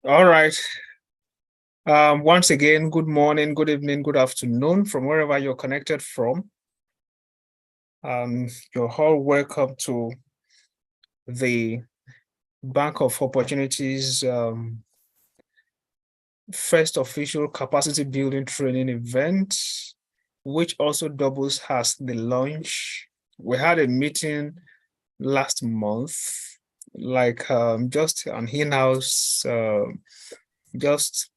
All right. Once again, good morning, good evening, good afternoon from wherever you're connected from. You're all welcome to the Bank of Opportunities first official capacity building training event, which also doubles as the launch. We had a meeting last month, like just an in-house, just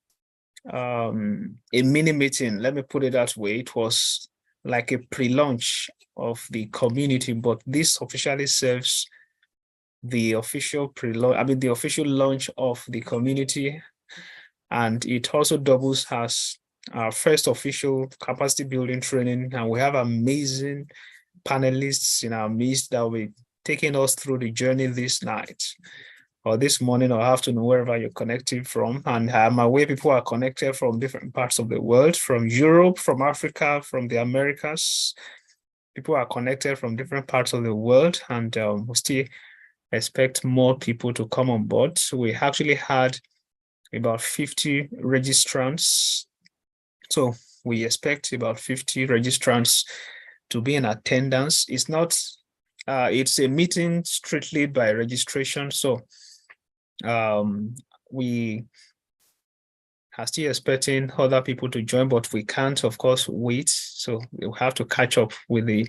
a mini meeting, let me put it that way. It was like a pre-launch of the community, but this officially serves the official pre-launch, the official launch of the community, and it also doubles as our first official capacity building training. And we have amazing panelists in our midst that will be taking us through the journey this night or this morning or afternoon, wherever you're connecting from. And I'm aware people are connected from different parts of the world, from Europe, from Africa, from the Americas. People are connected from different parts of the world, and we still expect more people to come on board. So we actually had about 50 registrants. So we expect about 50 registrants to be in attendance. It's not, it's a meeting strictly by registration. So we are still expecting other people to join, but we can't, of course, wait. So we'll have to catch up with the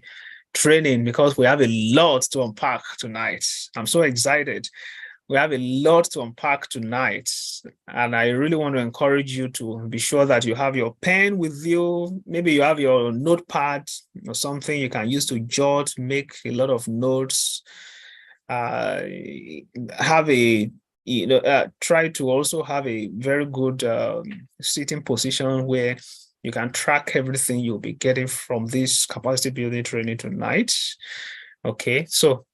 training because we have a lot to unpack tonight. I'm so excited. We have a lot to unpack tonight, and I really want to encourage you to be sure that you have your pen with you. Maybe you have your notepad or something you can use to jot, make a lot of notes. Have a try to also have a very good sitting position where you can track everything you'll be getting from this capacity building training tonight. Okay, so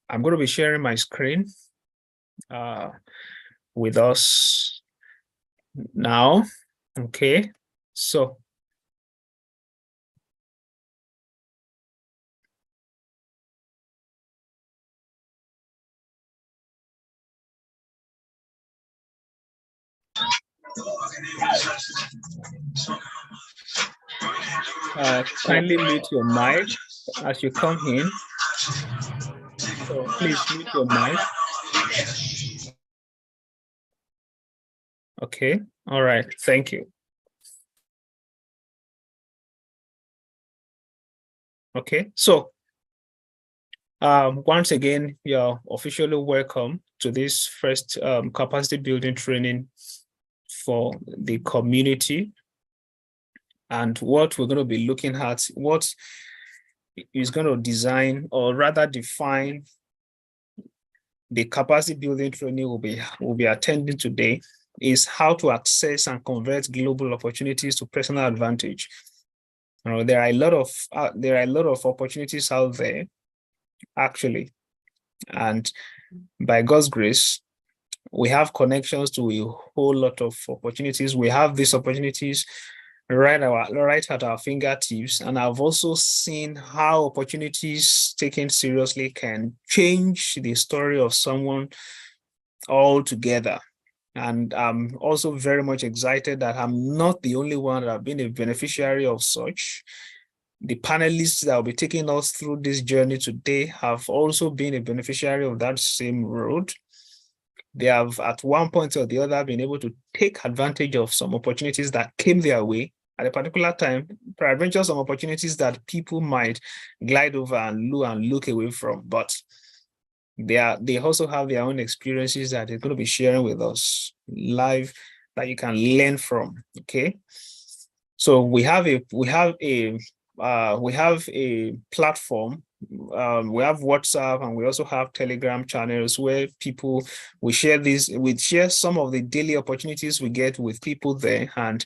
I'm going to be sharing my screen with us now. Okay, so kindly mute your mic as you come in. So please mute your mic. Okay, all right, thank you. Okay, so once again, you're officially welcome to this first capacity building training for the community. And what we're going to be looking at, what is going to design or rather define the capacity building training we'll be attending today is how to access and convert global opportunities to personal advantage. There are a lot of opportunities out there, actually, and by God's grace, we have connections to a whole lot of opportunities. We have these opportunities right at our fingertips, and I've also seen how opportunities taken seriously can change the story of someone altogether. And I'm also very much excited that I'm not the only one that have been a beneficiary of such. The panelists that will be taking us through this journey today have also been a beneficiary of that same road. They have at one point or the other been able to take advantage of some opportunities that came their way at a particular time, peradventure some opportunities that people might glide over and look away from. But they also have their own experiences that they're going to be sharing with us live that you can learn from. Okay, so we have a platform. We have WhatsApp, and we also have Telegram channels where we share some of the daily opportunities we get with people there. And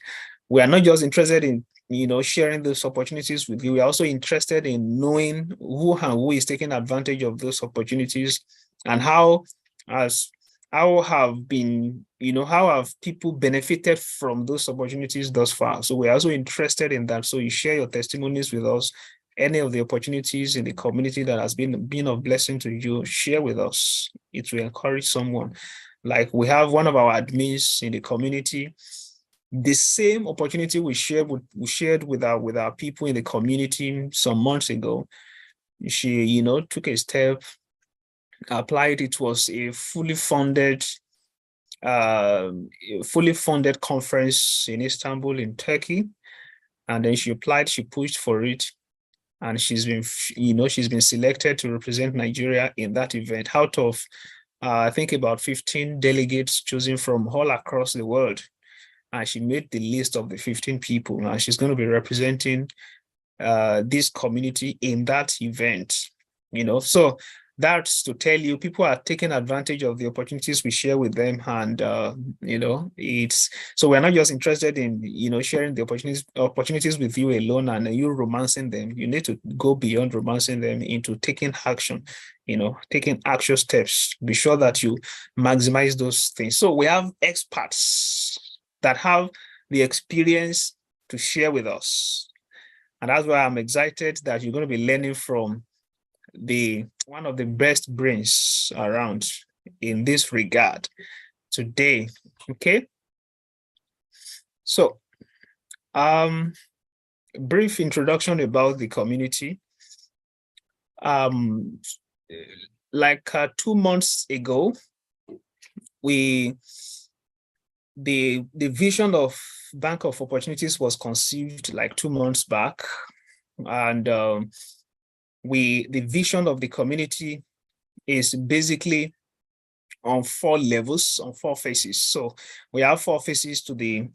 we are not just interested in sharing those opportunities with you. We're also interested in knowing who is taking advantage of those opportunities, and how have people benefited from those opportunities thus far. So we're also interested in that. So you share your testimonies with us. Any of the opportunities in the community that has been of blessing to you, share with us. It will encourage someone. Like we have one of our admins in the community, the same opportunity we shared with our people in the community some months ago. She, took a step, applied. It was a fully funded conference in Istanbul, in Turkey. And then she applied, she pushed for it. And she's been selected to represent Nigeria in that event out of, I think, about 15 delegates chosen from all across the world. And she made the list of the 15 people. And she's going to be representing this community in that event. So that's to tell you, people are taking advantage of the opportunities we share with them. And, it's, so we're not just interested in, sharing the opportunities with you alone and you romancing them. You need to go beyond romancing them into taking action, taking action steps. Be sure that you maximize those things. So we have experts that have the experience to share with us. And that's why I'm excited that you're going to be learning from one of the best brains around in this regard today. Okay. So, brief introduction about the community. Like 2 months ago, the vision of Bank of Opportunities was conceived like 2 months back. And the vision of the community is basically on 4 levels, on 4 phases. So we have 4 phases to the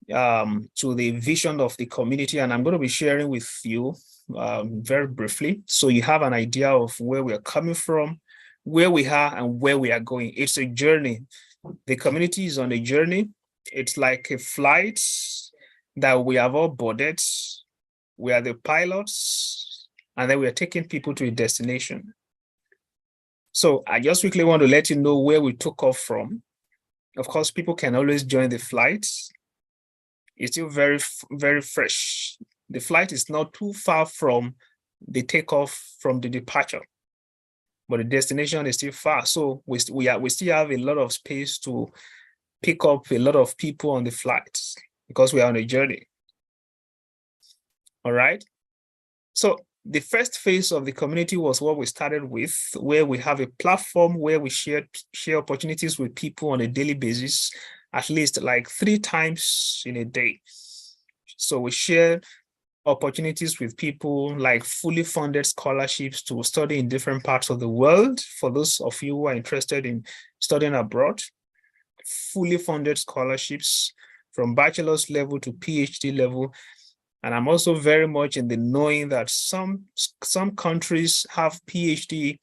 vision of the community, and I'm going to be sharing with you very briefly, so you have an idea of where we are coming from, where we are, and where we are going. It's a journey. The community is on a journey. It's like a flight that we have all boarded. We are the pilots, and then we are taking people to a destination. So I just quickly want to let you know where we took off from. Of course, people can always join the flight. It's still very, very fresh. The flight is not too far from the takeoff, from the departure, but the destination is still far. So we still have a lot of space to pick up a lot of people on the flight because we are on a journey. All right. So the first phase of the community was what we started with, where we have a platform where we share opportunities with people on a daily basis, at least like 3 times in a day. So we share opportunities with people, like fully funded scholarships to study in different parts of the world. For those of you who are interested in studying abroad, fully funded scholarships from bachelor's level to PhD level. And I'm also very much in the knowing that some countries have PhD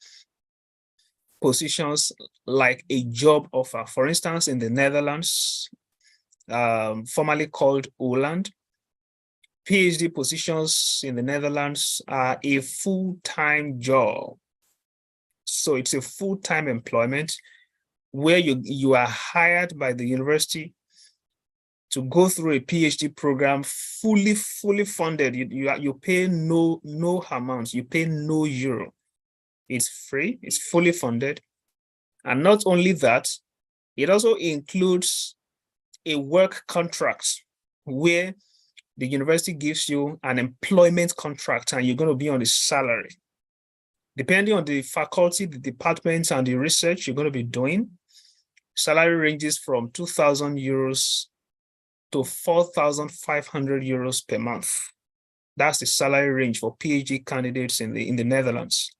positions like a job offer. For instance, in the Netherlands, formerly called Holland, PhD positions in the Netherlands are a full-time job. So it's a full-time employment where you are hired by the university to go through a PhD program, fully funded. You pay no amount, you pay no euro. It's free, it's fully funded. And not only that, it also includes a work contract where the university gives you an employment contract and you're going to be on a salary. Depending on the faculty, the departments, and the research you're going to be doing, salary ranges from 2,000 euros to 4,500 euros per month. That's the salary range for PhD candidates in the Netherlands.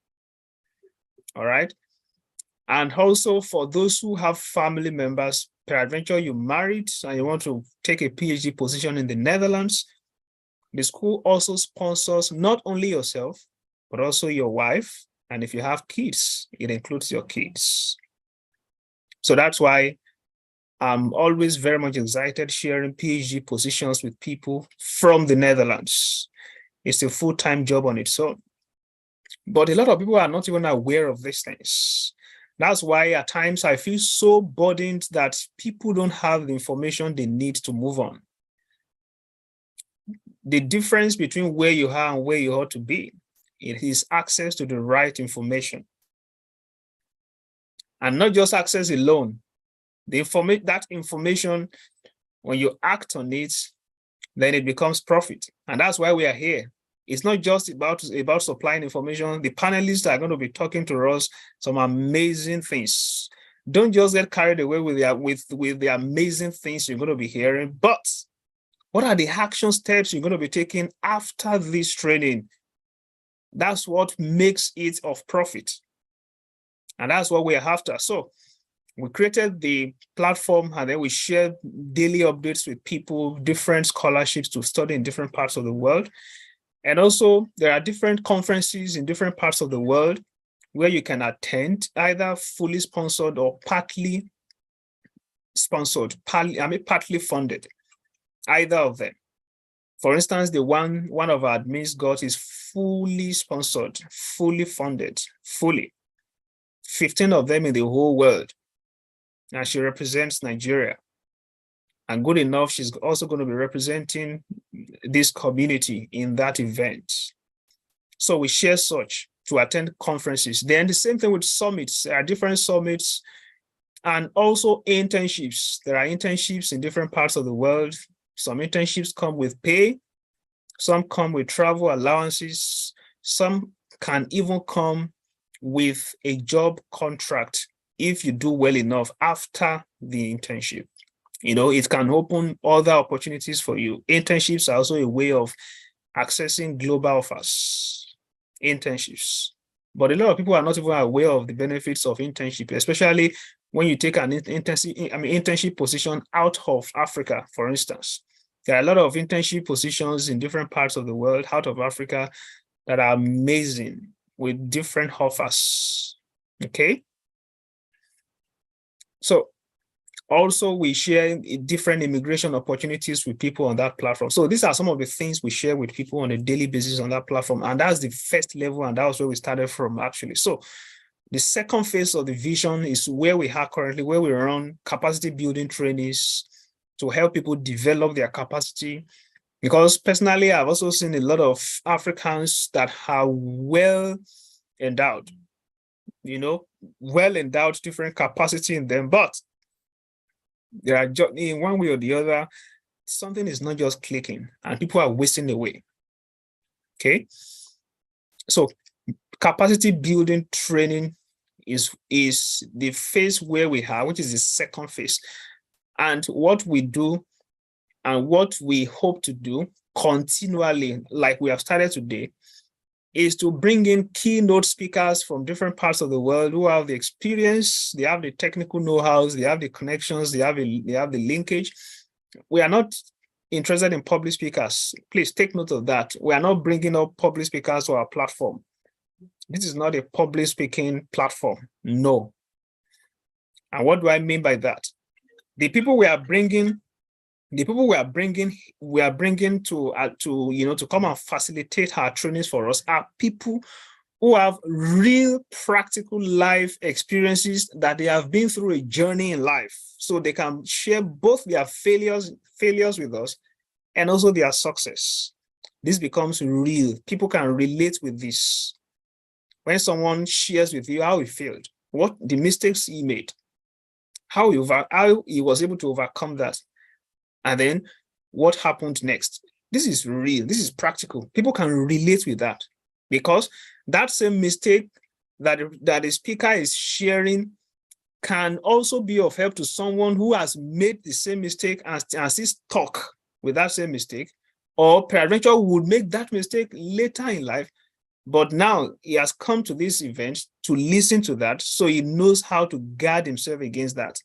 All right. And also for those who have family members, peradventure you married and you want to take a PhD position in the Netherlands, the school also sponsors not only yourself, but also your wife. And if you have kids, it includes your kids. So that's why I'm always very much excited sharing PhD positions with people from the Netherlands. It's a full-time job on its own. But a lot of people are not even aware of these things. That's why at times I feel so burdened that people don't have the information they need to move on. The difference between where you are and where you ought to be, it is access to the right information. And not just access alone, That information, when you act on it, then it becomes profit. And that's why we are here. It's not just about supplying information. The panelists are going to be talking to us some amazing things. Don't just get carried away with the amazing things you're going to be hearing, but what are the action steps you're going to be taking after this training? That's what makes it of profit. And that's what we're after. So we created the platform, and then we share daily updates with people, different scholarships to study in different parts of the world. And also there are different conferences in different parts of the world where you can attend, either fully sponsored or partly sponsored, partly funded, either of them. For instance, the one of our admins got is fully sponsored, fully funded, fully. 15 of them in the whole world. And she represents Nigeria. And good enough, she's also going to be representing this community in that event. So we share such to attend conferences. Then the same thing with summits. There are different summits and also internships. There are internships in different parts of the world. Some internships come with pay. Some come with travel allowances. Some can even come with a job contract if you do well enough after the internship. You know, it can open other opportunities for you. Internships are also a way of accessing global offers, internships. But a lot of people are not even aware of the benefits of internship, especially when you take an internship position out of Africa, for instance. There are a lot of internship positions in different parts of the world, out of Africa, that are amazing with different offers, okay? So also we share different immigration opportunities with people on that platform. So these are some of the things we share with people on a daily basis on that platform. And that's the first level, and that was where we started from, actually. So the second phase of the vision is where we are currently, where we run capacity building trainings to help people develop their capacity. Because personally, I've also seen a lot of Africans that are well endowed, you know, well endowed, different capacity in them, but there are just, in one way or the other, something is not just clicking and people are wasting away. Okay. So capacity building training is the phase where we are, which is the second phase. And what we do and what we hope to do continually, like we have started today, is to bring in keynote speakers from different parts of the world who have the experience, they have the technical know-hows, they have the connections, they have the linkage. We are not interested in public speakers. Please take note of that. We are not bringing up public speakers to our platform. This is not a public speaking platform. No. And what do I mean by that? The people we are bringing to come and facilitate our trainings for us are people who have real practical life experiences, that they have been through a journey in life, so they can share both their failures with us and also their success. This becomes real. People can relate with this. When someone shares with you how he failed, what the mistakes he made, how he was able to overcome that, and then what happened next. This is real. This is practical. People can relate with that, because that same mistake that the speaker is sharing can also be of help to someone who has made the same mistake and still stuck with that same mistake, or peradventure would make that mistake later in life, but now he has come to this event to listen to that, so he knows how to guard himself against that.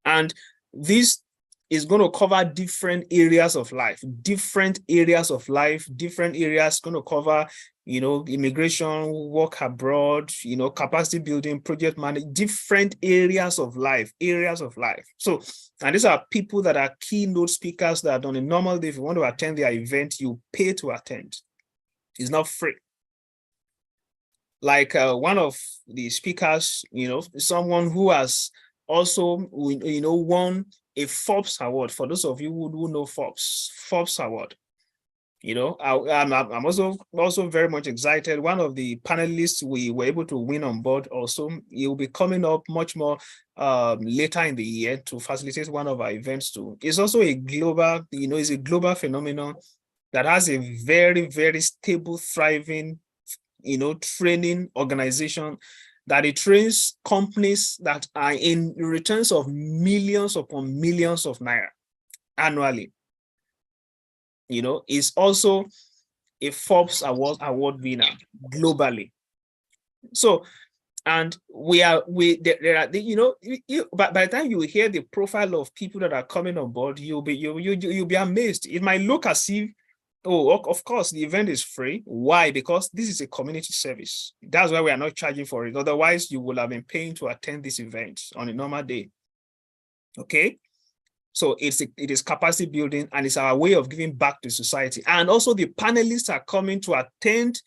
And this is going to cover different areas of life, different areas going to cover, you know, immigration, work abroad, you know, capacity building, project management, different areas of life. So, and these are people that are keynote speakers that on a normal day, if you want to attend their event, you pay to attend. It's not free. Like one of the speakers, you know, someone who has also, you know, won a Forbes award. For those of you who know Forbes award, I'm also very much excited. One of the panelists we were able to win on board also, he will be coming up much more later in the year to facilitate one of our events too. It's also a global, it's a global phenomenon that has a very, very stable, thriving, training organization that it trains companies that are in returns of millions upon millions of naira annually. Is also a Forbes award winner globally. So, and there are, by the time you hear the profile of people that are coming on board, you'll be amazed. It might look as if, oh, of course, the event is free. Why? Because this is a community service. That's why we are not charging for it. Otherwise, you will have been paying to attend this event on a normal day. Okay. So it is capacity building, and it's our way of giving back to society. And also the panelists are coming to attend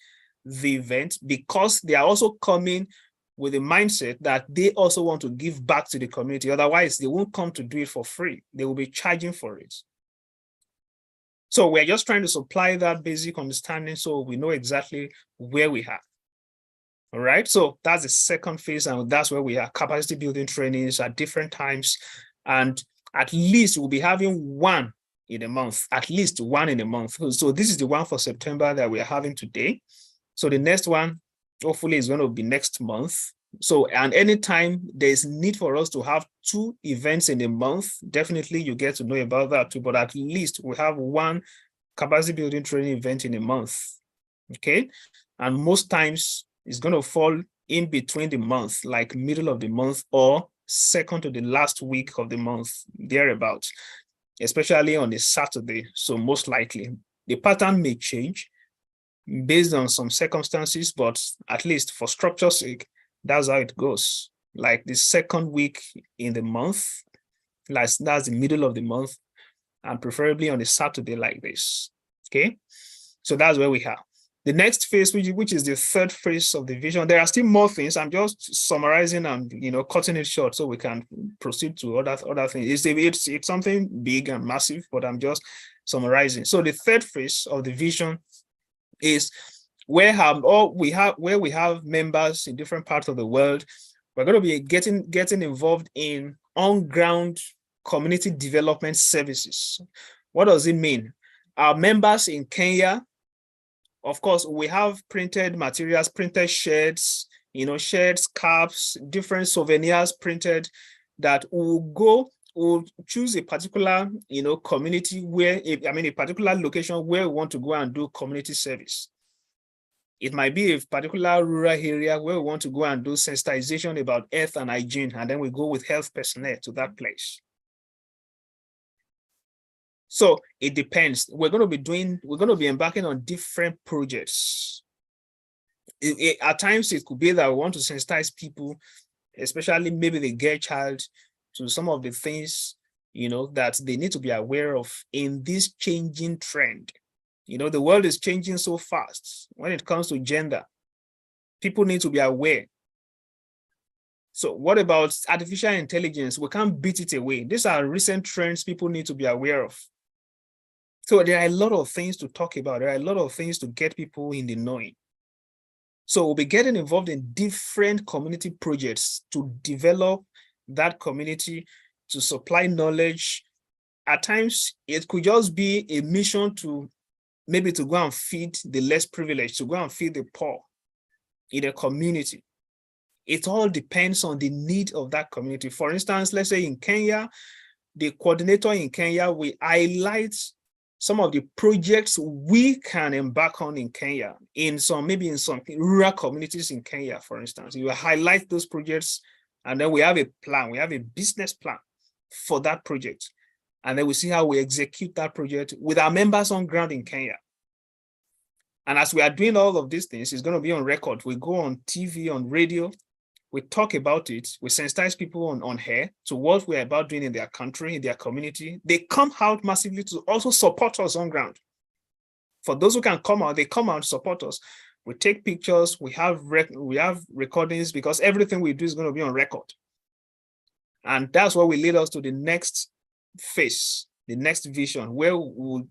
the event because they are also coming with the mindset that they also want to give back to the community. Otherwise, they won't come to do it for free. They will be charging for it. So we're just trying to supply that basic understanding so we know exactly where we are. All right, so that's the second phase, and that's where we are. Capacity building trainings at different times, and at least we'll be having one in a month, at least one in a month. So this is the one for September that we are having today. So the next one, hopefully, is going to be next month. So, and anytime there's need for us to have 2 events in a month, definitely you get to know about that too. But at least we have one capacity building training event in a month. Okay. And most times it's going to fall in between the month, like middle of the month or second to the last week of the month, thereabouts, especially on a Saturday. So most likely the pattern may change based on some circumstances, but at least for structure's sake, that's how it goes. Like the second week in the month, like that's the middle of the month, and preferably on a Saturday like this. Okay, so that's where we are. The next phase, which is the third phase of the vision, there are still more things. I'm just summarizing and cutting it short so we can proceed to other things. It's something big and massive, but I'm just summarizing. So the third phase of the vision is where we have members in different parts of the world. We're going to be getting involved in on-ground community development services. What does it mean? Our members in Kenya, of course, we have printed materials, printed shirts, shirts, caps, different souvenirs printed that will choose a particular, community where, a particular location where we want to go and do community service. It might be a particular rural area where we want to go and do sensitization about health and hygiene, and then we go with health personnel to that place. So it depends. We're going to be embarking on different projects. At times, it could be that we want to sensitize people, especially maybe the girl child, to some of the things, that they need to be aware of in this changing trend. The world is changing so fast when it comes to gender. People need to be aware. So what about artificial intelligence? We can't beat it away. These are recent trends people need to be aware of. So there are a lot of things to talk about. There are a lot of things to get people in the knowing. So we'll be getting involved in different community projects to develop that community, to supply knowledge. At times, it could just be a mission to maybe to go and feed the less privileged, to go and feed the poor in a community. It all depends on the need of that community. For instance, let's say in Kenya, the coordinator in Kenya will highlight some of the projects we can embark on in Kenya, maybe in some rural communities in Kenya, for instance. You will highlight those projects, and then we have a plan, we have a business plan for that project. And then we see how we execute that project with our members on ground in Kenya. And as we are doing all of these things, it's going to be on record. We go on TV, on radio, we talk about it, we sensitize people on air to what we're about doing in their country, in their community. They come out massively to also support us on ground. For those who can come out, they come out and support us. We take pictures, we have recordings, because everything we do is going to be on record. And that's what will lead us to the next phase the next vision, where we're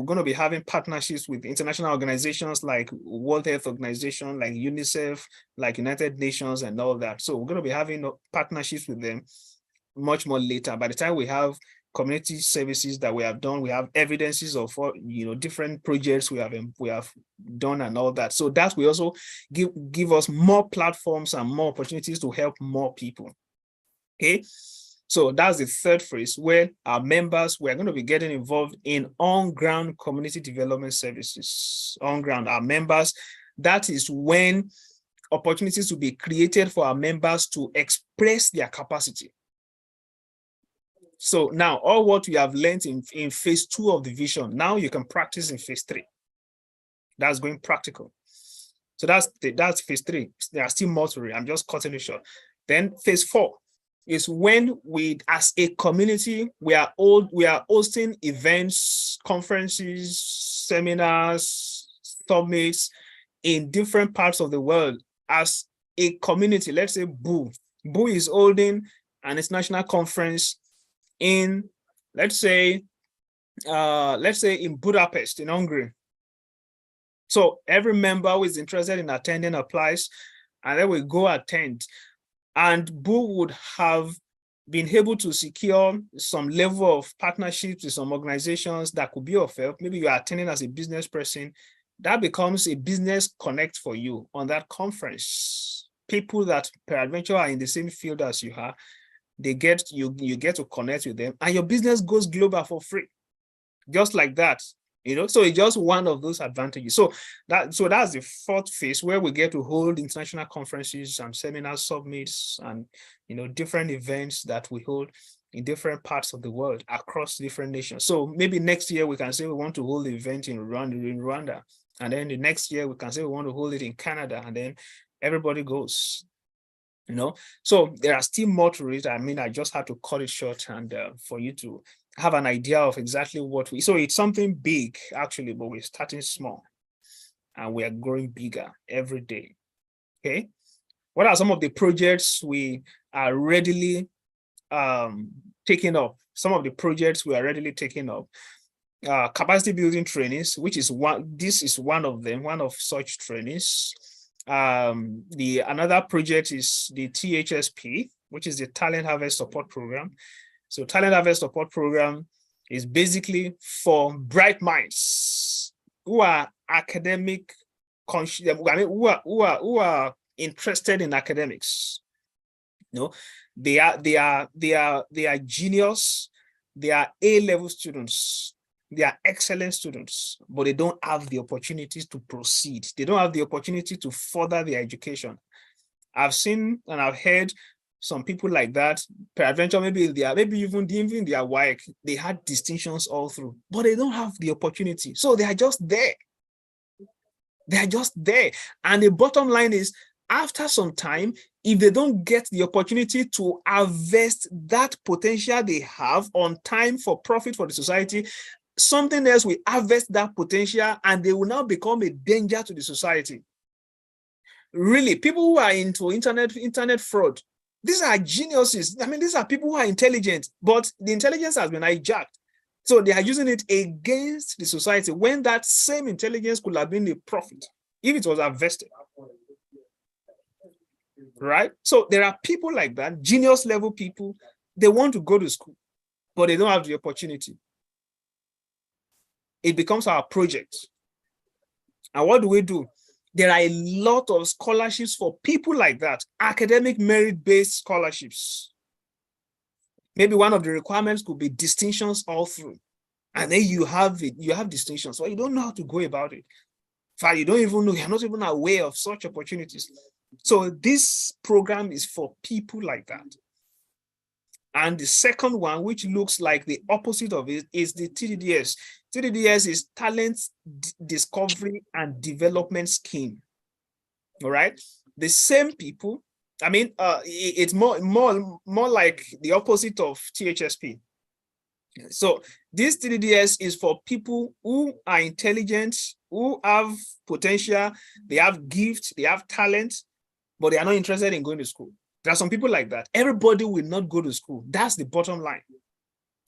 going to be having partnerships with international organizations like World Health Organization, like UNICEF, like United Nations and all that. So we're going to be having partnerships with them much more later. By the time we have community services that we have done, we have evidences of different projects we have done and all that. So that will also give us more platforms and more opportunities to help more people. Okay. So that's the third phase, where our members, we're going to be getting involved in on-ground community development services. On-ground, our members, that is when opportunities will be created for our members to express their capacity. So now all what we have learned in phase 2 of the vision, now you can practice in phase 3. That's going practical. So that's phase 3. There are still more to read. I'm just cutting it short. Then phase 4 is when we, as a community, we are hosting events, conferences, seminars, summits in different parts of the world as a community. Let's say BOO. BOO is holding an international conference in, let's say in Budapest, in Hungary. So every member who is interested in attending applies, and then we go attend. And BOO would have been able to secure some level of partnerships with some organizations that could be of help. Maybe you are attending as a business person. That becomes a business connect for you on that conference. People that peradventure are in the same field as you are, you get to connect with them, and your business goes global for free. Just like that. So it's just one of those advantages. So that's the fourth phase, where we get to hold international conferences and seminars, summits, and different events that we hold in different parts of the world across different nations. So maybe next year we can say we want to hold an event in Rwanda, and then the next year we can say we want to hold it in Canada, and then everybody goes. So there are still more to it. I mean, I just had to cut it short and for you to have an idea of exactly so it's something big actually, but we're starting small and we are growing bigger every day. Okay. What are some of the projects we are readily taking up? Some of the projects we are readily taking up. Capacity building trainings, which is this is one of them, one of such trainings. Another project is the THSP, which is the Talent Harvest Support Program. So Talent Harvest Support Program is basically for bright minds who are academic, who are interested in academics. They are genius. They are A-level students. They are excellent students, but they don't have the opportunities to proceed. They don't have the opportunity to further their education. I've seen and I've heard some people like that, peradventure, maybe even their WAEC, they had distinctions all through, but they don't have the opportunity. So they are just there. They are just there. And the bottom line is, after some time, if they don't get the opportunity to harvest that potential they have on time for profit for the society, something else will harvest that potential and they will now become a danger to the society. Really, people who are into internet fraud, these are geniuses. I mean, these are people who are intelligent, but the intelligence has been hijacked. So they are using it against the society when that same intelligence could have been a profit if it was harvested. Right? So there are people like that, genius level people, they want to go to school, but they don't have the opportunity. It becomes our project. And what do? There are a lot of scholarships for people like that, academic merit-based scholarships. Maybe one of the requirements could be distinctions all through. And then you have distinctions, so you don't know how to go about it. In fact, you don't even know, you're not even aware of such opportunities. So this program is for people like that. And the second one, which looks like the opposite of it, is the TDDS. TDDS is Talent Discovery and Development Scheme. All right. The same people, I mean, it's more like the opposite of THSP. So this TDDS is for people who are intelligent, who have potential, they have gifts, they have talent, but they are not interested in going to school. There are some people like that. Everybody will not go to school. That's the bottom line.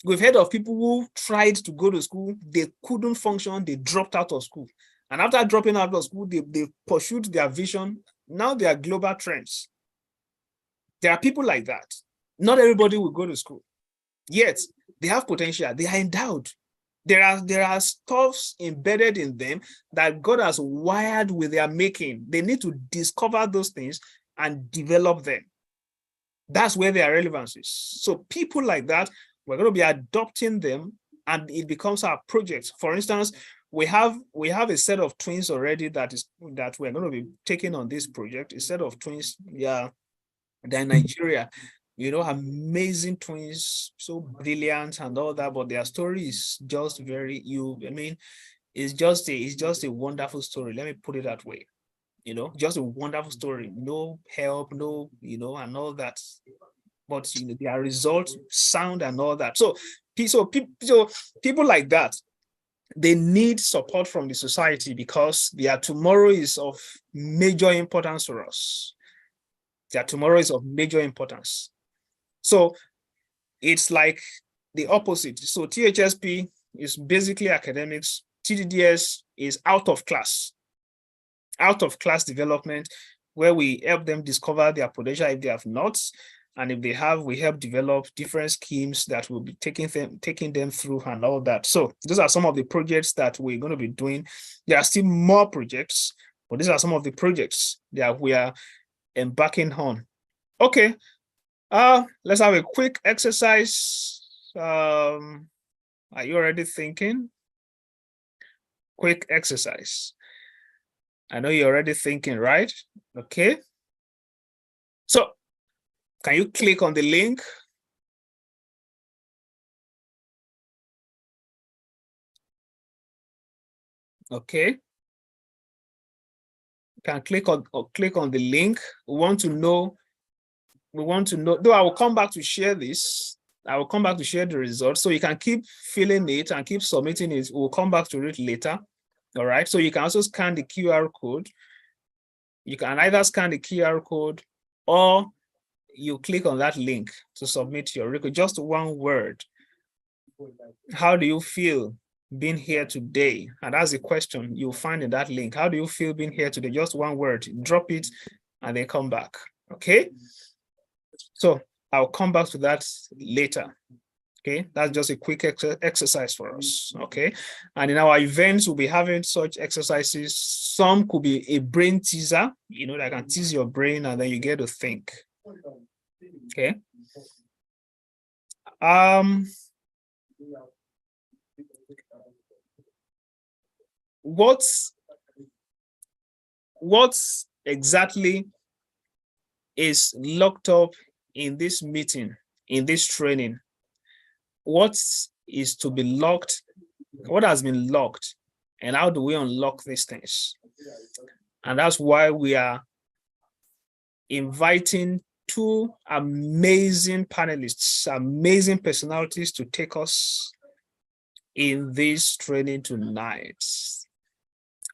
We've heard of people who tried to go to school, they couldn't function, they dropped out of school. And after dropping out of school, they pursued their vision. Now they are global trends. There are people like that. Not everybody will go to school. Yet they have potential, they are endowed. There are stuffs embedded in them that God has wired with their making. They need to discover those things and develop them. That's where their relevance is. So people like that, we're going to be adopting them, and it becomes our project. For instance, we have a set of twins already that we're going to be taking on this project. A set of twins, yeah, they're in Nigeria. Amazing twins, so brilliant and all that, but their story is just it's just a wonderful story. Let me put it that way. Just a wonderful story. No help, no, and all that. But their results sound and all that. So people like that, they need support from the society because their tomorrow is of major importance for us. Their tomorrow is of major importance. So it's like the opposite. So THSP is basically academics. TDDS is out of class development, where we help them discover their potential if they have not. And if they have, we help develop different schemes that will be taking them through and all that. So those are some of the projects that we're going to be doing. There are still more projects, but these are some of the projects that we are embarking on. Okay. Let's have a quick exercise. Are you already thinking? Quick exercise. I know you're already thinking, right? Okay. So, can you click on the link? Okay. You can click on the link. We want to know, though I will come back to share this. I will come back to share the results. So you can keep filling it and keep submitting it. We'll come back to it later. All right. So you can also scan the QR code. You can either scan the QR code or you click on that link to submit your record. Just one word. How do you feel being here today? And that's the question you'll find in that link. How do you feel being here today? Just one word. Drop it and then come back. Okay. So I'll come back to that later. Okay, that's just a quick exercise for us. Okay, and in our events, we'll be having such exercises. Some could be a brain teaser, that can tease your brain and then you get to think. Okay. What exactly is locked up in this meeting, in this training? What is to be locked? What has been locked? And how do we unlock these things? And that's why we are inviting two amazing panelists, amazing personalities to take us in this training tonight.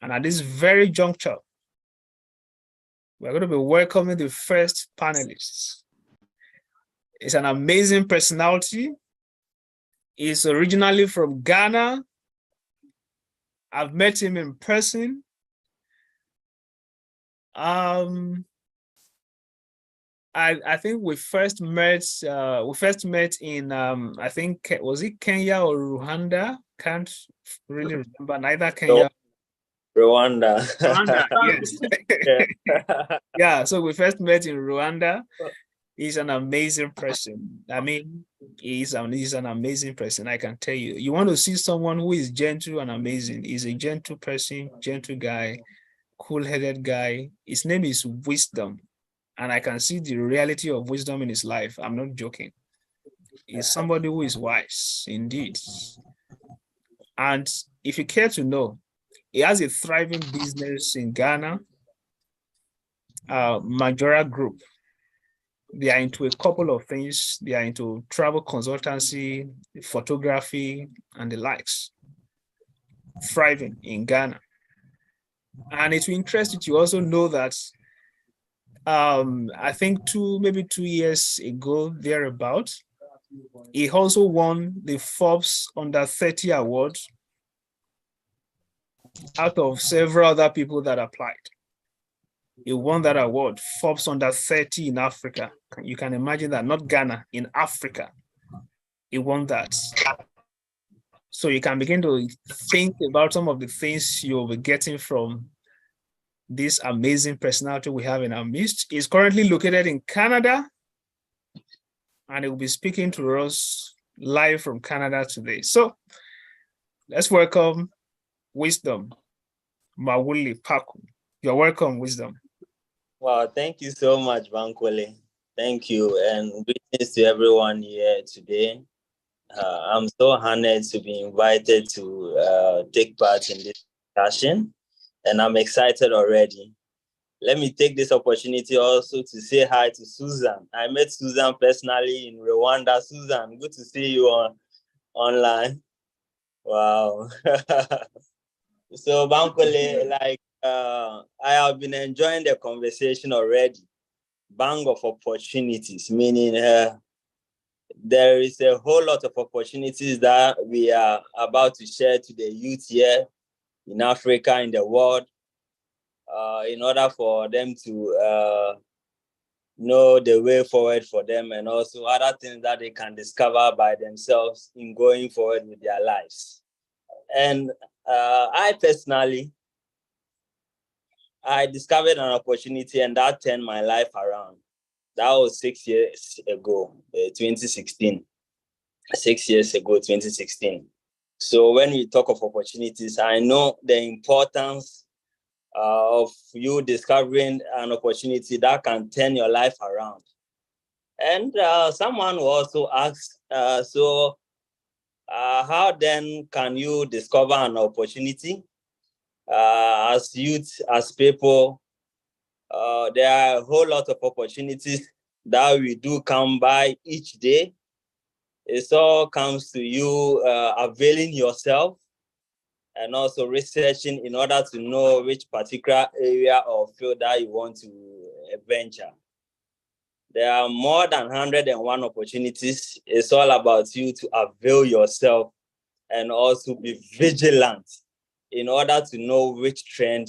And at this very juncture, we're going to be welcoming the first panelist. It's an amazing personality. He's originally from Ghana. I've met him in person. I think we first met in I think, was it Kenya or Rwanda? Can't really remember. Neither Kenya. Rwanda. Rwanda, yes. Yeah, so we first met in Rwanda. He's an amazing person. I mean, he's an amazing person, I can tell you. You want to see someone who is gentle and amazing. He's a gentle person, gentle guy, cool-headed guy. His name is Wisdom. And I can see the reality of wisdom in his life. I'm not joking. He's somebody who is wise, indeed. And if you care to know, he has a thriving business in Ghana, Majora Group. They are into a couple of things. They are into travel consultancy, photography, and the likes. Thriving in Ghana. And it will interest you to also know that I think maybe 2 years ago, thereabout, He also won the Forbes Under 30 award out of several other people that applied. He won that award, Forbes Under 30 in Africa. You can imagine that, not Ghana, in Africa. He won that. So you can begin to think about some of the things you'll be getting from this amazing personality we have in our midst. He's currently located in Canada, and he will be speaking to us live from Canada today. So let's welcome Wisdom Mawuli Paku. You're welcome, Wisdom. Wow, thank you so much, Bankwele. Thank you, and greetings to everyone here today. I'm so honored to be invited to take part in this discussion, and I'm excited already. Let me take this opportunity also to say hi to Susan. I met Susan personally in Rwanda. Susan, good to see you online. Wow. So, Bankwele, I have been enjoying the conversation already. Bank of opportunities, meaning there is a whole lot of opportunities that we are about to share to the youth here in Africa, in the world, in order for them to know the way forward for them, and also other things that they can discover by themselves in going forward with their lives. And I personally, I discovered an opportunity, and that turned my life around. That was 6 years ago, 2016. 6 years ago, 2016. So when we talk of opportunities, I know the importance of you discovering an opportunity that can turn your life around. And someone will also ask, how then can you discover an opportunity? As youth, as people, there are a whole lot of opportunities that we do come by each day. It all comes to you availing yourself and also researching in order to know which particular area or field that you want to venture. There are more than 101 opportunities. It's all about you to avail yourself and also be vigilant in order to know which trend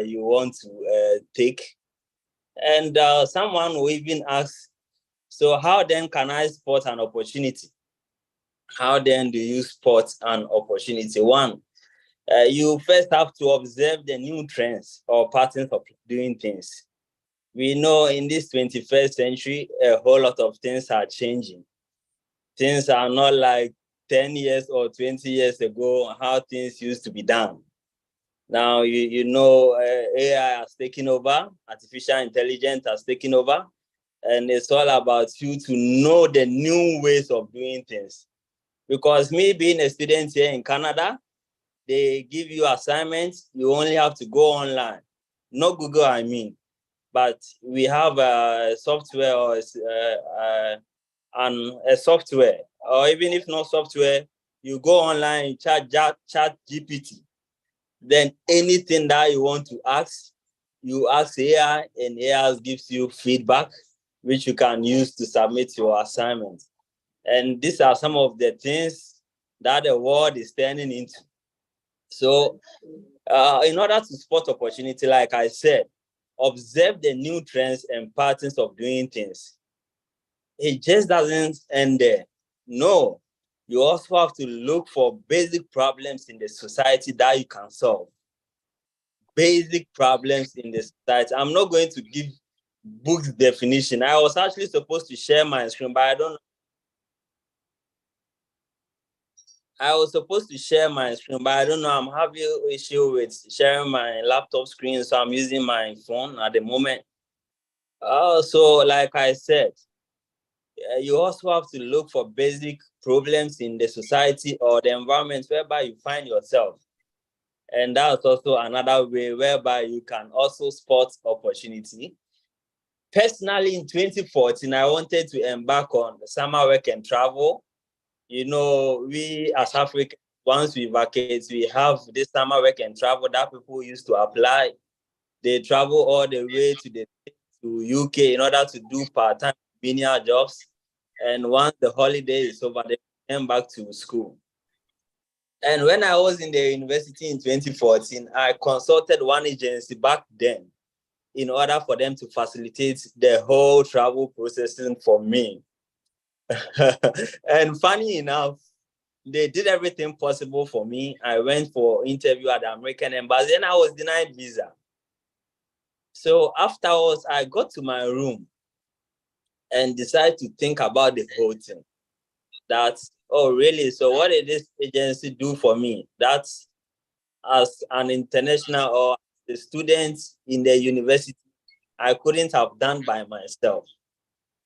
you want to take. And someone will even ask, so how then can I spot an opportunity? How then do you spot an opportunity? One, you first have to observe the new trends or patterns of doing things. We know in this 21st century, a whole lot of things are changing. Things are not like 10 years or 20 years ago, how things used to be done. Now, you know, AI has taken over, artificial intelligence has taken over, and it's all about you to know the new ways of doing things. Because me being a student here in Canada, they give you assignments, you only have to go online. Not Google, I mean. But we have a software or a software, or even if not software, you go online, chat GPT. Then anything that you want to ask, you ask AI, and AI gives you feedback, which you can use to submit your assignment. And these are some of the things that the world is turning into. So in order to spot opportunity, like I said, observe the new trends and patterns of doing things. It just doesn't end there. No, you also have to look for basic problems in the society that you can solve. Basic problems in the society. I'm not going to give book definition. I was actually supposed to share my screen, but I don't know. I was supposed to share my screen, but I don't know. I'm having an issue with sharing my laptop screen, so I'm using my phone at the moment. So like I said, you also have to look for basic problems in the society or the environment whereby you find yourself. And that's also another way whereby you can also spot opportunity. Personally, in 2014, I wanted to embark on summer work and travel. You know, we as Africans, once we vacate, we have this summer work and travel that people used to apply. They travel all the way to UK in order to do part-time menial jobs. And once the holiday is over, they came back to school. And when I was in the university in 2014, I consulted one agency back then in order for them to facilitate the whole travel processing for me. And funny enough, they did everything possible for me. I went for interview at the American embassy and I was denied visa. So afterwards, I got to my room and decided to think about the whole thing. That, oh, really? So what did this agency do for me? That's as an international or a student in the university, I couldn't have done by myself.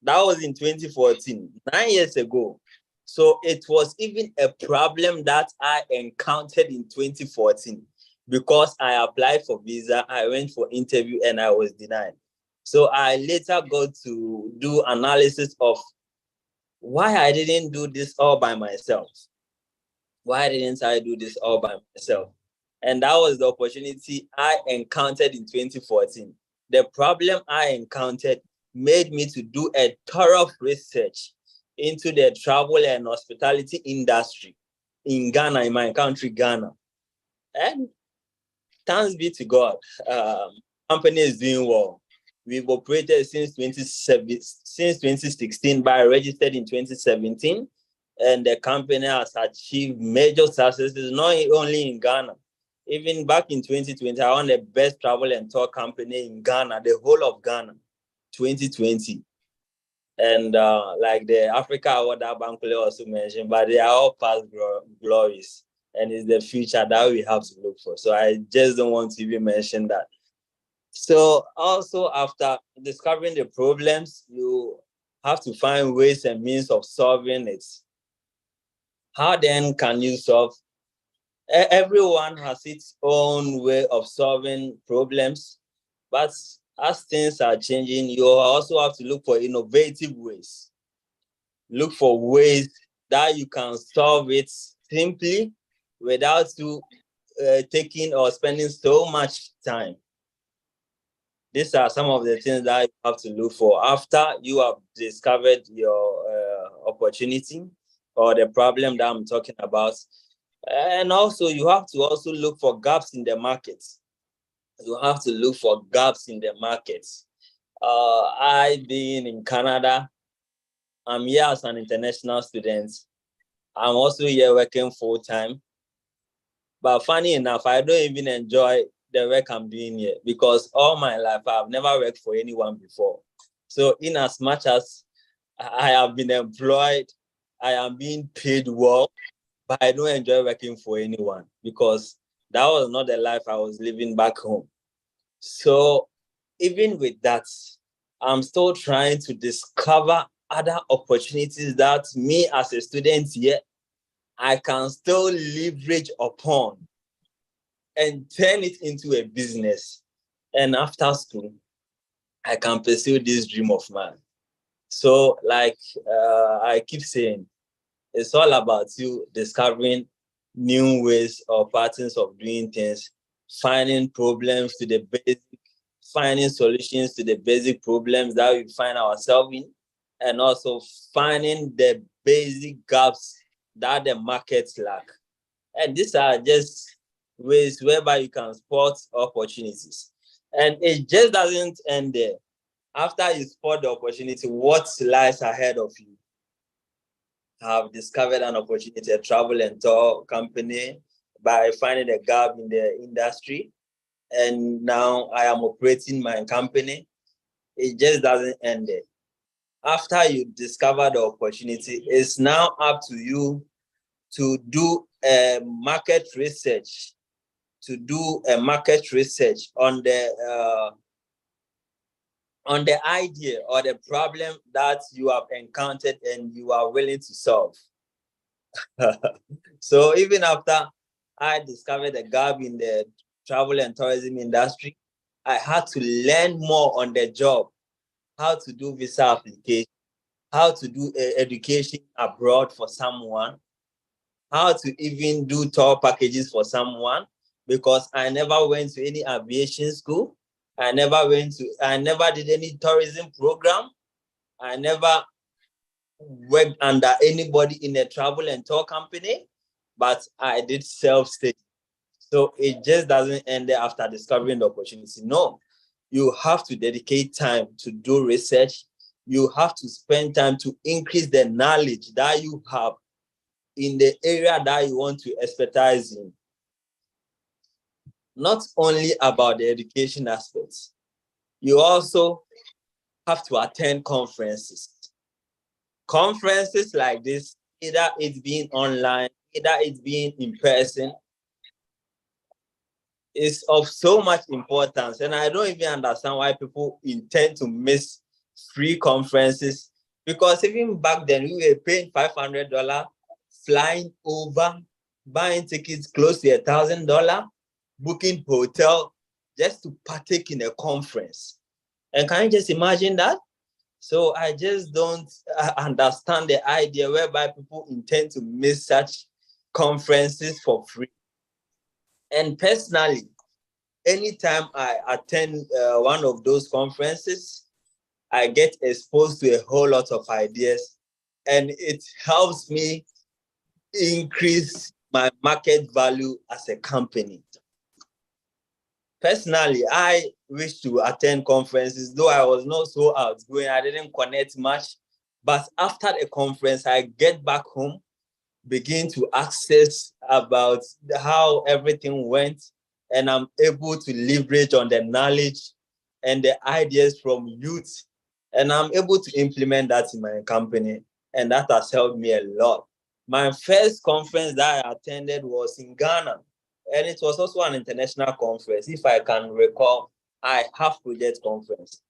That was in 2014, 9 years ago. So it was even a problem that I encountered in 2014 because I applied for visa, I went for interview and I was denied. So I later got to do analysis of why I didn't do this all by myself. Why didn't I do this all by myself? And that was the opportunity I encountered in 2014. The problem I encountered made me to do a thorough research into the travel and hospitality industry in Ghana, in my country, Ghana. And thanks be to God, company is doing well. We've operated since 2016, but I registered in 2017. And the company has achieved major successes, not only in Ghana. Even back in 2020, I won the best travel and tour company in Ghana, the whole of Ghana, 2020. And like the Africa Award that Bankole also mentioned, but they are all past glories. And it's the future that we have to look for. So I just don't want to even mention that. So also after discovering the problems, you have to find ways and means of solving it. How then can you solve? Everyone has its own way of solving problems, but as things are changing, you also have to look for innovative ways. Look for ways that you can solve it simply without you taking or spending so much time. These are some of the things that you have to look for after you have discovered your opportunity or the problem that I'm talking about. And also, you have to also look for gaps in the market. You have to look for gaps in the market. I being in Canada, I'm here as an international student. I'm also here working full time. But funny enough, I don't even enjoy the work I'm doing here because all my life I've never worked for anyone before. So in as much as I have been employed, I am being paid well, but I don't enjoy working for anyone because that was not the life I was living back home. So even with that, I'm still trying to discover other opportunities that me as a student here, I can still leverage upon and turn it into a business. And after school, I can pursue this dream of mine. So like I keep saying, it's all about you discovering new ways or patterns of doing things, finding problems to the basic, finding solutions to the basic problems that we find ourselves in, and also finding the basic gaps that the markets lack. And these are just ways whereby you can spot opportunities. And it just doesn't end there. After you spot the opportunity, what lies ahead of you? Have discovered an opportunity, a travel and tour company, by finding a gap in the industry. And now I am operating my company. It just doesn't end there. After you discover the opportunity, it's now up to you to do a market research, on the idea or the problem that you have encountered and you are willing to solve. So even after I discovered a gap in the travel and tourism industry, I had to learn more on the job, how to do visa application, how to do education abroad for someone, how to even do tour packages for someone, because I never went to any aviation school. I never did any tourism program. I never worked under anybody in a travel and tour company, but I did self-study. So it just doesn't end there after discovering the opportunity. No, you have to dedicate time to do research. You have to spend time to increase the knowledge that you have in the area that you want to expertise in. Not only about the education aspects, you also have to attend conferences. Conferences like this, either it's being online, either it's being in person, is of so much importance. And I don't even understand why people intend to miss free conferences, because even back then we were paying $500, flying over, buying tickets close to $1,000, booking hotel just to partake in a conference. And can you just imagine that? So I just don't understand the idea whereby people intend to miss such conferences for free. And personally, anytime I attend one of those conferences, I get exposed to a whole lot of ideas, and it helps me increase my market value as a company. Personally, I wish to attend conferences, though I was not so outgoing, I didn't connect much. But after the conference, I get back home, begin to access about how everything went, and I'm able to leverage on the knowledge and the ideas from youth, and I'm able to implement that in my company, and that has helped me a lot. My first conference that I attended was in Ghana, and it was also an international conference. If I can recall, I have project conference,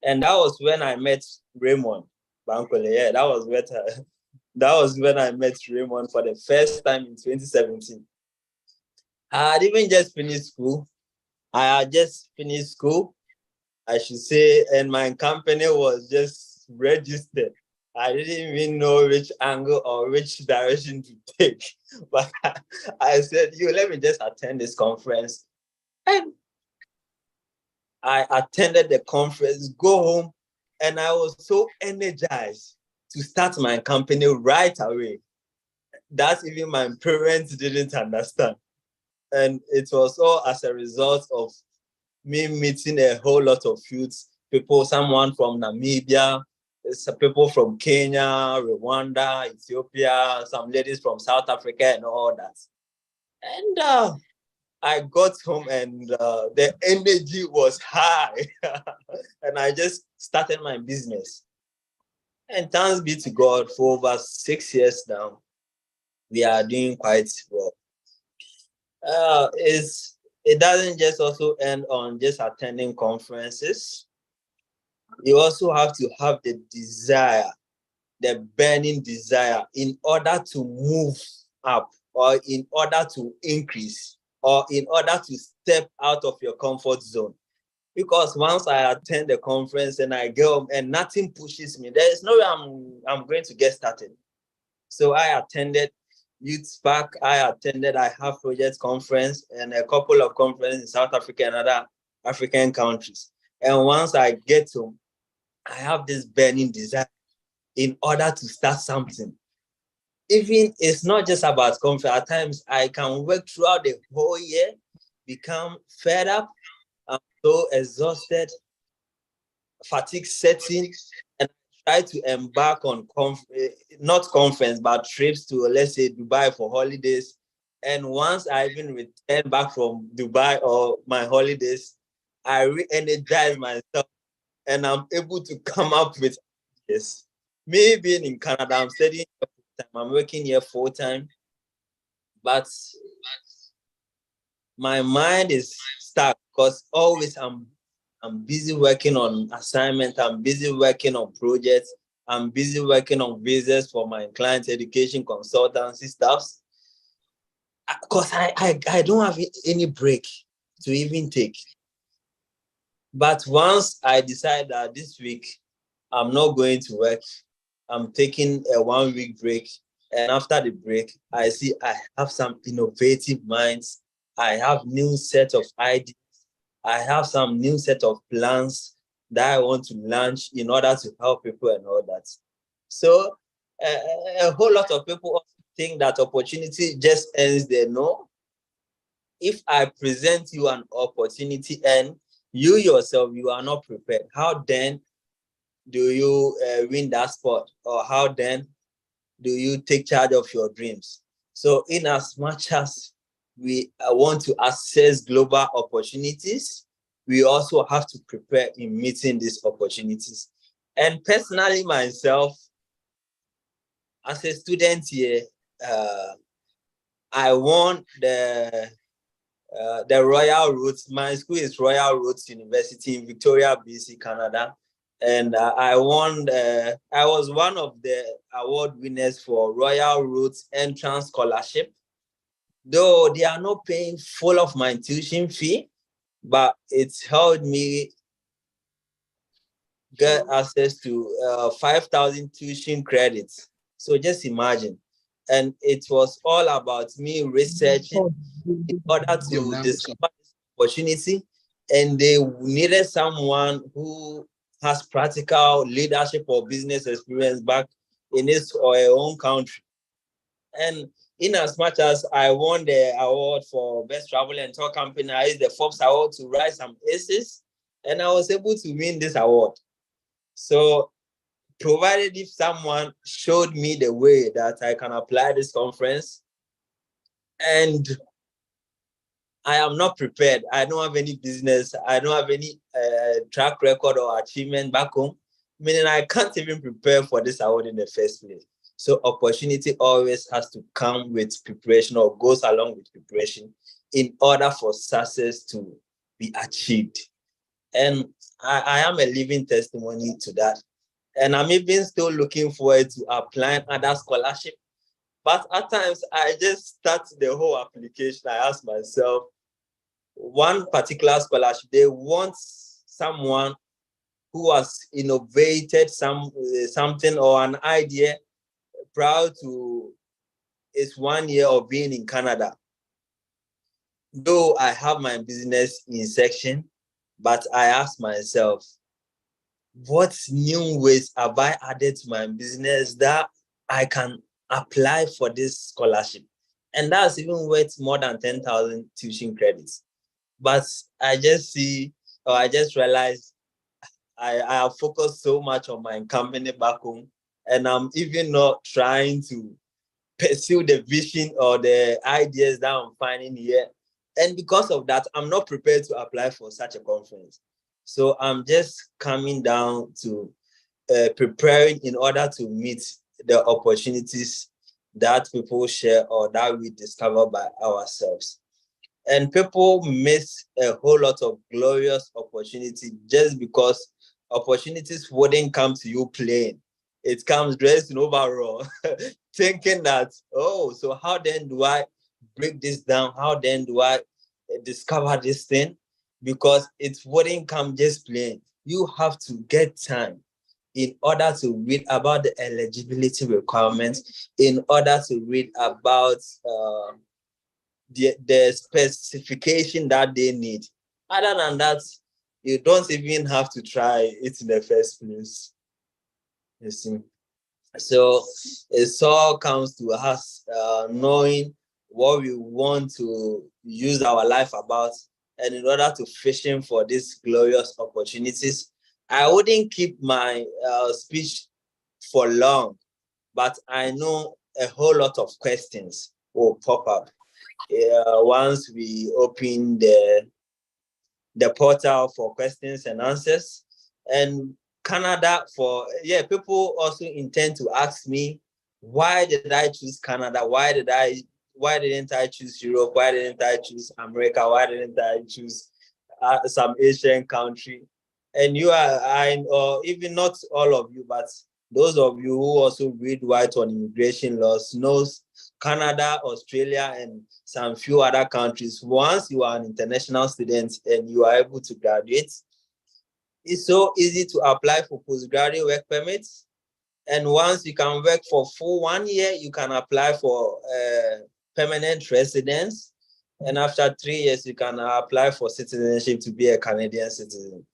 and that was when I met Raymond Bankole. Yeah, that was when I met Raymond for the first time in 2017. I had even just finished school. I should say, and my company was just registered. I didn't even know which angle or which direction to take. But I said, let me just attend this conference. And I attended the conference, go home, and I was so energized to start my company right away. That even my parents didn't understand. And it was all as a result of me meeting a whole lot of youths, people, someone from Namibia, some people from Kenya, Rwanda, Ethiopia, some ladies from South Africa and all that. And I got home and the energy was high. And I just started my business. And thanks be to God, for over 6 years now, we are doing quite well. It doesn't just also end on just attending conferences. You also have to have the desire, the burning desire, in order to move up, or in order to increase, or in order to step out of your comfort zone. Because once I attend the conference and I go and nothing pushes me, there is no way I'm going to get started. So I attended Youth Spark, I have project conference and a couple of conferences in South Africa and other African countries. And once I get home, I have this burning desire in order to start something. Even it's not just about conference. At times I can work throughout the whole year, become fed up, I'm so exhausted, fatigue setting, and try to embark on not conference, but trips to, let's say, Dubai for holidays. And once I even return back from Dubai or my holidays, I re-energize myself and I'm able to come up with this. Me being in Canada, I'm studying full-time, I'm working here full-time, but my mind is stuck because always I'm busy working on assignments, I'm busy working on projects, I'm busy working on visas for my client education consultancy stuffs. Because I don't have any break to even take. But once I decide that this week I'm not going to work, I'm taking a 1 week break. And after the break, I see I have some innovative minds. I have new set of ideas. I have some new set of plans that I want to launch in order to help people and all that. So a whole lot of people also think that opportunity just ends there. No. If I present you an opportunity and you yourself, you are not prepared, how then do you win that spot? Or how then do you take charge of your dreams? So in as much as we want to access global opportunities, we also have to prepare in meeting these opportunities. And personally, myself, as a student here, I won the Royal Roads. My school is Royal Roads University in Victoria, BC, Canada. And I won, I was one of the award winners for Royal Roads Entrance Scholarship. Though they are not paying full of my tuition fee, but it's helped me get access to 5,000 tuition credits. So just imagine. And it was all about me researching in order to discover this opportunity. And they needed someone who has practical leadership or business experience back in his or her own country. And in as much as I won the award for Best Travel and Tour Company, I used the Forbes Award to write some essays, and I was able to win this award. So, provided if someone showed me the way that I can apply this conference, and I am not prepared, I don't have any business, I don't have any track record or achievement back home, meaning I can't even prepare for this award in the first place. So opportunity always has to come with preparation or goes along with preparation in order for success to be achieved. And I am a living testimony to that. And I'm even still looking forward to applying other scholarship. But at times, I just start the whole application. I ask myself, one particular scholarship, they want someone who has innovated something or an idea prior to its 1 year of being in Canada. Though I have my business in section, but I ask myself, what new ways have I added to my business that I can apply for this scholarship? And that's even worth more than 10,000 tuition credits. But I just see, or I just realized I have focused so much on my company back home, and I'm even not trying to pursue the vision or the ideas that I'm finding here. And because of that, I'm not prepared to apply for such a conference. So I'm just coming down to preparing in order to meet the opportunities that people share or that we discover by ourselves. And people miss a whole lot of glorious opportunity just because opportunities wouldn't come to you plain. It comes dressed in overall, thinking that, oh, so how then do I break this down? How then do I discover this thing? Because it wouldn't come just plain. You have to get time in order to read about the eligibility requirements, in order to read about the specification that they need. Other than that, you don't even have to try it in the first place. You see. So it all comes to us knowing what we want to use our life about, and in order to fishing for these glorious opportunities. I wouldn't keep my speech for long, but I know a whole lot of questions will pop up once we open the portal for questions and answers. And Canada people also intend to ask me, why did I choose Canada? Why didn't I choose Europe? Why didn't I choose America? Why didn't I choose some Asian country? And or even not all of you, but those of you who also read White on immigration laws knows Canada, Australia, and some few other countries. Once you are an international student and you are able to graduate, it's so easy to apply for postgraduate work permits. And once you can work for full 1 year, you can apply for permanent residence. And after 3 years, you can apply for citizenship to be a Canadian citizen.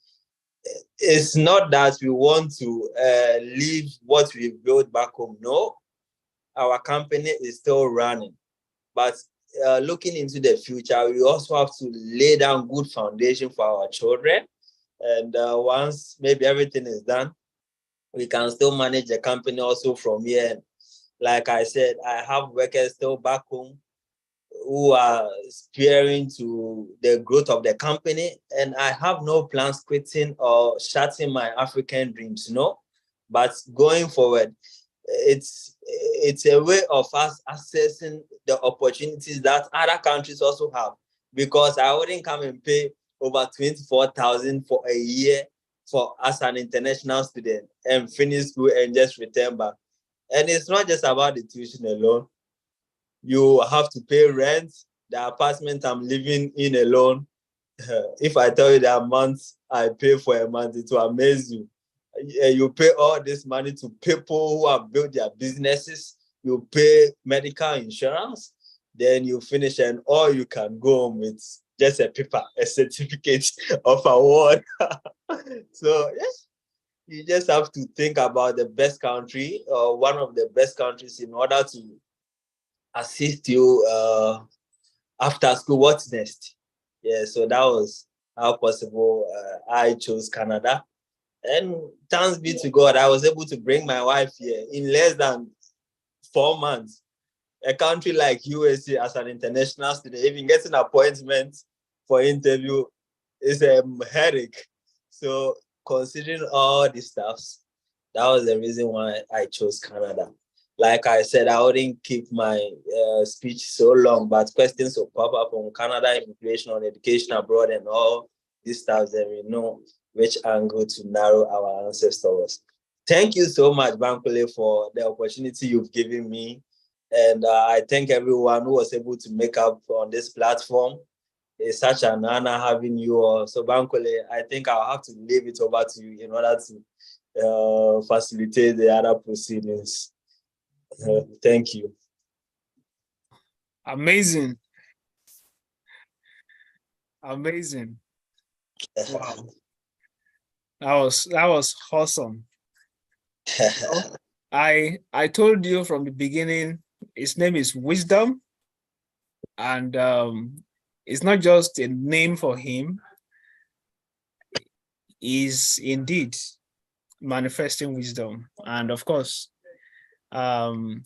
it's not that we want to leave what we've built back home. No, our company is still running. But looking into the future, we also have to lay down good foundation for our children. And once maybe everything is done, we can still manage the company also from here. Like I said, I have workers still back home who are spearing to the growth of the company. And I have no plans quitting or shutting my African dreams, But going forward, it's a way of us accessing the opportunities that other countries also have. Because I wouldn't come and pay over 24,000 for a year for as an international student and finish school and just return back. And it's not just about the tuition alone. You have to pay rent. The apartment I'm living in alone, if I tell you the amount I pay for a month, it will amaze you. You pay all this money to people who have built their businesses. You pay medical insurance, then you finish, and all you can go home with just a paper, a certificate of award. So yes, you just have to think about the best country or one of the best countries in order to assist you after school. What's next? Yeah, so that was how possible I chose Canada. And thanks be to God, I was able to bring my wife here in less than 4 months. A country like USA as an international student, even getting an appointment for interview is a headache. So considering all these stuffs, that was the reason why I chose Canada. Like I said, I wouldn't keep my speech so long, but questions will pop up on Canada, immigration, on education abroad, and all these stuff. Then we know which angle to narrow our answers towards. Thank you so much, Bankole, for the opportunity you've given me. And I thank everyone who was able to make up on this platform. It's such an honor having you all. So, Bankole, I think I'll have to leave it over to you in order to facilitate the other proceedings. Thank you. Amazing. Amazing. Wow. That was awesome. I told you from the beginning, his name is Wisdom, and it's not just a name for him. He's indeed manifesting wisdom, and of course, it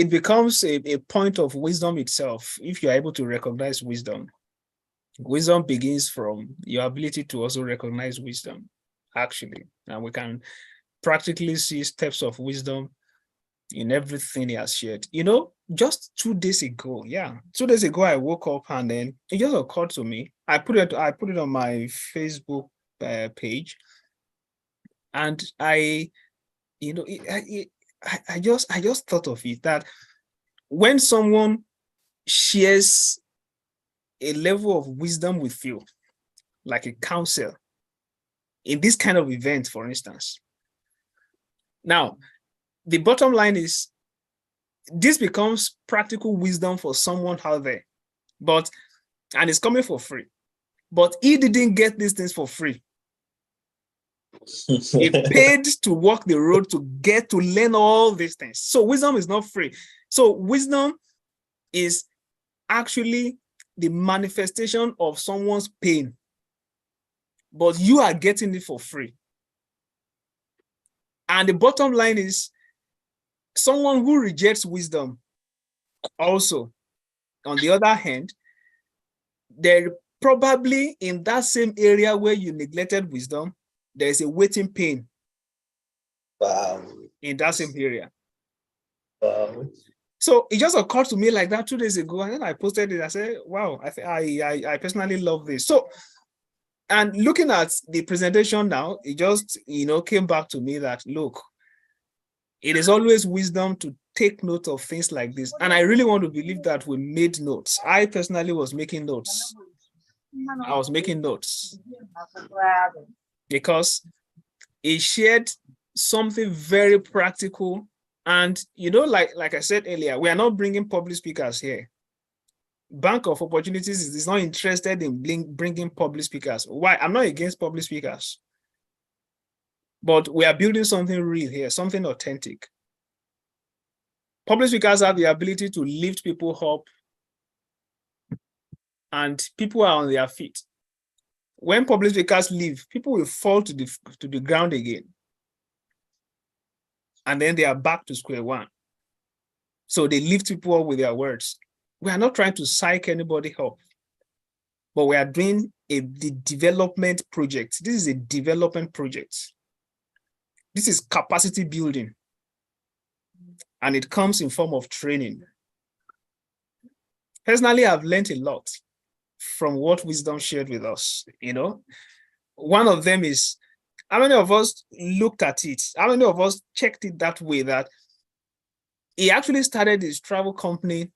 becomes a point of wisdom itself if you're able to recognize wisdom. Wisdom begins from your ability to also recognize wisdom, actually. And we can practically see steps of wisdom in everything he has shared. Just 2 days ago, 2 days ago, I woke up and then it just occurred to me. I put it on my Facebook page, and I just thought of it, that when someone shares a level of wisdom with you, like a counsel, in this kind of event, for instance. Now, the bottom line is, this becomes practical wisdom for someone out there, and it's coming for free. But he didn't get these things for free. He paid to walk the road to get to learn all these things. So wisdom is not free. So wisdom is actually the manifestation of someone's pain, but you are getting it for free. And the bottom line is, someone who rejects wisdom also, on the other hand, they're probably in that same area where you neglected wisdom, there's a waiting pain. Wow. In that same area. Wow. So it just occurred to me like that 2 days ago, and then I posted it. I said, wow, I personally love this. So, and looking at the presentation now, it just, came back to me that, look, it is always wisdom to take note of things like this. And I really want to believe that we made notes. I personally was making notes. I was making notes because it shared something very practical. And, like I said earlier, we are not bringing public speakers here. Bank of Opportunities is not interested in bringing public speakers. Why? I'm not against public speakers, but we are building something real here, something authentic. Public speakers have the ability to lift people up, and people are on their feet. When public speakers leave, people will fall to the ground again. And then they are back to square one. So they lift people up with their words. We are not trying to psych anybody up, but we are doing the development project. This is a development project. This is capacity building. And it comes in form of training. Personally, I've learned a lot from what Wisdom shared with us. One of them is, how many of us looked at it? How many of us checked it that way, that he actually started his travel company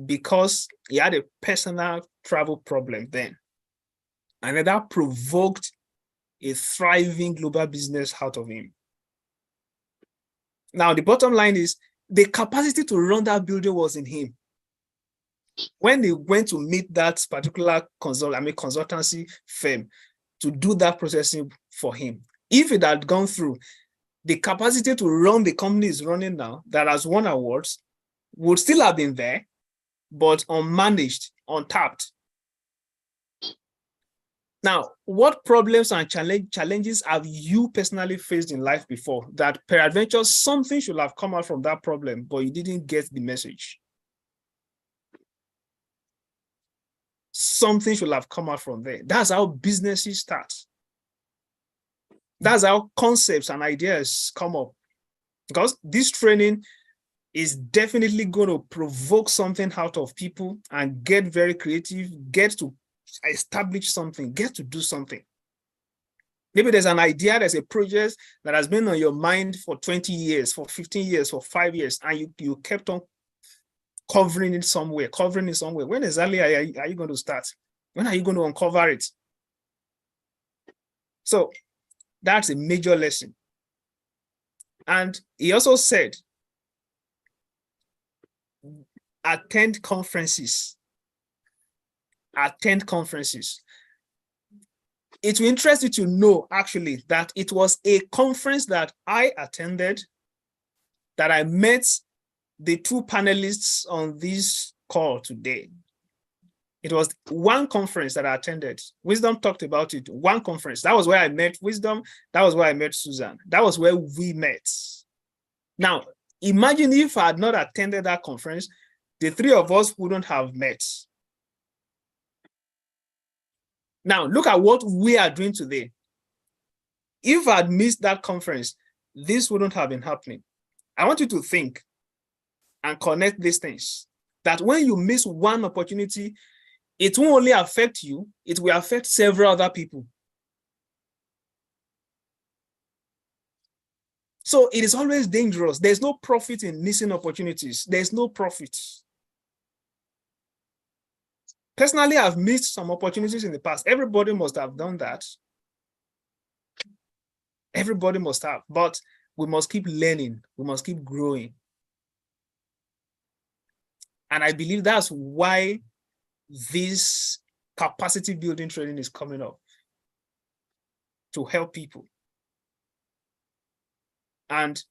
because he had a personal travel problem then. And then that provoked a thriving global business out of him. Now, the bottom line is the capacity to run that building was in him. When he went to meet that particular consultancy firm to do that processing for him, if it had gone through, the capacity to run the company is running now, that has won awards, would still have been there, but unmanaged, untapped. Now, what problems and challenges have you personally faced in life before that peradventure something should have come out from that problem, but you didn't get the message? Something should have come out from there. That's how businesses start. That's how concepts and ideas come up. Because this training is definitely going to provoke something out of people and get very creative, get to establish something, get to do something. Maybe there's an idea, there's a project that has been on your mind for 20 years, for 15 years, for 5 years, and you kept on covering it somewhere. When exactly are you going to start? When are you going to uncover it? So that's a major lesson. And he also said, attend conferences. Attend conferences. It will interest you to know, actually, that it was a conference that I attended, that I met the two panelists on this call today. It was one conference that I attended. Wisdom talked about it, one conference. That was where I met Wisdom. That was where I met Susan. That was where we met. Now, imagine if I had not attended that conference, the three of us wouldn't have met. Now, look at what we are doing today. If I had missed that conference, this wouldn't have been happening. I want you to think and connect these things, that when you miss one opportunity, it won't only affect you, it will affect several other people. So it is always dangerous. There's no profit in missing opportunities. There's no profit. Personally, I've missed some opportunities in the past. Everybody must have done that. Everybody must have, but we must keep learning. We must keep growing. And I believe that's why this capacity building training is coming up, to help people. And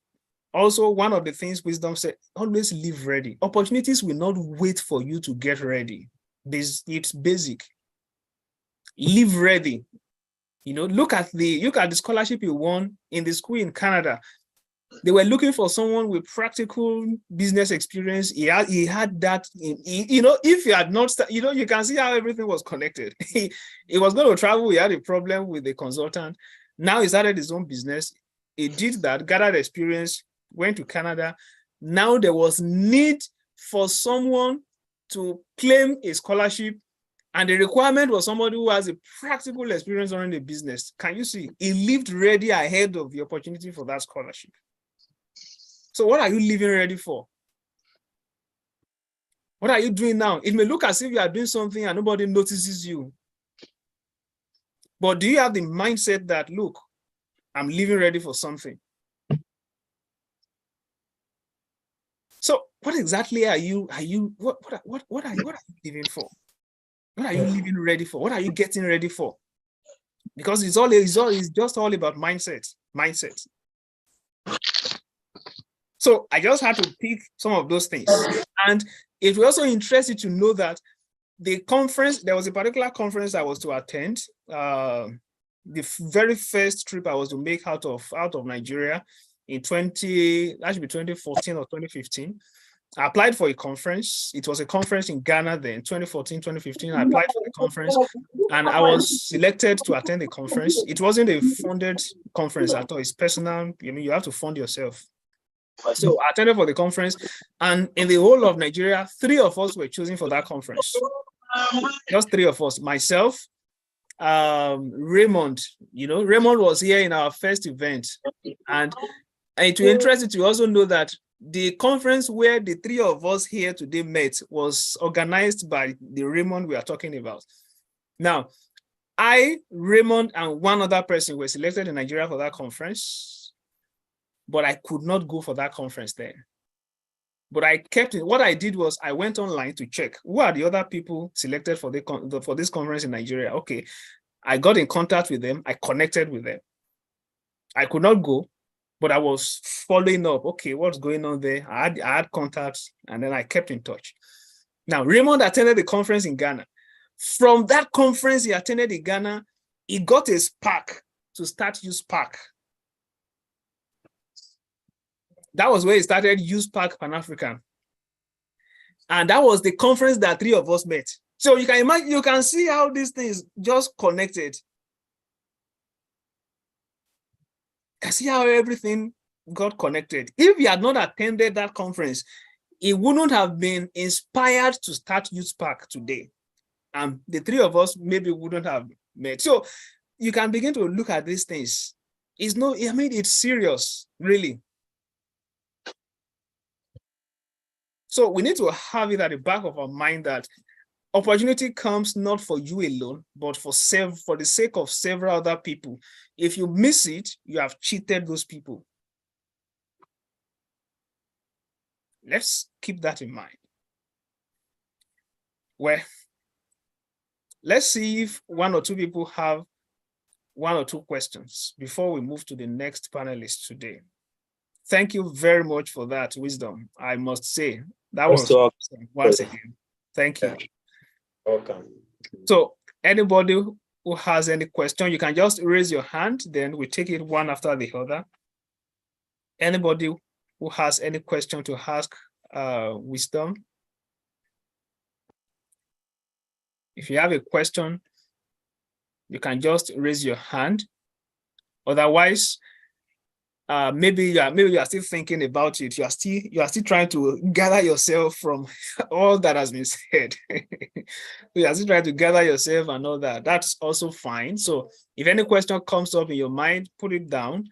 also, one of the things Wisdom said, always live ready. Opportunities will not wait for you to get ready. It's basic. Live ready. Look at the scholarship he won in the school in Canada. They were looking for someone with practical business experience. He had that. If he had not, you can see how everything was connected. He was going to travel. He had a problem with the consultant. Now he started his own business. He did that, gathered experience, went to Canada. Now there was need for someone to claim a scholarship, and the requirement was somebody who has a practical experience running a business. Can you see? He lived ready ahead of the opportunity for that scholarship. So what are you living ready for? What are you doing now? It may look as if you are doing something and nobody notices you. But do you have the mindset that, look, I'm living ready for something? So what exactly are you what are you living for? What are you living ready for? What are you getting ready for? Because it's just all about mindset. So I just had to pick some of those things. And it will also interest you to know that the conference, there was a particular conference I was to attend. The very first trip I was to make out of Nigeria in 2014 or 2015. I applied for a conference. It was a conference in Ghana then, 2014, 2015. I applied for the conference and I was selected to attend the conference. It wasn't a funded conference at all. It's personal. You have to fund yourself. So I attended for the conference, and in the whole of Nigeria, 3 of us were chosen for that conference. Just 3 of us. Myself, Raymond. Raymond was here in our first event, and it will interest you to also know that the conference where the 3 of us here today met was organized by the Raymond we are talking about. Now, I, Raymond, and one other person were selected in Nigeria for that conference, but I could not go for that conference then. But I kept it. What I did was I went online to check who are the other people selected for this conference in Nigeria. Okay, I got in contact with them. I connected with them. I could not go, but I was following up. Okay, what's going on there? I had contacts, and then I kept in touch. Now, Raymond attended the conference in Ghana. From that conference he attended in Ghana, he got a spark to start YouSpark. That was where he started YouSpark Pan-African. And that was the conference that 3 of us met. So you can imagine, you can see how these things just connected. You can see how everything got connected. If he had not attended that conference, he wouldn't have been inspired to start YouSpark today. And the 3 of us maybe wouldn't have met. So you can begin to look at these things. It's serious, really. So we need to have it at the back of our mind that opportunity comes not for you alone, but for the sake of several other people. If you miss it, you have cheated those people. Let's keep that in mind. Well, let's see if 1 or 2 people have 1 or 2 questions before we move to the next panelist today. Thank you very much for that, Wisdom. I must say, that was awesome. Once again. Thank you. Welcome. So anybody who has any question, you can just raise your hand, then we take it one after the other. Anybody who has any question to ask Wisdom? If you have a question, you can just raise your hand. Otherwise, maybe you are still thinking about it. You are still trying to gather yourself from all that has been said. You are still trying to gather yourself and all that. That's also fine. So if any question comes up in your mind, put it down.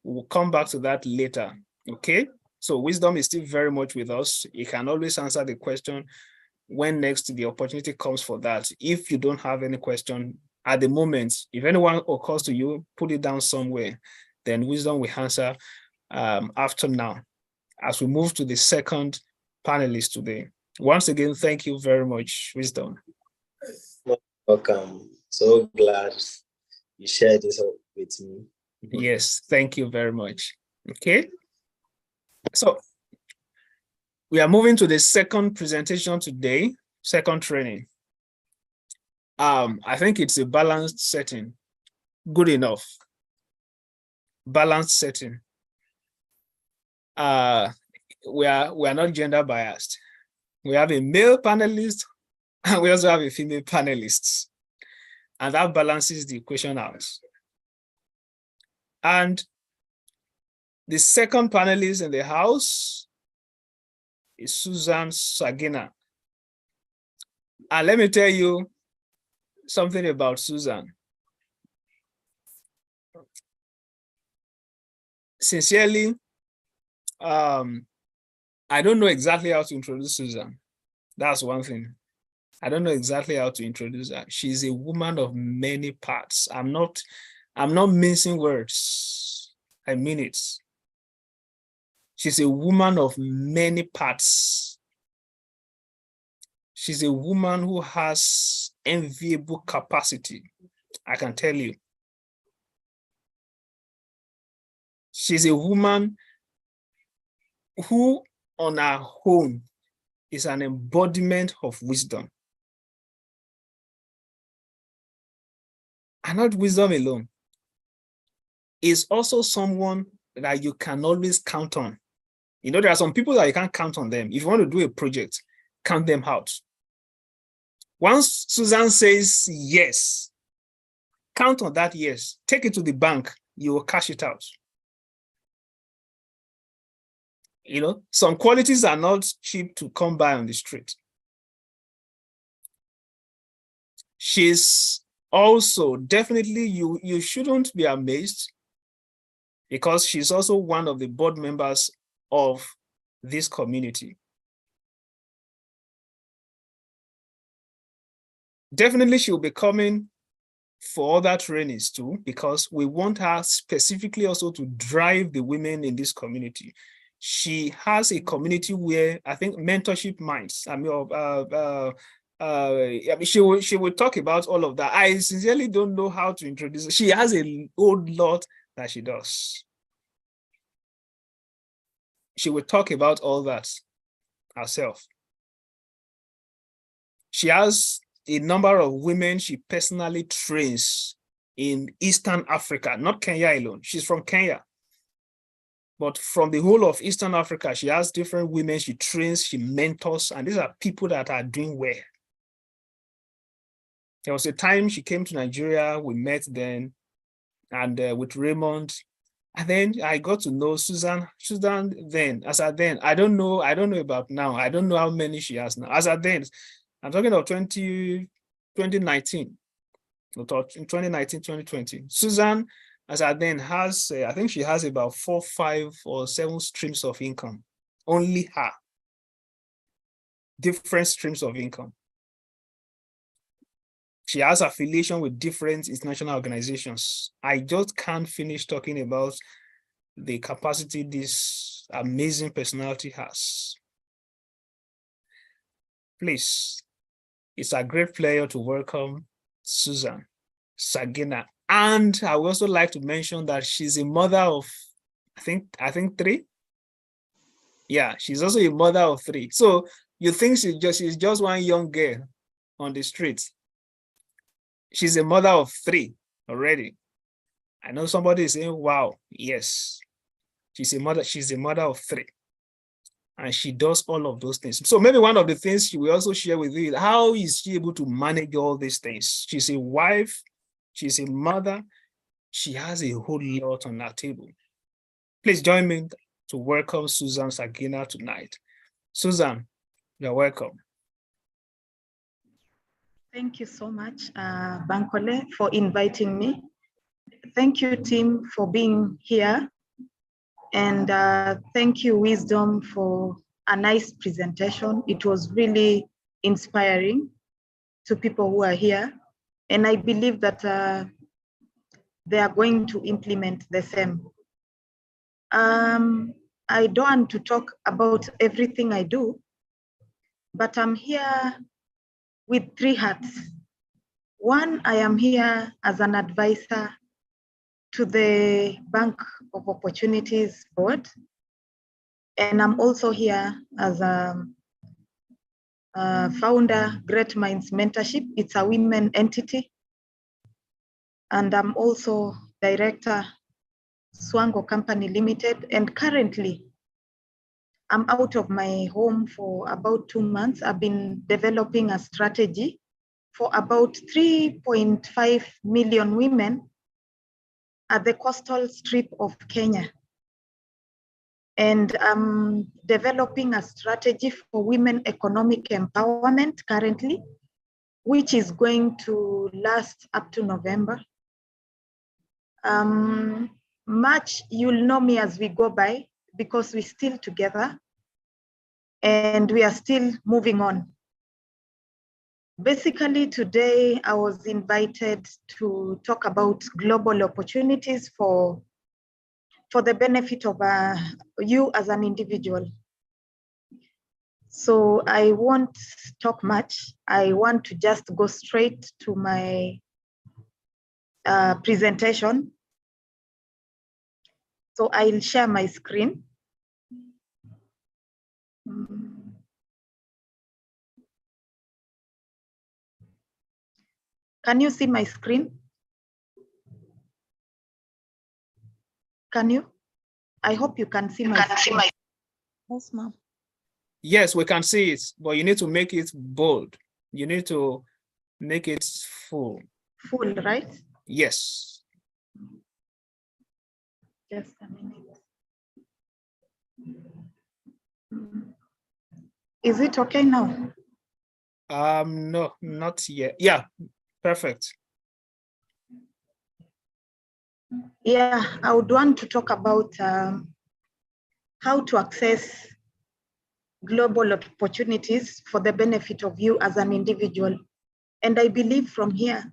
We'll come back to that later. Okay. So Wisdom is still very much with us. You can always answer the question when next the opportunity comes for that. If you don't have any question at the moment, if anyone occurs to you, put it down somewhere. Then Wisdom will answer after now, as we move to the second panelist today. Once again, thank you very much, Wisdom. Welcome. So glad you shared this with me. Yes, thank you very much. Okay. So we are moving to the second presentation today, second training. I think it's a balanced setting. Good enough. Balanced setting. We are not gender biased. We have a male panelist and we also have a female panelist, and that balances the equation out. And the second panelist in the house is Susan Sagina. And let me tell you something about Susan. Sincerely, I don't know exactly how to introduce Susan. That's one thing. I don't know exactly how to introduce her. She's a woman of many parts. I'm not mincing words. I mean it. She's a woman of many parts. She's a woman who has enviable capacity, I can tell you. She's a woman who on her own is an embodiment of wisdom. And not wisdom alone. Is also someone that you can always count on. You know, there are some people that you can't count on them. If you want to do a project, count them out. Once Susan says yes, count on that yes. Take it to the bank, you will cash it out. You know, some qualities are not cheap to come by on the street. She's also definitely, you shouldn't be amazed, because she's also one of the board members of this community. Definitely she'll be coming for other trainings too, because we want her specifically also to drive the women in this community. She has a community where I think mentorship minds, I mean, she will talk about all of that. I sincerely don't know how to introduce her. She has a whole lot that she does. She will talk about all that herself. She has a number of women she personally trains in Eastern Africa, not Kenya alone. She's from Kenya. But from the whole of Eastern Africa, she has different women she trains, she mentors, and these are people that are doing well. There was a time she came to Nigeria, we met then, and with Raymond. And then I got to know Susan then, as at then. I don't know about now. I don't know how many she has now. As at then, I'm talking of 2019, 2020. Susan, as at then, has, I think she has about 4, 5, or 7 streams of income. Only her. Different streams of income. She has affiliation with different international organizations. I just can't finish talking about the capacity this amazing personality has. Please, it's a great pleasure to welcome Susan Sagina. And I would also like to mention that she's a mother of, I think 3. Yeah, she's also a mother of 3. So you think she's just one young girl on the streets. She's a mother of 3 already. I know somebody is saying, wow, yes. She's a mother of 3. And she does all of those things. So maybe one of the things she will also share with you is how is she able to manage all these things? She's a wife, she's a mother, she has a whole lot on her table. Please join me to welcome Susan Sagina tonight. Susan, you're welcome. Thank you so much, Bankole, for inviting me. Thank you, team, for being here. And thank you, Wisdom, for a nice presentation. It was really inspiring to people who are here. And I believe that they are going to implement the same. I don't want to talk about everything I do, but I'm here with 3 hats. One, I am here as an advisor to the Bank of Opportunities Board. And I'm also here as a founder, Great Minds Mentorship. It's a women entity. And I'm also director, Swango Company Limited. And currently, I'm out of my home for about 2 months. I've been developing a strategy for about 3.5 million women at the coastal strip of Kenya. And I'm developing a strategy for women economic empowerment currently, which is going to last up to November. March, you'll know me as we go by because we're still together and we are still moving on. Basically, today I was invited to talk about global opportunities for for the benefit of you as an individual. So I won't talk much. I want to just go straight to my presentation. So I'll share my screen. Can you see my screen? Can you? I hope you can see my screen. Yes, ma'am. Yes, we can see it, but you need to make it bold. You need to make it full. Full, right? Yes. Just a minute. Is it okay now? No, not yet. Yeah, perfect. Yeah, I would want to talk about how to access global opportunities for the benefit of you as an individual. And I believe from here,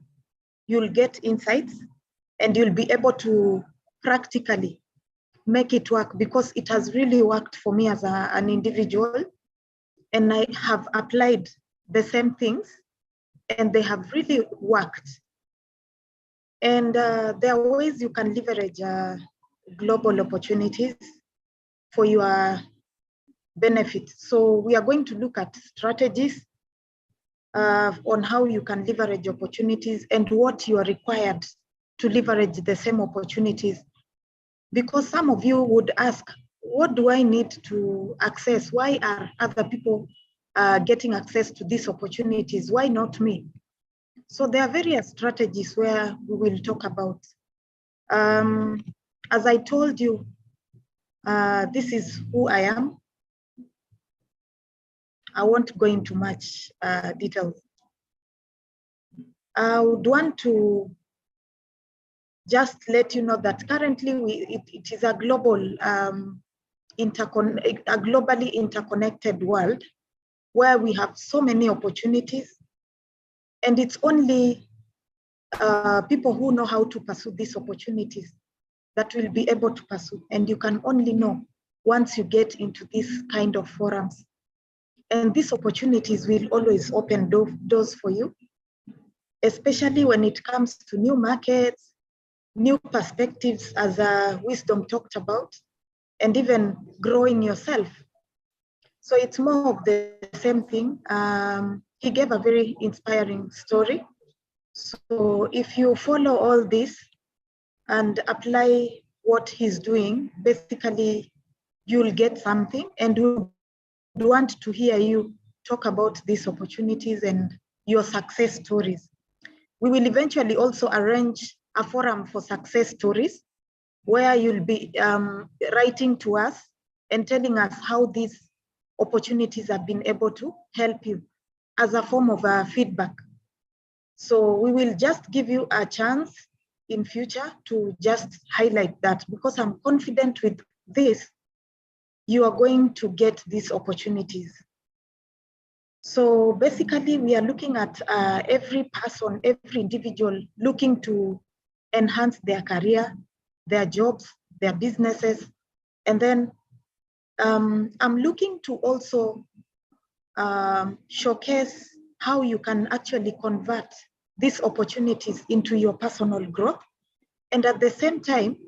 you'll get insights and you'll be able to practically make it work, because it has really worked for me as an individual. And I have applied the same things and they have really worked. And there are ways you can leverage global opportunities for your benefit. So we are going to look at strategies on how you can leverage opportunities and what you are required to leverage the same opportunities. Because some of you would ask, what do I need to access? Why are other people getting access to these opportunities? Why not me? So there are various strategies where we will talk about. As I told you, this is who I am. I won't go into much details. I would want to just let you know that currently it is a global, a globally interconnected world where we have so many opportunities, and it's only people who know how to pursue these opportunities that will be able to pursue. And you can only know once you get into this kind of forums. And these opportunities will always open doors for you, especially when it comes to new markets, new perspectives, as Wisdom talked about, and even growing yourself. So it's more of the same thing. He gave a very inspiring story. So if you follow all this and apply what he's doing, basically you'll get something, and we want to hear you talk about these opportunities and your success stories. We will eventually also arrange a forum for success stories where you'll be writing to us and telling us how these opportunities have been able to help you as a form of feedback. So we will just give you a chance in future to just highlight that, because I'm confident with this, you are going to get these opportunities. So basically we are looking at every person, every individual looking to enhance their career, their jobs, their businesses. And then I'm looking to also showcase how you can actually convert these opportunities into your personal growth. And at the same time,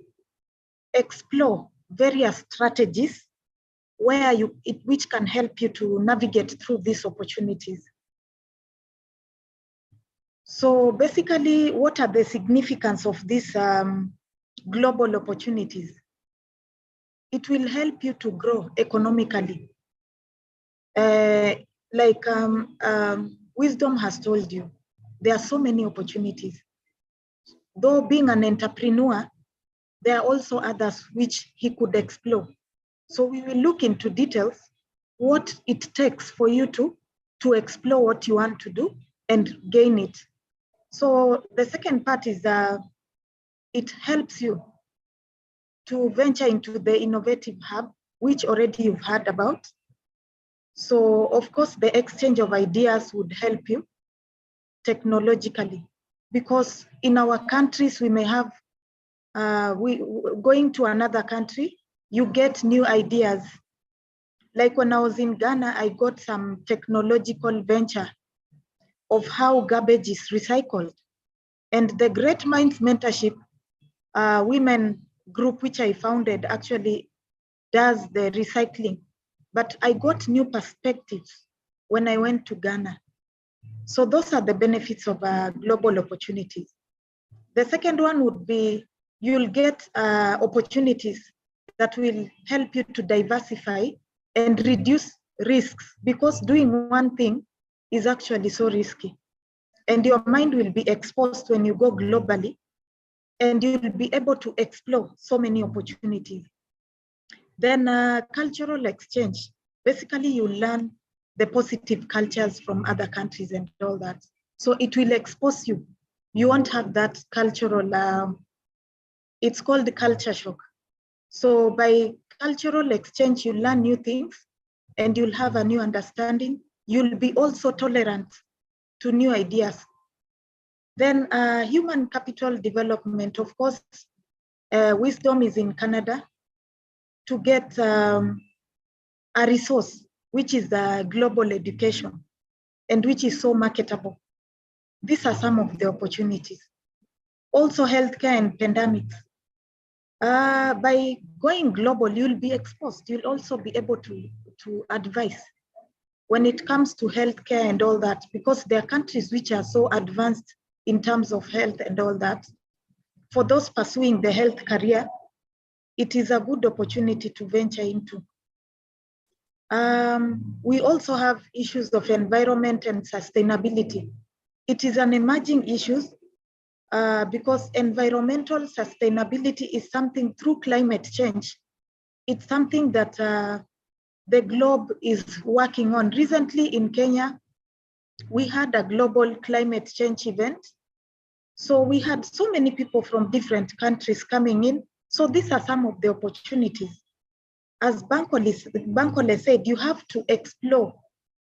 explore various strategies where which can help you to navigate through these opportunities. So basically, what are the significance of these global opportunities? It will help you to grow economically. Like Wisdom has told you, there are so many opportunities. Though being an entrepreneur, there are also others which he could explore. So we will look into details, what it takes for you to explore what you want to do and gain it. So the second part is it helps you to venture into the innovative hub, which already you've heard about. So of course, the exchange of ideas would help you technologically, because in our countries, we may have going to another country, you get new ideas. Like when I was in Ghana, I got some technological venture of how garbage is recycled. And the Great Minds Mentorship women group, which I founded, actually does the recycling. But I got new perspectives when I went to Ghana. So those are the benefits of global opportunities. The second one would be you'll get opportunities that will help you to diversify and reduce risks, because doing one thing is actually so risky. And your mind will be exposed when you go globally, and you'll be able to explore so many opportunities. Then cultural exchange. Basically, you learn the positive cultures from other countries and all that. So it will expose you. You won't have that cultural, it's called culture shock. So by cultural exchange, you learn new things and you'll have a new understanding. You'll be also tolerant to new ideas. Then human capital development, of course, Wisdom is in Canada to get a resource, which is global education and which is so marketable. These are some of the opportunities. Also healthcare and pandemics. By going global, you'll be exposed. You'll also be able to advise when it comes to healthcare and all that, because there are countries which are so advanced in terms of health and all that. For those pursuing the health career, it is a good opportunity to venture into. We also have issues of environment and sustainability. It is an emerging issue because environmental sustainability is something through climate change. It's something that the globe is working on. Recently in Kenya, we had a global climate change event. So we had so many people from different countries coming in. So these are some of the opportunities. As Bankole said, you have to explore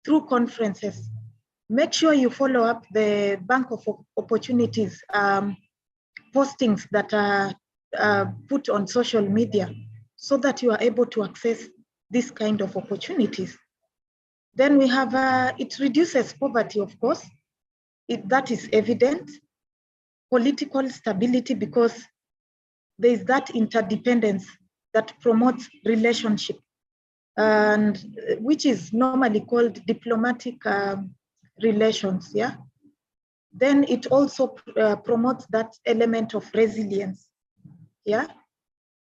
through conferences. Make sure you follow up the Bank of Opportunities postings that are put on social media so that you are able to access this kind of opportunities. Then we have, it reduces poverty, of course. That is evident. Political stability, because there is that interdependence that promotes relationship, and which is normally called diplomatic relations, yeah? Then it also promotes that element of resilience, yeah?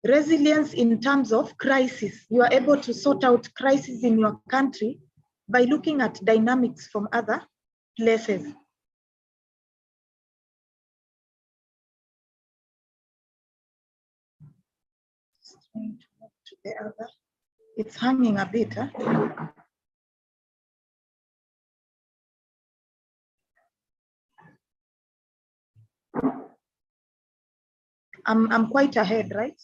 Resilience in terms of crisis. You are able to sort out crises in your country by looking at dynamics from other places. Trying to move to the other. It's hanging a bit, huh? I'm quite ahead, right?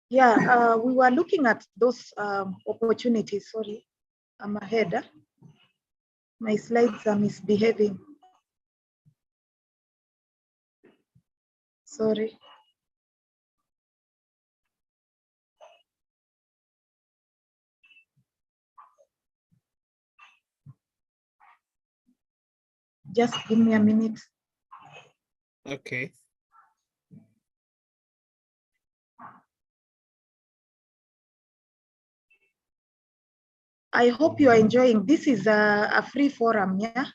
Yeah, we were looking at those opportunities. Sorry, I'm ahead. Huh? My slides are misbehaving. Sorry. Just give me a minute. Okay. I hope you are enjoying. This is a free forum, yeah?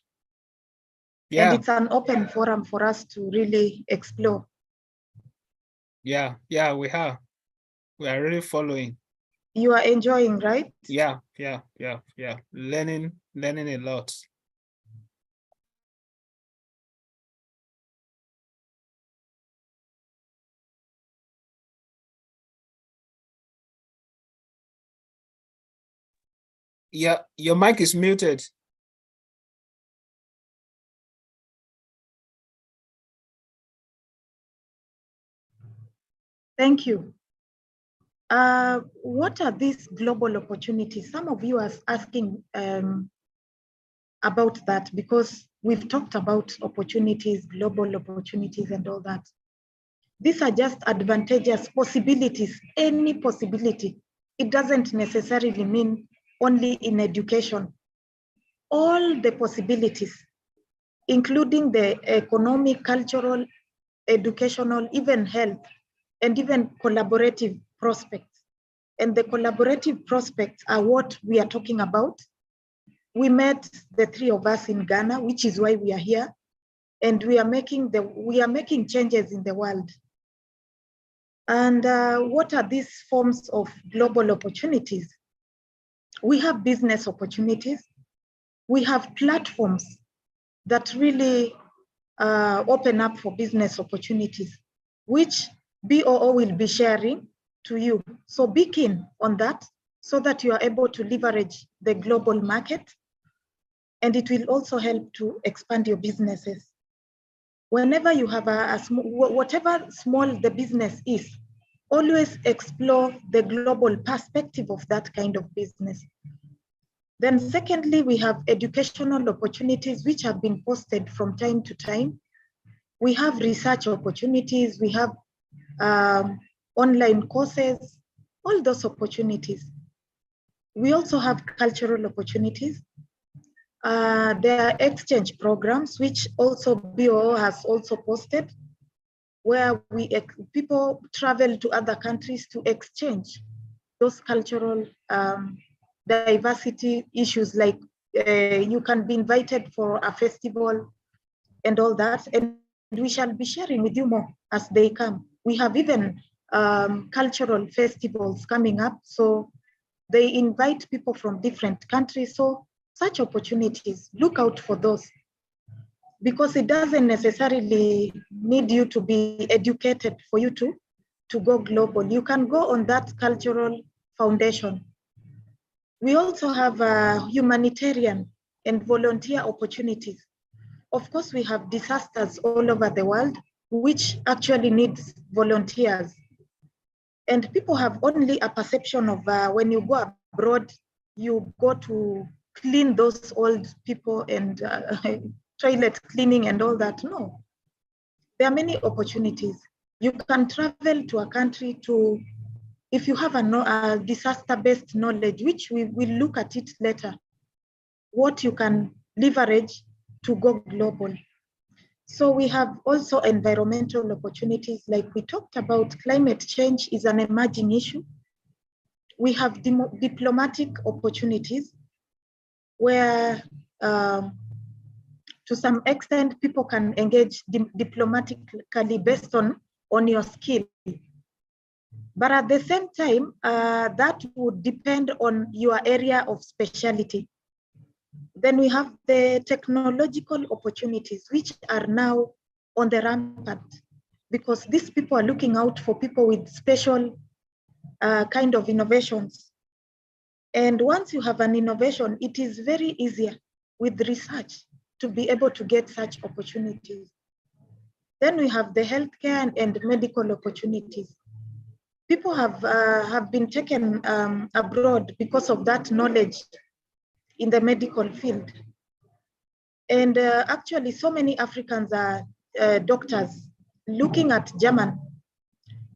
Yeah. And it's an open forum for us to really explore. Yeah, we are. We are really following. You are enjoying, right? Yeah. Learning a lot. Yeah, your mic is muted. Thank you. What are these global opportunities? Some of you are asking about that, because we've talked about opportunities, global opportunities and all that. These are just advantageous possibilities, any possibility. It doesn't necessarily mean only in education. All the possibilities, including the economic, cultural, educational, even health, and even collaborative prospects. And the collaborative prospects are what we are talking about. We met, the three of us, in Ghana, which is why we are here. And we are making changes in the world. And what are these forms of global opportunities? We have business opportunities. We have platforms that really open up for business opportunities, which BOO will be sharing to you. So be keen on that so that you are able to leverage the global market, and it will also help to expand your businesses. Whenever you have whatever small the business is, always explore the global perspective of that kind of business. Then secondly, we have educational opportunities which have been posted from time to time. We have research opportunities, we have online courses, all those opportunities. We also have cultural opportunities. There are exchange programs, which also BOO has also posted, where people travel to other countries to exchange those cultural diversity issues, like you can be invited for a festival and all that, and we shall be sharing with you more as they come. We have even cultural festivals coming up, so they invite people from different countries. So such opportunities, look out for those, because it doesn't necessarily need you to be educated for you to go global. You can go on that cultural foundation. We also have humanitarian and volunteer opportunities. Of course, we have disasters all over the world, which actually needs volunteers. And people have only a perception of when you go abroad, you go to clean those old people and toilet cleaning and all that. No, there are many opportunities. You can travel to a country to, if you have a disaster-based knowledge, which we will look at it later, what you can leverage to go global. So we have also environmental opportunities, like we talked about. Climate change is an emerging issue. We have diplomatic opportunities, where to some extent people can engage diplomatically based on your skill. But at the same time, that would depend on your area of specialty. Then we have the technological opportunities, which are now on the rampant, because these people are looking out for people with special kind of innovations. And once you have an innovation, it is very easier with research to be able to get such opportunities. Then we have the healthcare and medical opportunities. People have been taken abroad because of that knowledge in the medical field. And actually, so many Africans are doctors. Looking at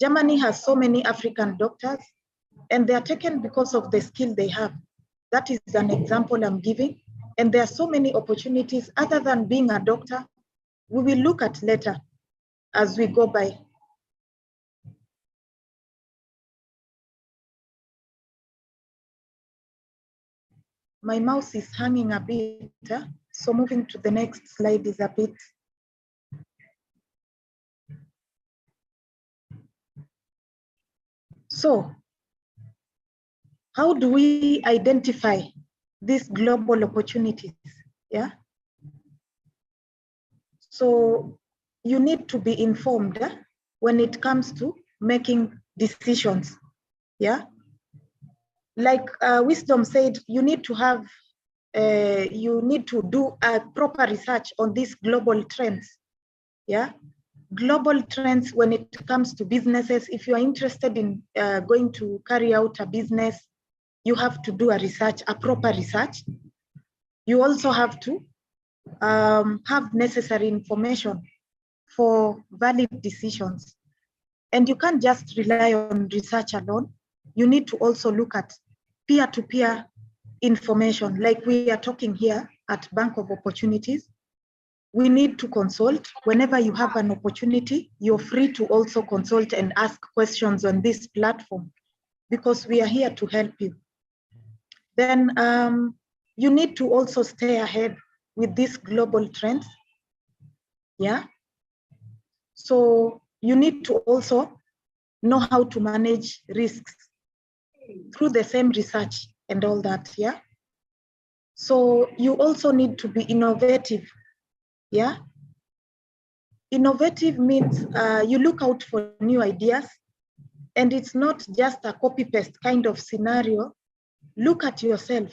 Germany has so many African doctors, and they are taken because of the skill they have. That is an example I'm giving. And there are so many opportunities other than being a doctor. We will look at later as we go by. My mouse is hanging a bit, so moving to the next slide is a bit. So, how do we identify these global opportunities? Yeah. So you need to be informed when it comes to making decisions. Yeah. Like Wisdom said, you need to have, you need to do a proper research on these global trends. Yeah. Global trends when it comes to businesses. If you are interested in going to carry out a business, you have to do a research, a proper research. You also have to have necessary information for valid decisions. And you can't just rely on research alone. You need to also look at peer-to-peer information, like we are talking here at Bank of Opportunities. We need to consult. Whenever you have an opportunity, you're free to also consult and ask questions on this platform, because we are here to help you. Then you need to also stay ahead with these global trends. Yeah. So you need to also know how to manage risks through the same research and all that. Yeah. So you also need to be innovative. Yeah. Innovative means you look out for new ideas, and it's not just a copy-paste kind of scenario. Look at yourself.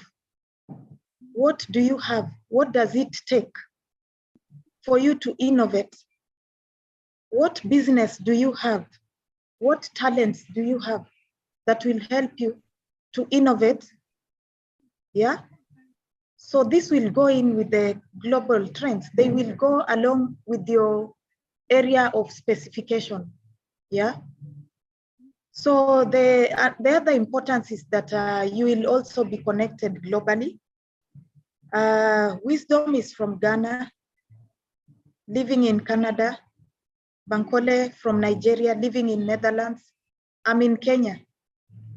What do you have? What does it take for you to innovate? What business do you have? What talents do you have that will help you to innovate? Yeah. So this will go in with the global trends. They will go along with your area of specification. Yeah. So the other importance is that you will also be connected globally. Wisdom is from Ghana, living in Canada. Bankole from Nigeria, living in Netherlands. I'm in Kenya,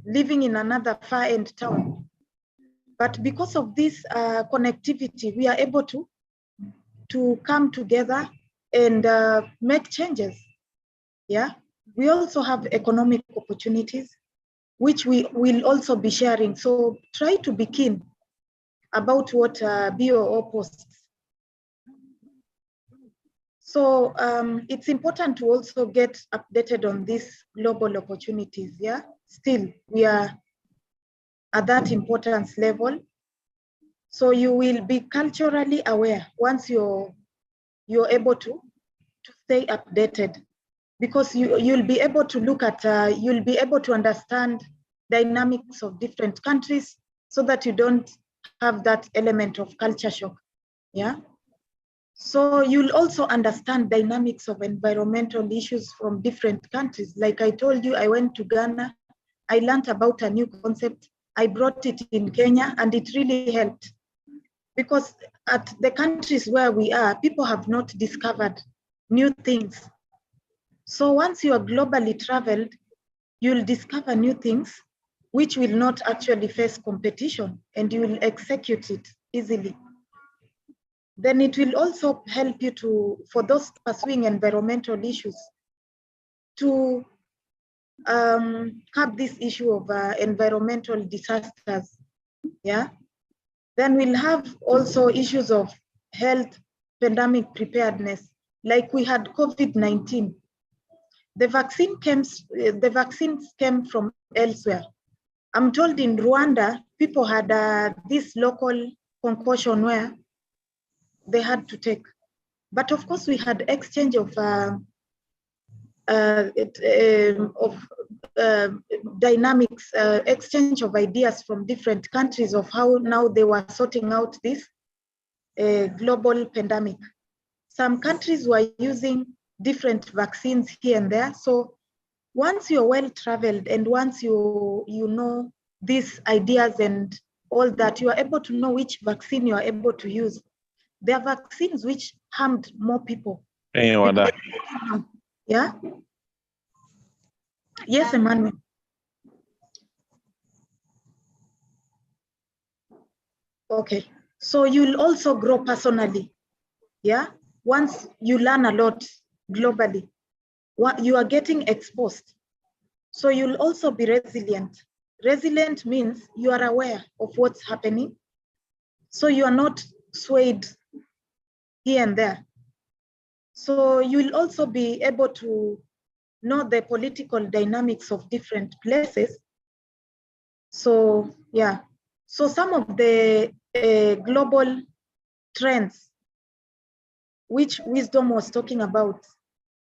living in another far-end town. But because of this connectivity, we are able to come together and make changes. Yeah. We also have economic opportunities, which we will also be sharing. So try to be keen about what BOO posts. So it's important to also get updated on these global opportunities. Yeah. Still, we are at that importance level. So you will be culturally aware once you're able to stay updated, because you'll be able to look at, you'll be able to understand dynamics of different countries, so that you don't have that element of culture shock. Yeah. So you'll also understand dynamics of environmental issues from different countries. Like I told you, I went to Ghana, I learned about a new concept, I brought it in Kenya, and it really helped. Because at the countries where we are, people have not discovered new things. So once you are globally traveled, you'll discover new things which will not actually face competition, and you will execute it easily. Then it will also help you for those pursuing environmental issues, to have this issue of environmental disasters. Yeah. Then we'll have also issues of health, pandemic preparedness, like we had COVID-19. The vaccines came from elsewhere. I'm told in Rwanda, people had this local concoction where they had to take. But of course, we had exchange of dynamics, exchange of ideas from different countries of how now they were sorting out this global pandemic. Some countries were using different vaccines here and there. So once you're well traveled, and once you know these ideas and all that, you are able to know which vaccine you are able to use. There are vaccines which harmed more people. Yeah. Yes, Emmanuel. Okay. So you'll also grow personally. Yeah. Once you learn a lot globally, you are getting exposed. So you'll also be resilient. Resilient means you are aware of what's happening. So you are not swayed here and there. So you'll also be able to know the political dynamics of different places. So yeah, so some of the global trends which Wisdom was talking about,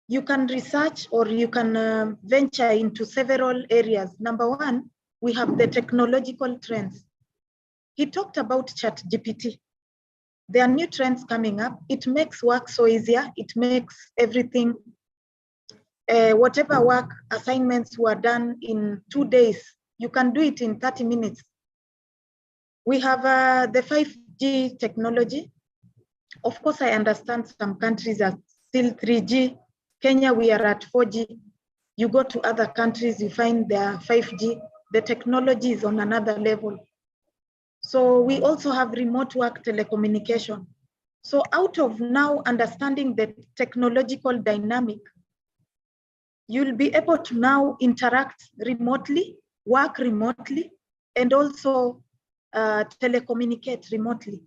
you can research or you can venture into several areas. Number one, we have the technological trends. He talked about ChatGPT. There are new trends coming up. It makes work so easier. It makes everything, whatever work assignments were done in 2 days, you can do it in 30 minutes. We have the 5G technology. Of course, I understand some countries are still 3G. Kenya, we are at 4G. You go to other countries, you find they are 5G. The technology is on another level. So we also have remote work telecommunication. So out of now understanding the technological dynamic, you'll be able to now interact remotely, work remotely, and also telecommunicate remotely.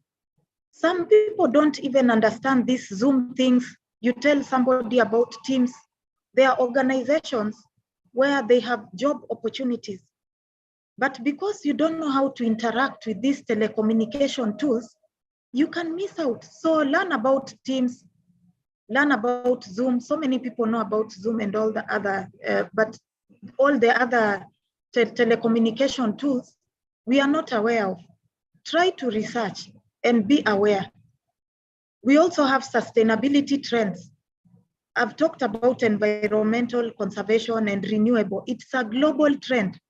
Some people don't even understand these Zoom things. You tell somebody about Teams. There are organizations where they have job opportunities. But because you don't know how to interact with these telecommunication tools, you can miss out. So learn about Teams, learn about Zoom. So many people know about Zoom and all the other, but all the other telecommunication tools, we are not aware of. Try to research and be aware. We also have sustainability trends. I've talked about environmental conservation and renewable. It's a global trend.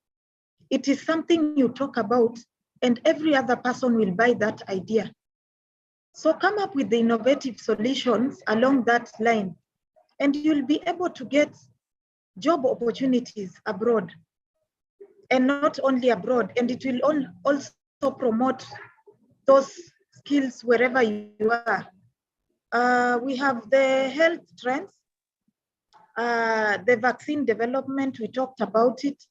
It is something you talk about and every other person will buy that idea. So come up with the innovative solutions along that line and you'll be able to get job opportunities abroad and not only abroad, and it will also promote those skills wherever you are. We have the health trends, the vaccine development, we talked about it,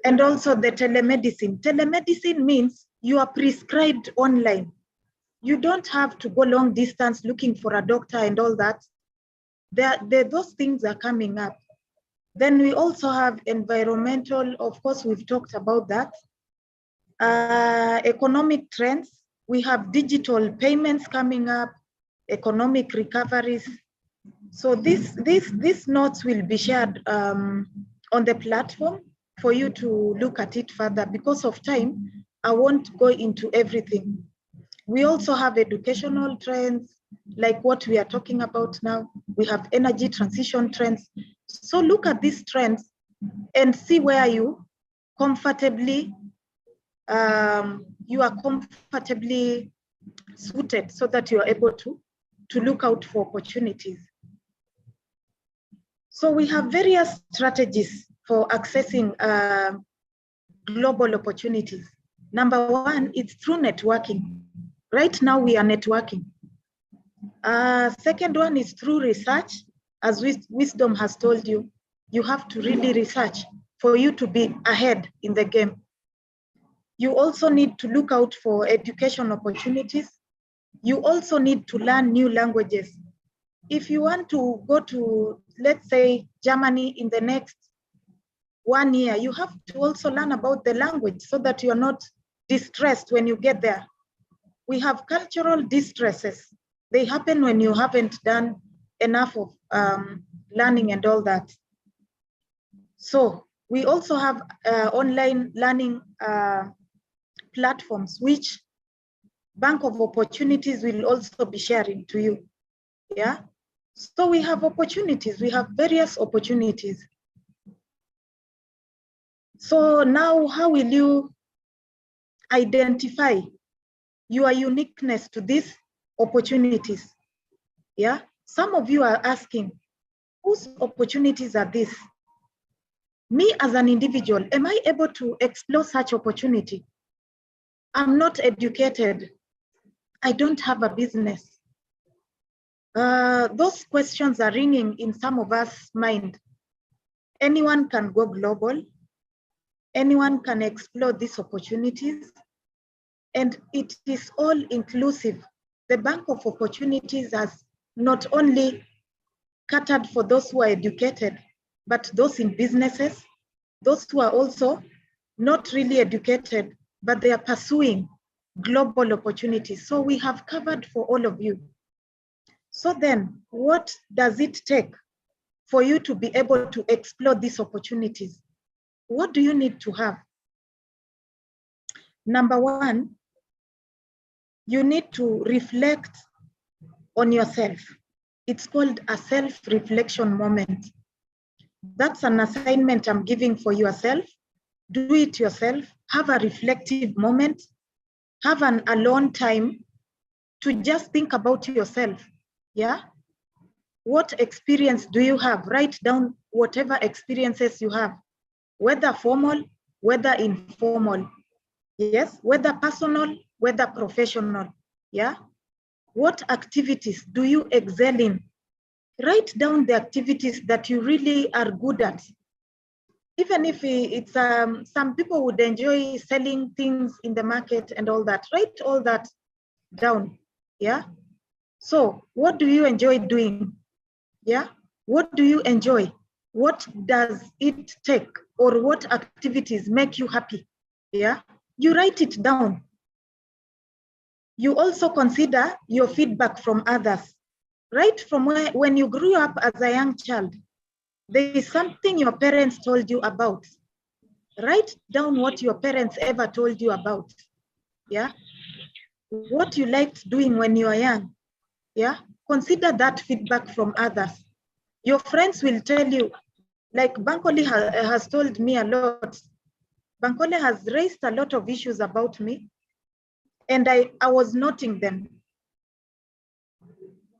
and also the telemedicine. Telemedicine means you are prescribed online. You don't have to go long distance looking for a doctor and all that. Those things are coming up. Then we also have environmental, of course, we've talked about that. Economic trends, we have digital payments coming up, economic recoveries. So these notes will be shared on the platform for you to look at it further. Because of time, I won't go into everything. We also have educational trends, like what we are talking about now. We have energy transition trends. So look at these trends and see where you comfortably, you are comfortably suited so that you are able to look out for opportunities. So we have various strategies for accessing global opportunities. Number one, it's through networking. Right now we are networking. Second one is through research. As Wisdom has told you, you have to really research for you to be ahead in the game. You also need to look out for education opportunities. You also need to learn new languages. If you want to go to, let's say, Germany in the next 1 year, you have to also learn about the language so that you're not distressed when you get there. We have cultural distresses. They happen when you haven't done enough of learning and all that. So we also have online learning platforms, which Bank of Opportunities will also be sharing to you. Yeah. So we have opportunities. We have various opportunities. So now, how will you identify your uniqueness to these opportunities? Yeah. Some of you are asking, whose opportunities are these? Me as an individual, am I able to explore such opportunity? I'm not educated. I don't have a business. Those questions are ringing in some of us' mind. Anyone can go global. Anyone can explore these opportunities. And it is all inclusive. The Bank of Opportunities has not only catered for those who are educated, but those in businesses, those who are also not really educated, but they are pursuing global opportunities. So we have covered for all of you. So then, what does it take for you to be able to explore these opportunities? What do you need to have? Number one, you need to reflect on yourself. It's called a self-reflection moment. That's an assignment I'm giving for yourself. Do it yourself. Have a reflective moment. Have an alone time to just think about yourself. Yeah. What experience do you have? Write down whatever experiences you have, whether formal, whether informal. Yes, whether personal, whether professional. Yeah. What activities do you excel in? Write down the activities that you really are good at. Even if it's some people would enjoy selling things in the market and all that. Write all that down. Yeah. So what do you enjoy doing? Yeah. What do you enjoy? What does it take, or what activities make you happy? Yeah. You write it down. You also consider your feedback from others. Right from when you grew up as a young child, there is something your parents told you about. Write down what your parents ever told you about. Yeah. What you liked doing when you were young. Yeah. Consider that feedback from others. Your friends will tell you, like Bankole has told me a lot. Bankole has raised a lot of issues about me, and I was noting them.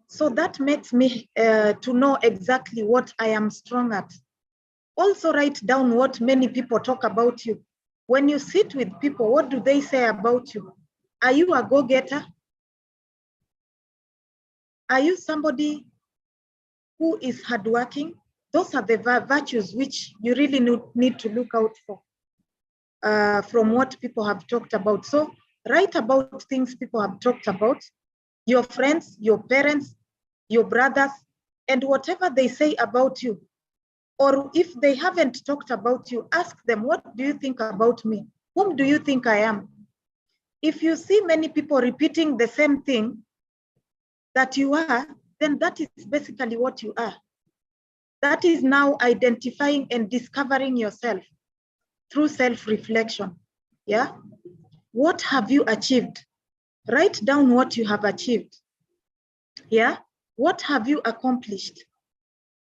So that makes me to know exactly what I am strong at. Also write down what many people talk about you. When you sit with people, what do they say about you? Are you a go-getter? Are you somebody who is hardworking? Those are the virtues which you really need to look out for from what people have talked about. So write about things people have talked about, your friends, your parents, your brothers, and whatever they say about you. Or if they haven't talked about you, ask them, what do you think about me? Whom do you think I am? If you see many people repeating the same thing that you are, then that is basically what you are. That is now identifying and discovering yourself through self-reflection. Yeah. What have you achieved? Write down what you have achieved. Yeah. What have you accomplished?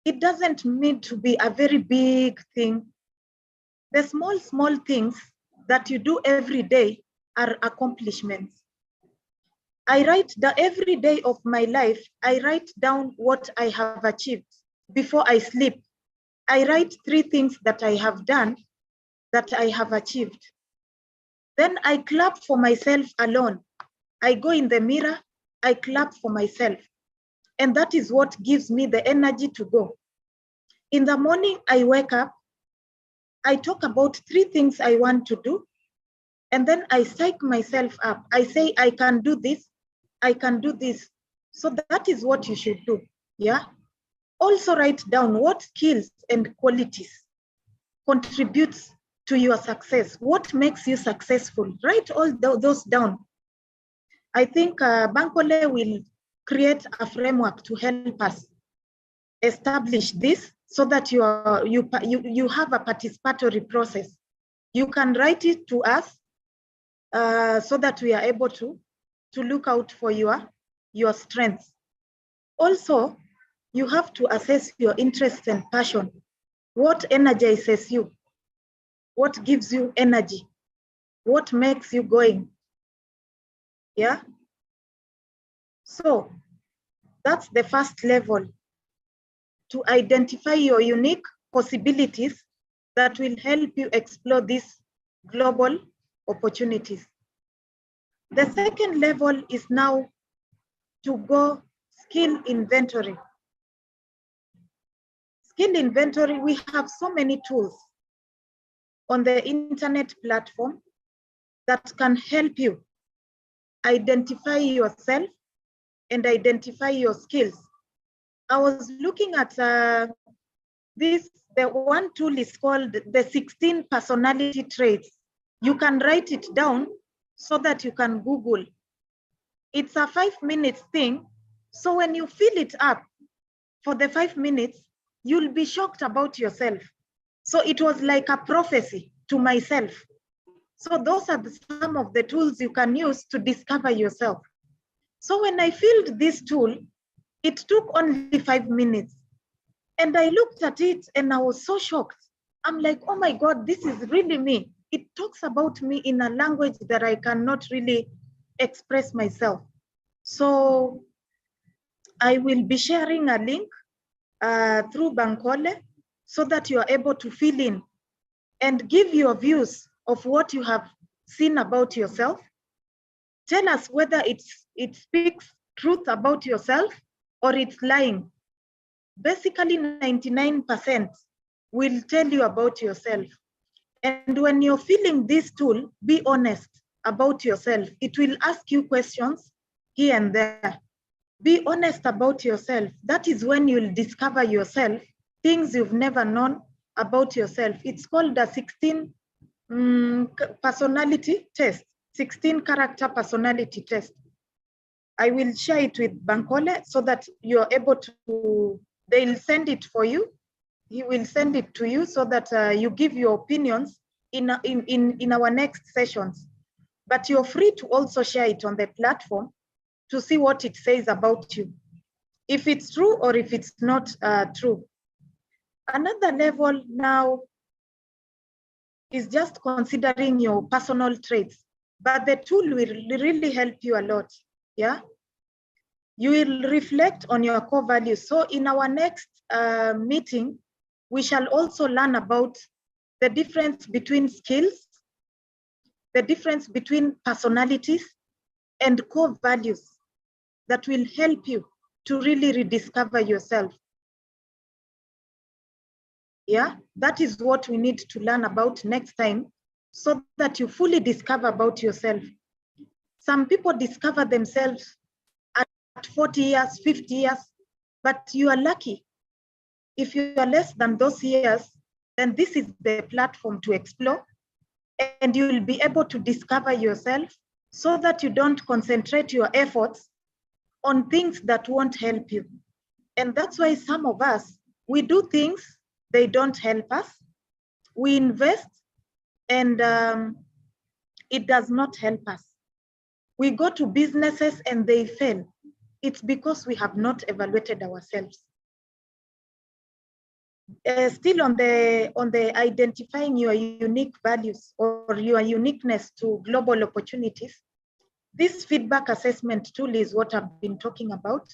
It doesn't need to be a very big thing. The small things that you do every day are accomplishments. I write down every day of my life, I write down what I have achieved. Before I sleep, I write 3 things that I have done that I have achieved. Then I clap for myself alone. I go in the mirror, I clap for myself. And that is what gives me the energy to go. In the morning, I wake up, I talk about 3 things I want to do, and then I psych myself up. I say, I can do this, I can do this. So that is what you should do, yeah? Also write down what skills and qualities contributes to your success. What makes you successful? Write all those down. I think Bankole will create a framework to help us establish this so that you have a participatory process. You can write it to us so that we are able to look out for your strengths. Also, you have to assess your interests and passion. What energizes you? What gives you energy? What makes you going? Yeah. So that's the first level, to identify your unique possibilities that will help you explore these global opportunities. The second level is now to go skill inventory. Skill inventory, we have so many tools on the internet platform that can help you identify yourself and identify your skills. I was looking at the one tool is called the 16 personality traits. You can write it down so that you can Google. It's a 5 minutes thing. So when you fill it up for the 5 minutes, you'll be shocked about yourself. So it was like a prophecy to myself. So those are some of the tools you can use to discover yourself. So when I filled this tool, it took only 5 minutes. And I looked at it and I was so shocked. I'm like, oh my God, this is really me. It talks about me in a language that I cannot really express myself. So I will be sharing a link through Bankole so that you are able to fill in and give your views of what you have seen about yourself. Tell us whether it speaks truth about yourself or it's lying. Basically, 99% will tell you about yourself. And when you're filling this tool, be honest about yourself. It will ask you questions here and there. Be honest about yourself. That is when you'll discover yourself, things you've never known about yourself. It's called a 16 personality test, 16 character personality test. I will share it with Bankole so that you're able to, they'll send it for you. He will send it to you so that you give your opinions in our next sessions. But you're free to also share it on the platform to see what it says about you, if it's true or if it's not true. Another level now is just considering your personal traits, but the tool will really help you a lot, yeah? You will reflect on your core values. So in our next meeting, we shall also learn about the difference between skills, the difference between personalities and core values that will help you to really rediscover yourself. Yeah, that is what we need to learn about next time so that you fully discover about yourself. Some people discover themselves at 40 years, 50 years, but you are lucky. If you are less than those years, then this is the platform to explore, and you will be able to discover yourself so that you don't concentrate your efforts on things that won't help you. And that's why some of us, we do things, they don't help us. We invest and it does not help us. We go to businesses and they fail. It's because we have not evaluated ourselves. Still on the identifying your unique values or your uniqueness to global opportunities, this feedback assessment tool is what I've been talking about.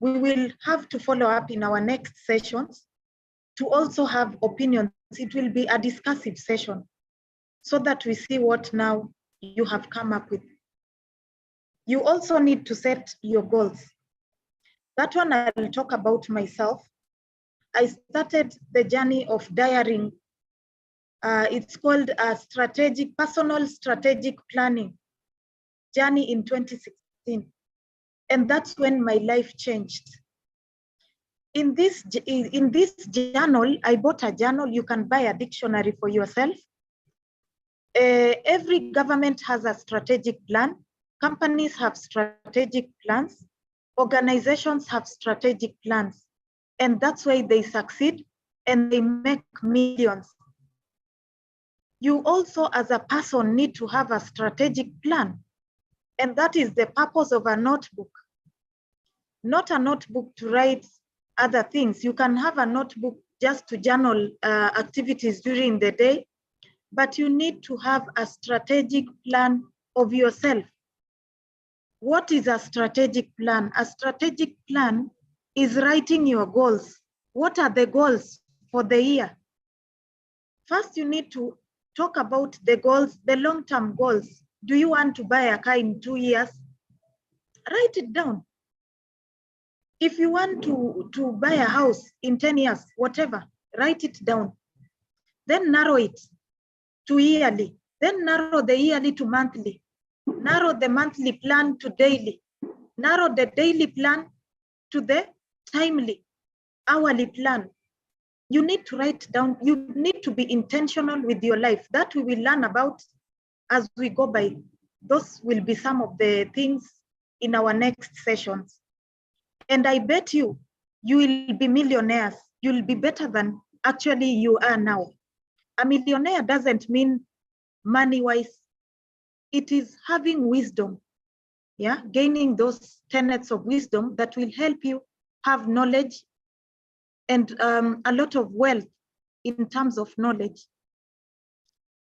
We will have to follow up in our next sessions to also have opinions. It will be a discussive session so that we see what now you have come up with. You also need to set your goals. That one I'll talk about myself. I started the journey of diarying. It's called a personal strategic planning journey in 2016. And that's when my life changed. In this journal, I bought a journal. You can buy a dictionary for yourself. Every government has a strategic plan. Companies have strategic plans. Organizations have strategic plans. And that's why they succeed and they make millions. You also, as a person, need to have a strategic plan. And that is the purpose of a notebook. Not a notebook to write other things. You can have a notebook just to journal activities during the day, but you need to have a strategic plan of yourself. What is a strategic plan? A strategic plan is writing your goals. What are the goals for the year? First, you need to talk about the goals, the long-term goals. Do you want to buy a car in 2 years? Write it down. If you want to buy a house in 10 years, whatever, write it down. Then narrow it to yearly. Then narrow the yearly to monthly. Narrow the monthly plan to daily. Narrow the daily plan to the timely, hourly plan. You need to write down, you need to be intentional with your life. That we will learn about as we go by. Those will be some of the things in our next sessions. And I bet you will be millionaires. You'll be better than actually you are now. A millionaire doesn't mean money-wise, it is having wisdom, yeah, gaining those tenets of wisdom that will help you have knowledge and a lot of wealth in terms of knowledge.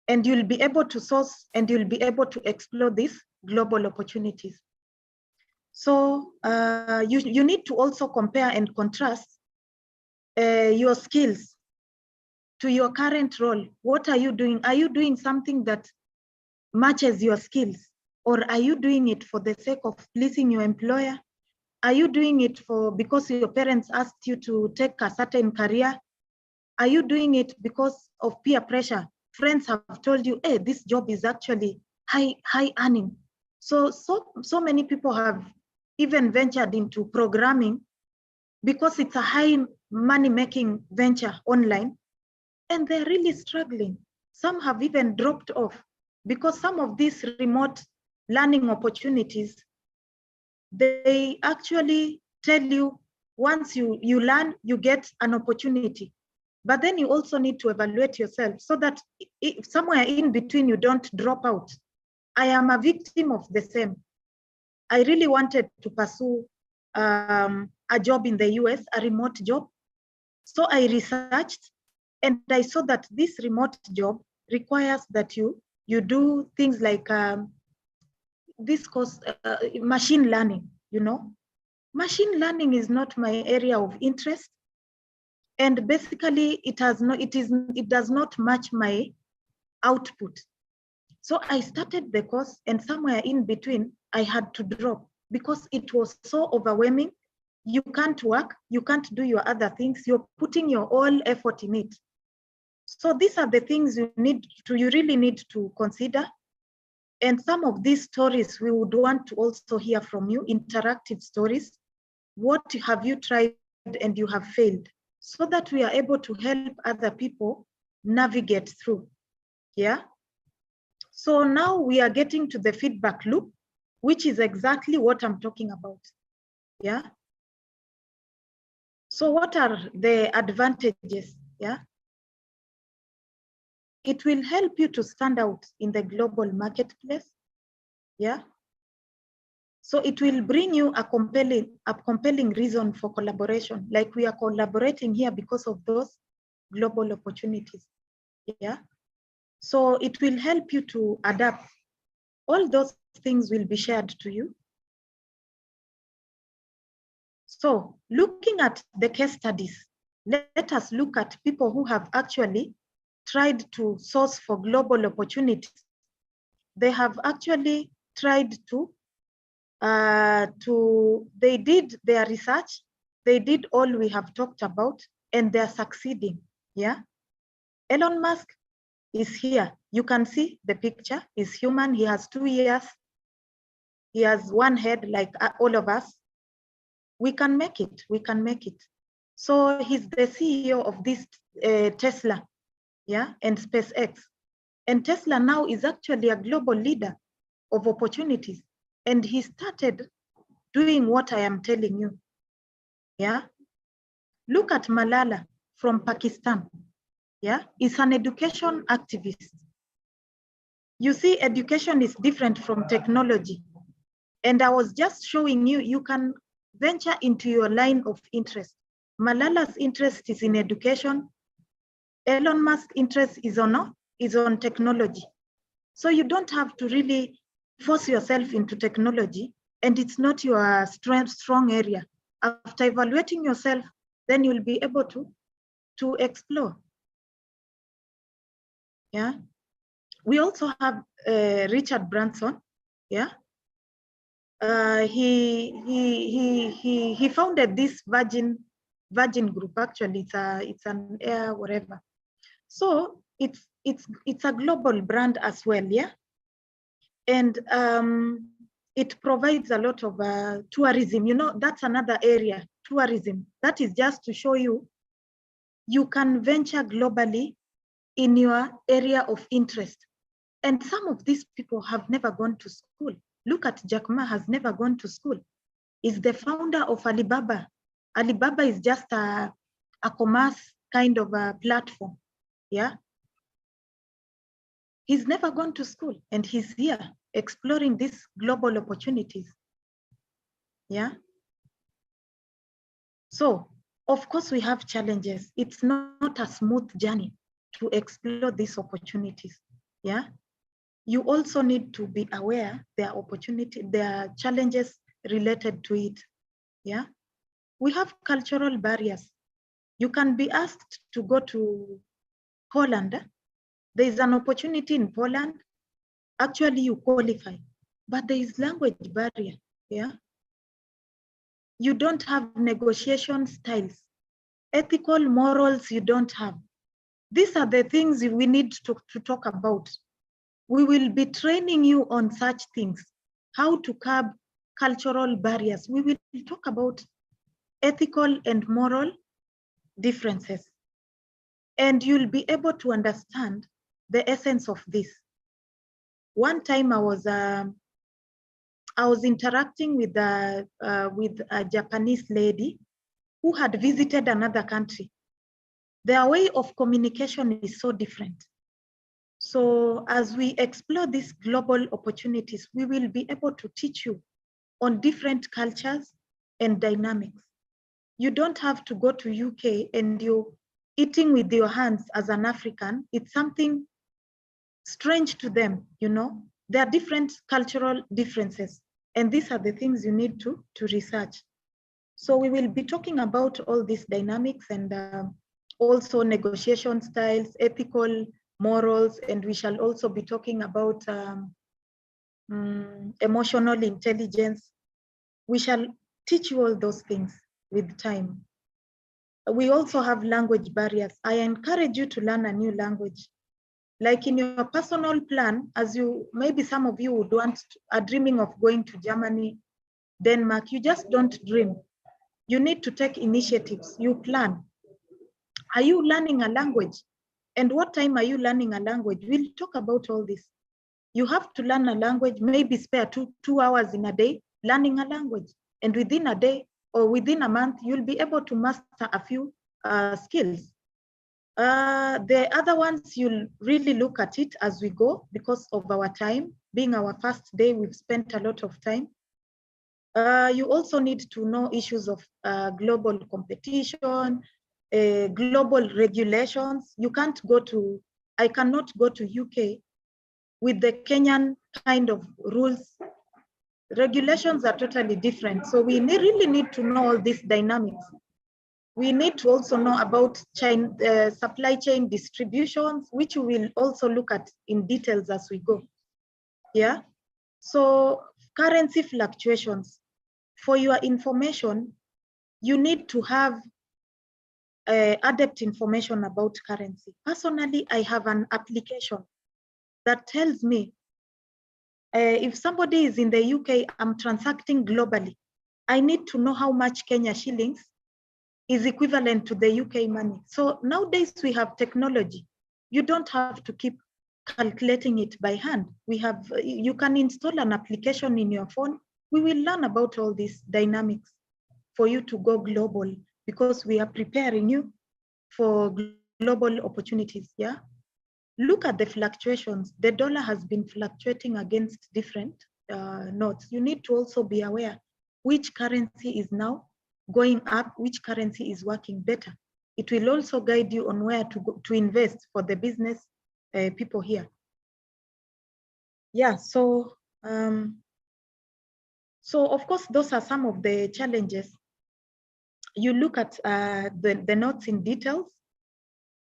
And you'll be able to source and you'll be able to explore these global opportunities. So you need to also compare and contrast your skills to your current role. What are you doing? Are you doing something that matches your skills? Or are you doing it for the sake of pleasing your employer? Are you doing it because your parents asked you to take a certain career? Are you doing it because of peer pressure? Friends have told you, hey, this job is actually high earning. So many people have even ventured into programming because it's a high money-making venture online, and they're really struggling. Some have even dropped off because some of these remote learning opportunities, they actually tell you once you learn, you get an opportunity. But then you also need to evaluate yourself so that if somewhere in between you don't drop out. I am a victim of the same. I really wanted to pursue a job in the US, a remote job. So I researched and I saw that this remote job requires that you do things like this course, machine learning, you know. Machine learning is not my area of interest. And basically it does not match my output. So I started the course, and somewhere in between I had to drop because it was so overwhelming. You can't work, you can't do your other things, you're putting your all effort in it. So these are the things you really need to consider. And some of these stories we would want to also hear from you, interactive stories. What have you tried and you have failed, so that we are able to help other people navigate through, yeah? So now we are getting to the feedback loop, which is exactly what I'm talking about, yeah? So what are the advantages, yeah? It will help you to stand out in the global marketplace, yeah? So it will bring you a compelling reason for collaboration. Like we are collaborating here because of those global opportunities, yeah? So it will help you to adapt. All those things will be shared to you. So looking at the case studies, let us look at people who have actually tried to source for global opportunities. They have actually tried they did their research, they did all we have talked about, and they're succeeding, yeah? Elon Musk is here. You can see the picture. He's human, he has 2 ears. He has one head like all of us. We can make it, we can make it. So he's the CEO of this Tesla, yeah, and SpaceX. And Tesla now is actually a global leader of opportunities. And he started doing what I am telling you, yeah? Look at Malala from Pakistan, yeah? He's an education activist. You see, education is different from technology. And I was just showing you, you can venture into your line of interest. Malala's interest is in education. Elon Musk's interest is on technology. So you don't have to really force yourself into technology, and it's not your strong area. After evaluating yourself, then you'll be able to explore. Yeah. We also have Richard Branson. Yeah. He founded this Virgin Group. Actually, it's an air whatever. So it's a global brand as well, yeah. And it provides a lot of tourism. You know, that's another area, tourism. That is just to show you, you can venture globally in your area of interest. And some of these people have never gone to school. Look at Jack Ma, has never gone to school. He's the founder of Alibaba. Alibaba is just a commerce kind of a platform, yeah? He's never gone to school and he's here exploring these global opportunities. Yeah. So, of course, we have challenges. It's not a smooth journey to explore these opportunities. Yeah. You also need to be aware there are challenges related to it. Yeah. We have cultural barriers. You can be asked to go to Poland. There is an opportunity in Poland. Actually, you qualify, but there is language barrier. Yeah. You don't have negotiation styles, ethical morals you don't have. These are the things we need to talk about. We will be training you on such things, how to curb cultural barriers. We will talk about ethical and moral differences. And you'll be able to understand the essence of this. One time I was interacting with a Japanese lady who had visited another country. Their way of communication is so different. So as we explore these global opportunities, we will be able to teach you on different cultures and dynamics. You don't have to go to UK and you're eating with your hands as an African. It's something strange to them, you know. There are different cultural differences, and these are the things you need to research. So we will be talking about all these dynamics and also negotiation styles, ethical morals, and we shall also be talking about emotional intelligence. We shall teach you all those things with time. We also have language barriers. I encourage you to learn a new language. Like in your personal plan, as you, maybe some of you would are dreaming of going to Germany, Denmark, you just don't dream. You need to take initiatives, you plan. Are you learning a language? And what time are you learning a language? We'll talk about all this. You have to learn a language, maybe spare two hours in a day, learning a language. And within a day or within a month, you'll be able to master a few skills. The other ones, you'll really look at it as we go because of our time. Being our first day, we've spent a lot of time. You also need to know issues of global competition, global regulations. I cannot go to UK with the Kenyan kind of rules. Regulations are totally different. So we really need to know all these dynamics. We need to also know about supply chain distributions, which we will also look at in details as we go. Yeah. So currency fluctuations. For your information, you need to have adept information about currency. Personally, I have an application that tells me if somebody is in the UK, I'm transacting globally. I need to know how much Kenya shillings is equivalent to the UK money. So nowadays we have technology. You don't have to keep calculating it by hand. You can install an application in your phone. We will learn about all these dynamics for you to go global because we are preparing you for global opportunities, yeah? Look at the fluctuations. The dollar has been fluctuating against different notes. You need to also be aware which currency is now going up, which currency is working better. It will also guide you on where to go to invest for the business people here. Yeah, so of course, those are some of the challenges. You look at the notes in details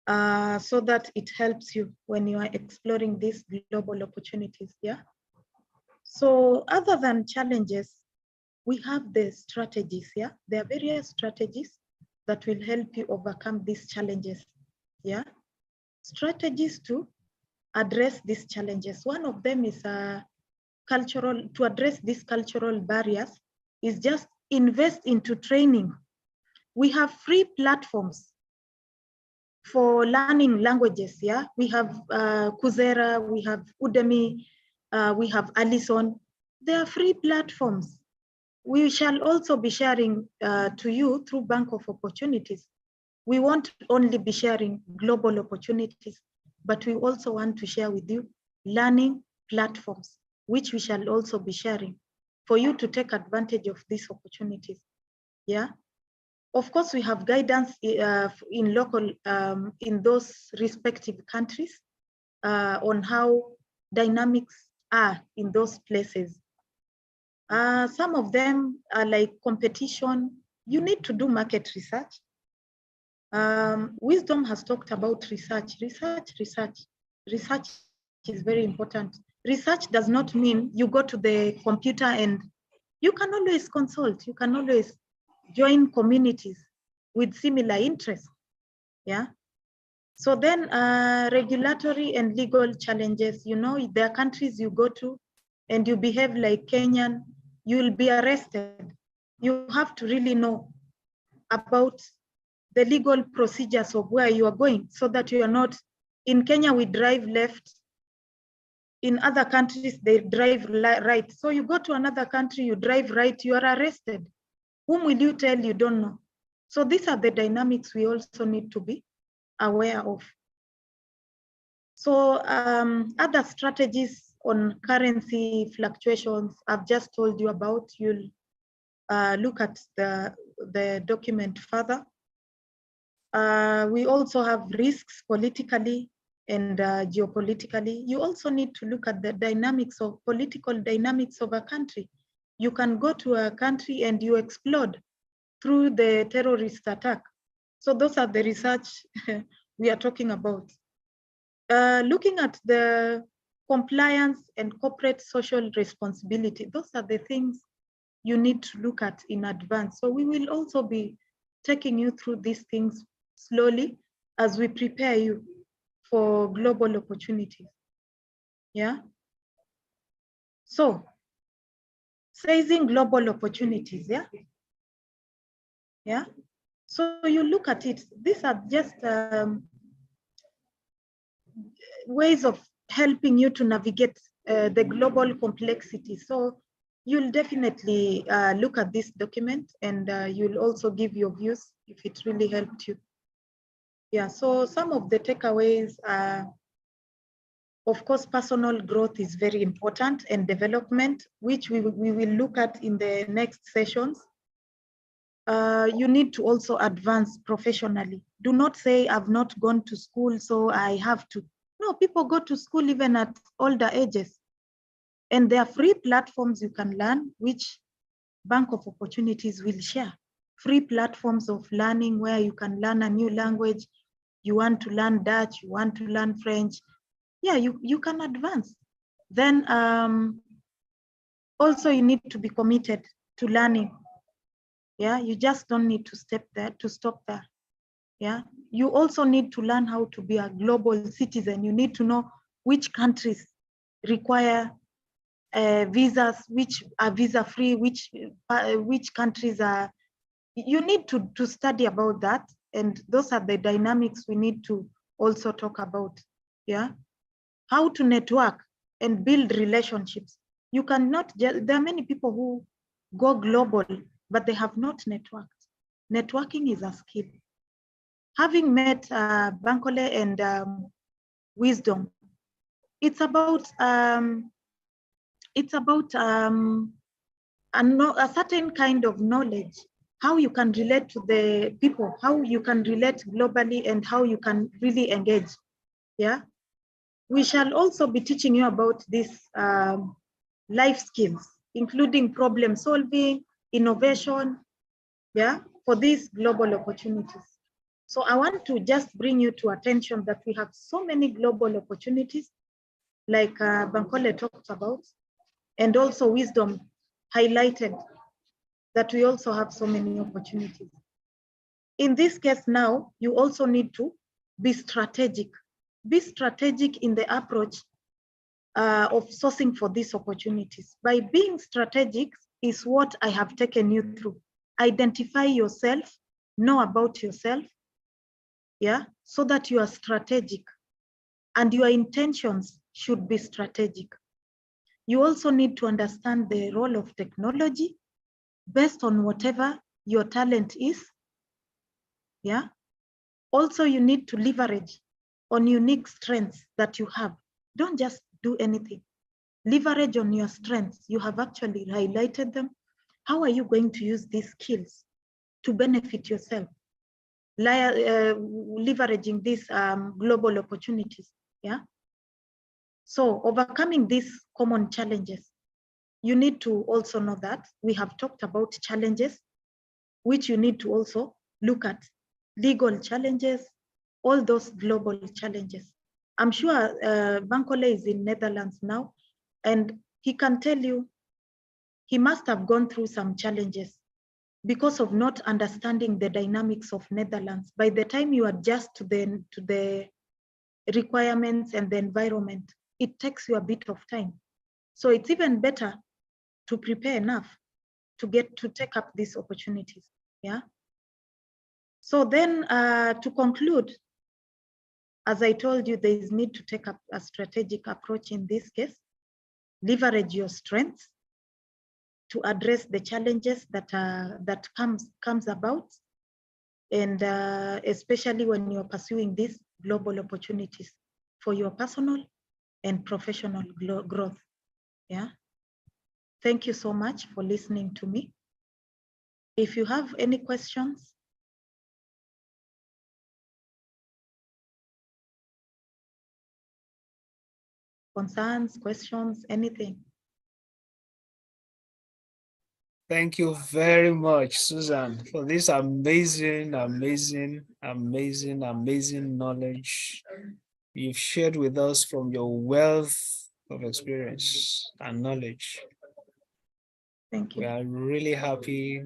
so that it helps you when you are exploring these global opportunities, yeah? So other than challenges, we have the strategies, yeah? There are various strategies that will help you overcome these challenges, yeah? Strategies to address these challenges. One of them is to address these cultural barriers is just invest into training. We have free platforms for learning languages, yeah? We have Coursera, we have Udemy, we have Allison. They are free platforms. We shall also be sharing to you through Bank of Opportunities. We won't only be sharing global opportunities, but we also want to share with you learning platforms, which we shall also be sharing for you to take advantage of these opportunities. Yeah. Of course, we have guidance in local, in those respective countries on how dynamics are in those places. Some of them are like competition. You need to do market research. Wisdom has talked about research. Research is very important. Research does not mean you go to the computer and you can always consult. You can always join communities with similar interests. Yeah. So then regulatory and legal challenges, you know, there are countries you go to and you behave like Kenyan, you will be arrested. You have to really know about the legal procedures of where you are going so that you are not, in Kenya, we drive left. In other countries, they drive right. So you go to another country, you drive right, you are arrested. Whom will you tell? You don't know. So these are the dynamics we also need to be aware of. So other strategies on currency fluctuations, I've just told you about. You'll look at the document further. We also have risks politically and geopolitically. You also need to look at the dynamics of political dynamics of a country. You can go to a country and you explode through the terrorist attack. So those are the research we are talking about. Looking at the compliance and corporate social responsibility, those are the things you need to look at in advance. So we will also be taking you through these things slowly as we prepare you for global opportunities. Yeah. So seizing global opportunities. Yeah. Yeah. So you look at it. These are just ways of helping you to navigate the global complexity. So you'll definitely look at this document and you'll also give your views if it really helped you. Yeah, so some of the takeaways are, of course, personal growth is very important and development, which we will look at in the next sessions. You need to also advance professionally. Do not say, I've not gone to school, so I have to. No, people go to school even at older ages. And there are free platforms you can learn, which Bank of Opportunities will share. Free platforms of learning where you can learn a new language. You want to learn Dutch, you want to learn French. Yeah, you can advance. Then also you need to be committed to learning. Yeah, you just don't need to stop there. Yeah, you also need to learn how to be a global citizen. You need to know which countries require visas, which are visa free, which countries are. You need to study about that, and those are the dynamics we need to also talk about. Yeah, how to network and build relationships. You cannot just, there are many people who go global, but they have not networked. Networking is a skill. Having met Bankole and Wisdom, it's about a certain kind of knowledge, how you can relate to the people, how you can relate globally, and how you can really engage. Yeah, we shall also be teaching you about these life skills, including problem solving, innovation, yeah, for these global opportunities. So I want to just bring you to attention that we have so many global opportunities, like Bankole talked about, and also Wisdom highlighted that we also have so many opportunities. In this case now, you also need to be strategic. Be strategic in the approach of sourcing for these opportunities. By being strategic is what I have taken you through. Identify yourself, know about yourself, yeah, so that you are strategic and your intentions should be strategic. You also need to understand the role of technology based on whatever your talent is, yeah. Also, you need to leverage on unique strengths that you have. Don't just do anything. Leverage on your strengths. You have actually highlighted them. How are you going to use these skills to benefit yourself? Leveraging these global opportunities, yeah? So overcoming these common challenges, you need to also know that we have talked about challenges, which you need to also look at. Legal challenges, all those global challenges. I'm sure Bankole is in Netherlands now, and he can tell you he must have gone through some challenges because of not understanding the dynamics of Netherlands. By the time you adjust to the requirements and the environment, it takes you a bit of time. So it's even better to prepare enough to take up these opportunities, yeah? So then to conclude, as I told you, there is need to take up a strategic approach in this case. Leverage your strengths to address the challenges that comes about, and especially when you're pursuing these global opportunities for your personal and professional growth. Yeah. Thank you so much for listening to me. If you have any questions, concerns, questions, anything. Thank you very much, Susan, for this amazing knowledge you've shared with us from your wealth of experience and knowledge. Thank you. We are really happy.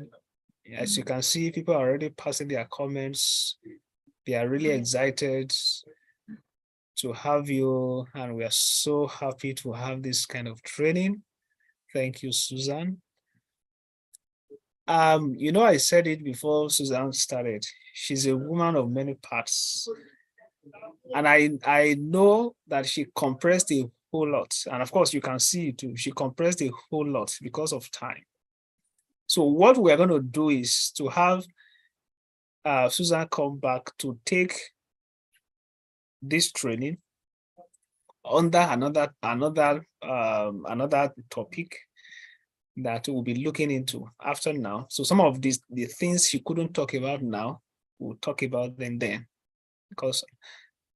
As you can see, people are already passing their comments. They are really excited to have you, and we are so happy to have this kind of training. Thank you, Susan. You know, I said it before Susan started. She's a woman of many parts. And I know that she compressed a whole lot. And of course, you can see it too. She compressed a whole lot because of time. So what we're going to do is to have Susan come back to take this training under another topic that we'll be looking into after now. So some of the things she couldn't talk about now, we'll talk about them then. Because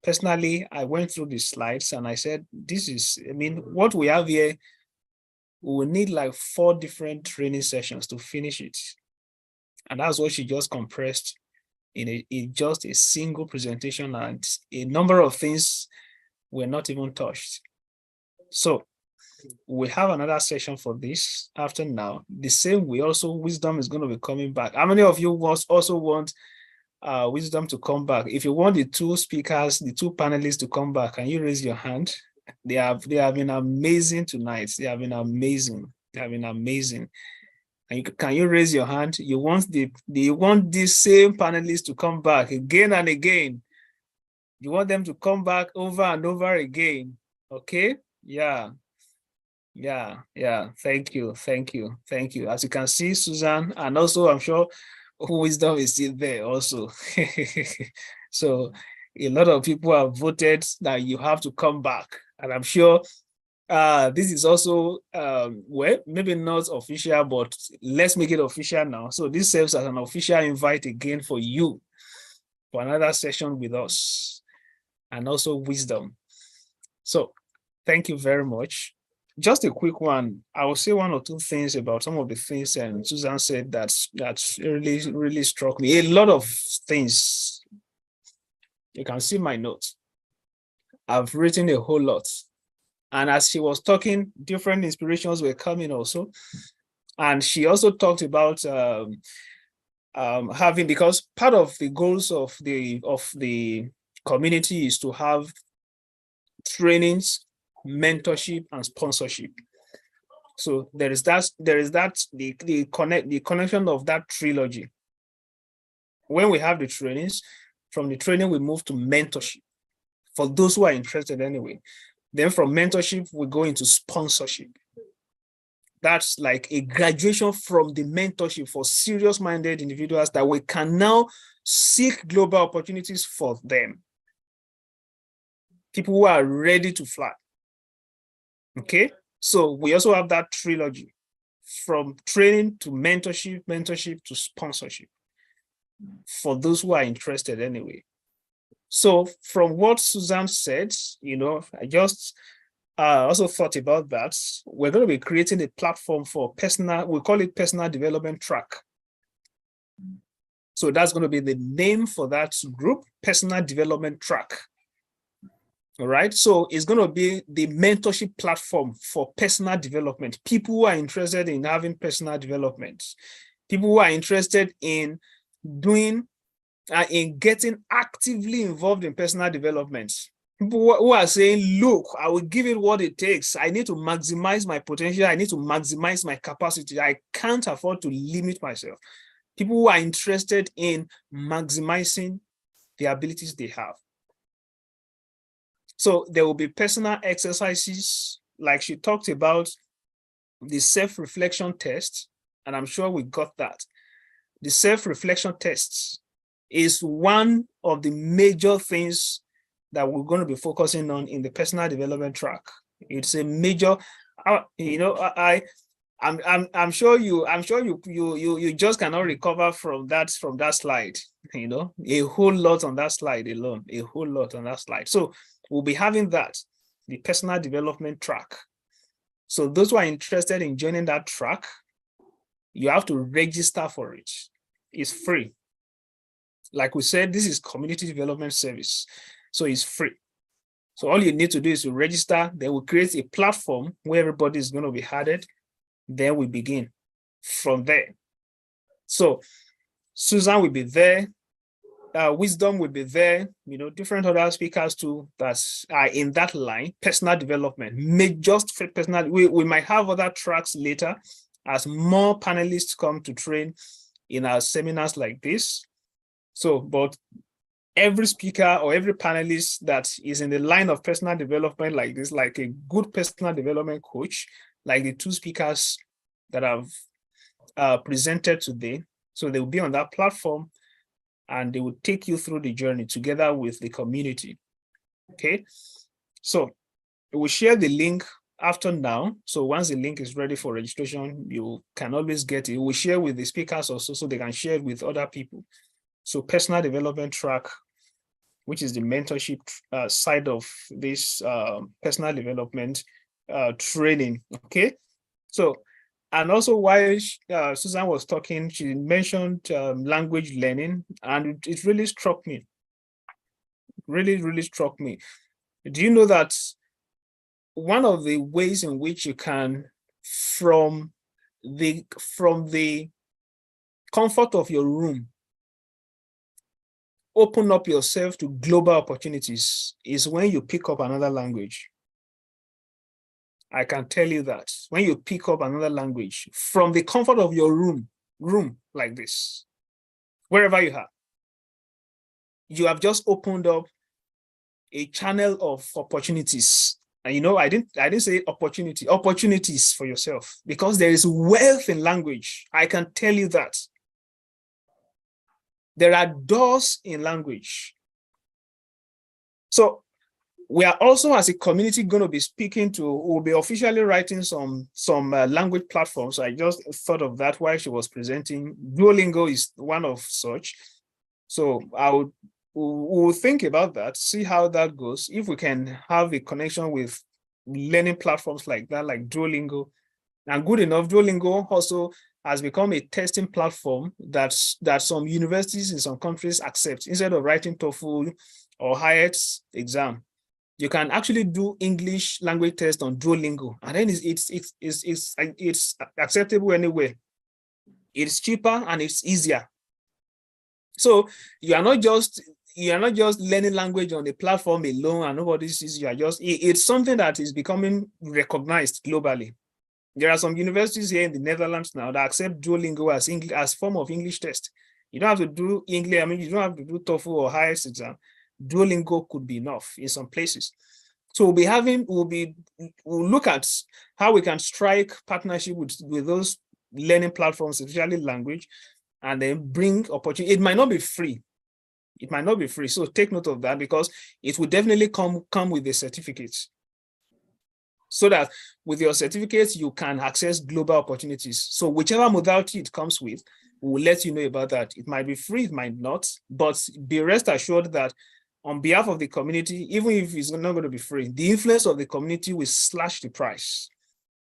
personally, I went through the slides and I said, what we have here, we will need like 4 different training sessions to finish it. And that's what she just compressed in just a single presentation, and a number of things were not even touched. So we have another session for this after now. The same way also, Wisdom is going to be coming back. How many of you also want Wisdom to come back? If you want the 2 speakers, the 2 panelists to come back, can you raise your hand? They have been amazing tonight. They have been amazing. They have been amazing. And can you raise your hand? You want these same panelists to come back again and again. You want them to come back over and over again. Okay? Yeah. Thank you. As you can see, Susan, and also I'm sure Wisdom is still there also. So a lot of people have voted that you have to come back. And I'm sure this is also, well, maybe not official, but let's make it official now. So this serves as an official invite again for you for another session with us, and also Wisdom. So thank you very much. Just a quick one. I will say 1 or 2 things about some of the things Susan said that really struck me. A lot of things. You can see my notes. I've written a whole lot. And as she was talking, different inspirations were coming also. And she also talked about having, because part of the goals of the community is to have trainings, mentorship, and sponsorship. So there is the connection of that trilogy. When we have the trainings, from the training we move to mentorship for those who are interested anyway. Then from mentorship we go into sponsorship. That's like a graduation from the mentorship for serious-minded individuals that we can now seek global opportunities for them. People who are ready to fly. Okay, so we also have that trilogy from training to mentorship, mentorship to sponsorship for those who are interested anyway. So from what Susan said, I just also thought about that. We're going to be creating a platform for we call it personal development track. So that's going to be the name for that group, personal development track. All right. So it's going to be the mentorship platform for personal development. People who are interested in having personal development, people who are interested in getting actively involved in personal development. People who are saying, look, I will give it what it takes. I need to maximize my potential. I need to maximize my capacity. I can't afford to limit myself. People who are interested in maximizing the abilities they have. So there will be personal exercises, like she talked about, the self-reflection test, and I'm sure we got that. The self-reflection tests is one of the major things that we're going to be focusing on in the personal development track. It's a major, I'm sure you just cannot recover from that slide. A whole lot on that slide alone, a whole lot on that slide. So we'll be having that, the personal development track. So those who are interested in joining that track, you have to register for it. It's free. Like we said, this is community development service, so it's free. So all you need to do is to register. Then we'll create a platform where everybody is going to be added. Then we begin from there. So Susan will be there. Wisdom will be there. Different other speakers too that are in that line. Personal development, just personal. We might have other tracks later as more panelists come to train in our seminars like this. So, but every speaker or every panelist that is in the line of personal development like this, like a good personal development coach, like the two speakers that have presented today. So they will be on that platform and they will take you through the journey together with the community. Okay. So we will share the link after now. So once the link is ready for registration, you can always get it. We'll share with the speakers also so they can share it with other people. So personal development track, which is the mentorship side of this personal development training, okay? So, and also while Susan was talking, she mentioned language learning, and it really struck me. Really struck me. Do you know that one of the ways in which you can, from the comfort of your room, open up yourself to global opportunities is when you pick up another language. I can tell you that when you pick up another language from the comfort of your room like this, wherever you have just opened up a channel of opportunities. And I didn't say opportunities for yourself, because there is wealth in language. I can tell you that. There are doors in language. So we are also, as a community, going to be we'll be officially writing some language platforms. So I just thought of that while she was presenting. Duolingo is one of such. So we'll think about that, see how that goes. If we can have a connection with learning platforms like that, like Duolingo, and good enough, Duolingo also has become a testing platform that some universities in some countries accept. Instead of writing TOEFL or IELTS exam, you can actually do English language test on Duolingo, and then it's acceptable anywhere. It's cheaper and it's easier. So you are not just learning language on the platform alone and nobody sees you. It's something that is becoming recognized globally. There are some universities here in the Netherlands now that accept Duolingo as form of English test. You don't have to do English. You don't have to do TOEFL or IELTS exam. Duolingo could be enough in some places. So we'll look at how we can strike partnership with those learning platforms, especially language, and then bring opportunity. It might not be free. It might not be free. So take note of that, because it will definitely come with the certificates. so that with your certificates, you can access global opportunities. So whichever modality it comes with, we'll let you know about that. It might be free, it might not, but be rest assured that on behalf of the community, even if it's not going to be free, the influence of the community will slash the price,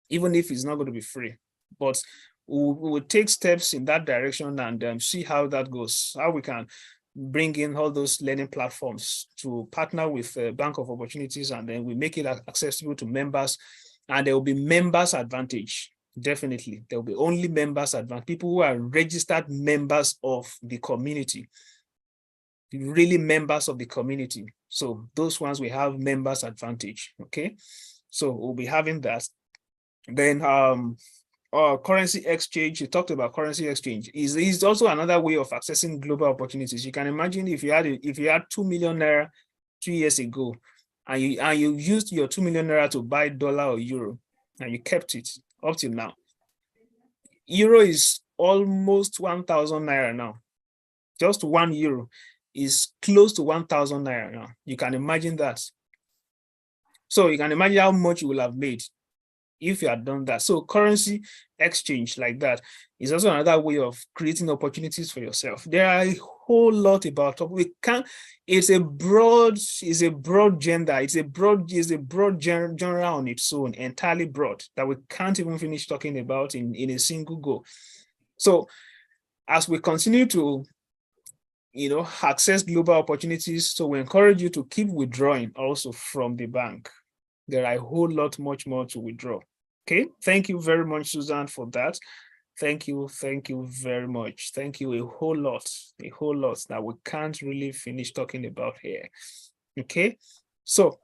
even if it's not going to be free. But we will take steps in that direction and see how that goes, how we can bring in all those learning platforms to partner with Bank of Opportunities, and then we make it accessible to members, and there will be members advantage. Definitely, there will be only members advantage, people who are registered members of the community, really members of the community. So those ones we have members advantage. Okay, so we'll be having that. Then currency exchange, you talked about currency exchange, is also another way of accessing global opportunities. You can imagine if you had 2 million naira 2 years ago, and you used your 2 million naira to buy dollar or euro, and you kept it up till now. Euro is almost 1,000 naira now. Just 1 euro is close to 1,000 naira now. You can imagine that. So you can imagine how much you will have made if you had done that. So currency exchange like that is also another way of creating opportunities for yourself. There are a whole lot about it. It's a broad gender, it's a broad genre on its own, entirely broad, that we can't even finish talking about in a single go. So as we continue to access global opportunities, so we encourage you to keep withdrawing also from the bank. There are a whole lot much more to withdraw. Okay, thank you very much, Susan, for that. Thank you very much. Thank you a whole lot that we can't really finish talking about here. Okay, so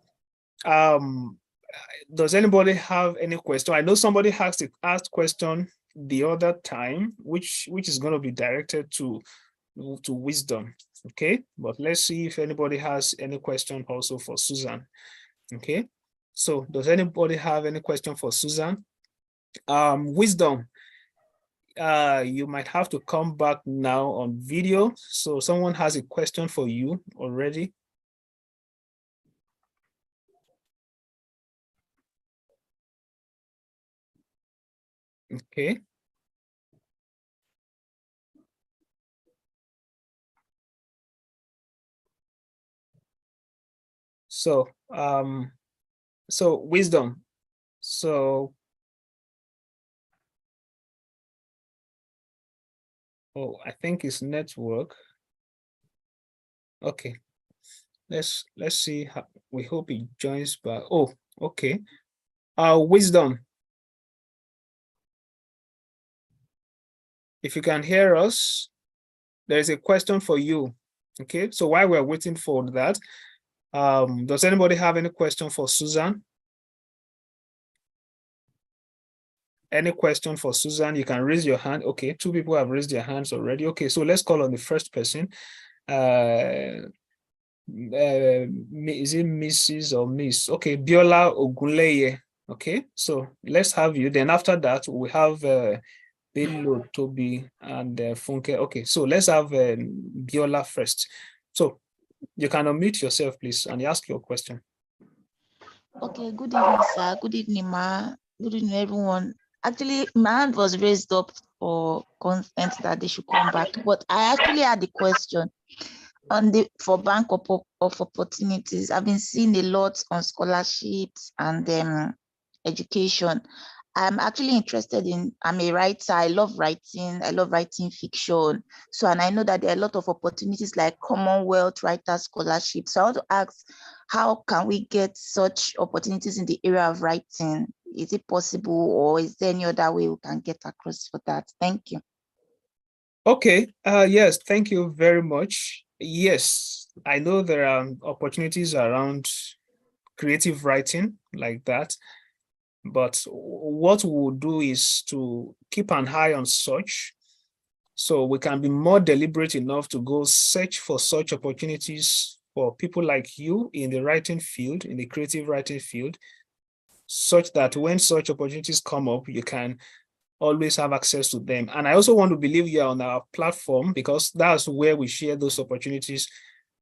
does anybody have any question? I know somebody asked question the other time, which is going to be directed to Wisdom. Okay, but let's see if anybody has any question also for Susan. Okay, so does anybody have any question for Susan? Wisdom, you might have to come back now on video. So someone has a question for you already. Okay. So, Wisdom, so, I think it's network. Okay, let's see how, we hope he joins back. Oh, okay. Wisdom, if you can hear us, there's a question for you. Okay, so while we're waiting for that, does anybody have any question for Susan? Any question for Susan? You can raise your hand. Okay, 2 people have raised their hands already. Okay, so let's call on the first person. Is it Mrs. or Miss? Okay, Biola Ogunleye. Okay, so let's have you. Then after that, we have Bello, Toby, and Funke. Okay, so let's have Biola first. So you can unmute yourself, please, and ask your question. Okay, good evening, sir. Good evening, ma. Good evening, everyone. Actually, my hand was raised up for consent that they should come back, but I actually had a question on for Bank of Opportunities. I've been seeing a lot on scholarships and education. I'm actually interested in, I'm a writer, I love writing fiction. So, and I know that there are a lot of opportunities like Commonwealth Writer Scholarship. So I want to ask, how can we get such opportunities in the area of writing? Is it possible, or is there any other way we can get across for that? Thank you. Okay, yes, thank you very much. Yes, I know there are opportunities around creative writing like that. But what we'll do is to keep an eye on such, so we can be more deliberate enough to go search for such opportunities for people like you in the writing field, in the creative writing field, such that when such opportunities come up, you can always have access to them. And I also want to believe you are on our platform, because that's where we share those opportunities,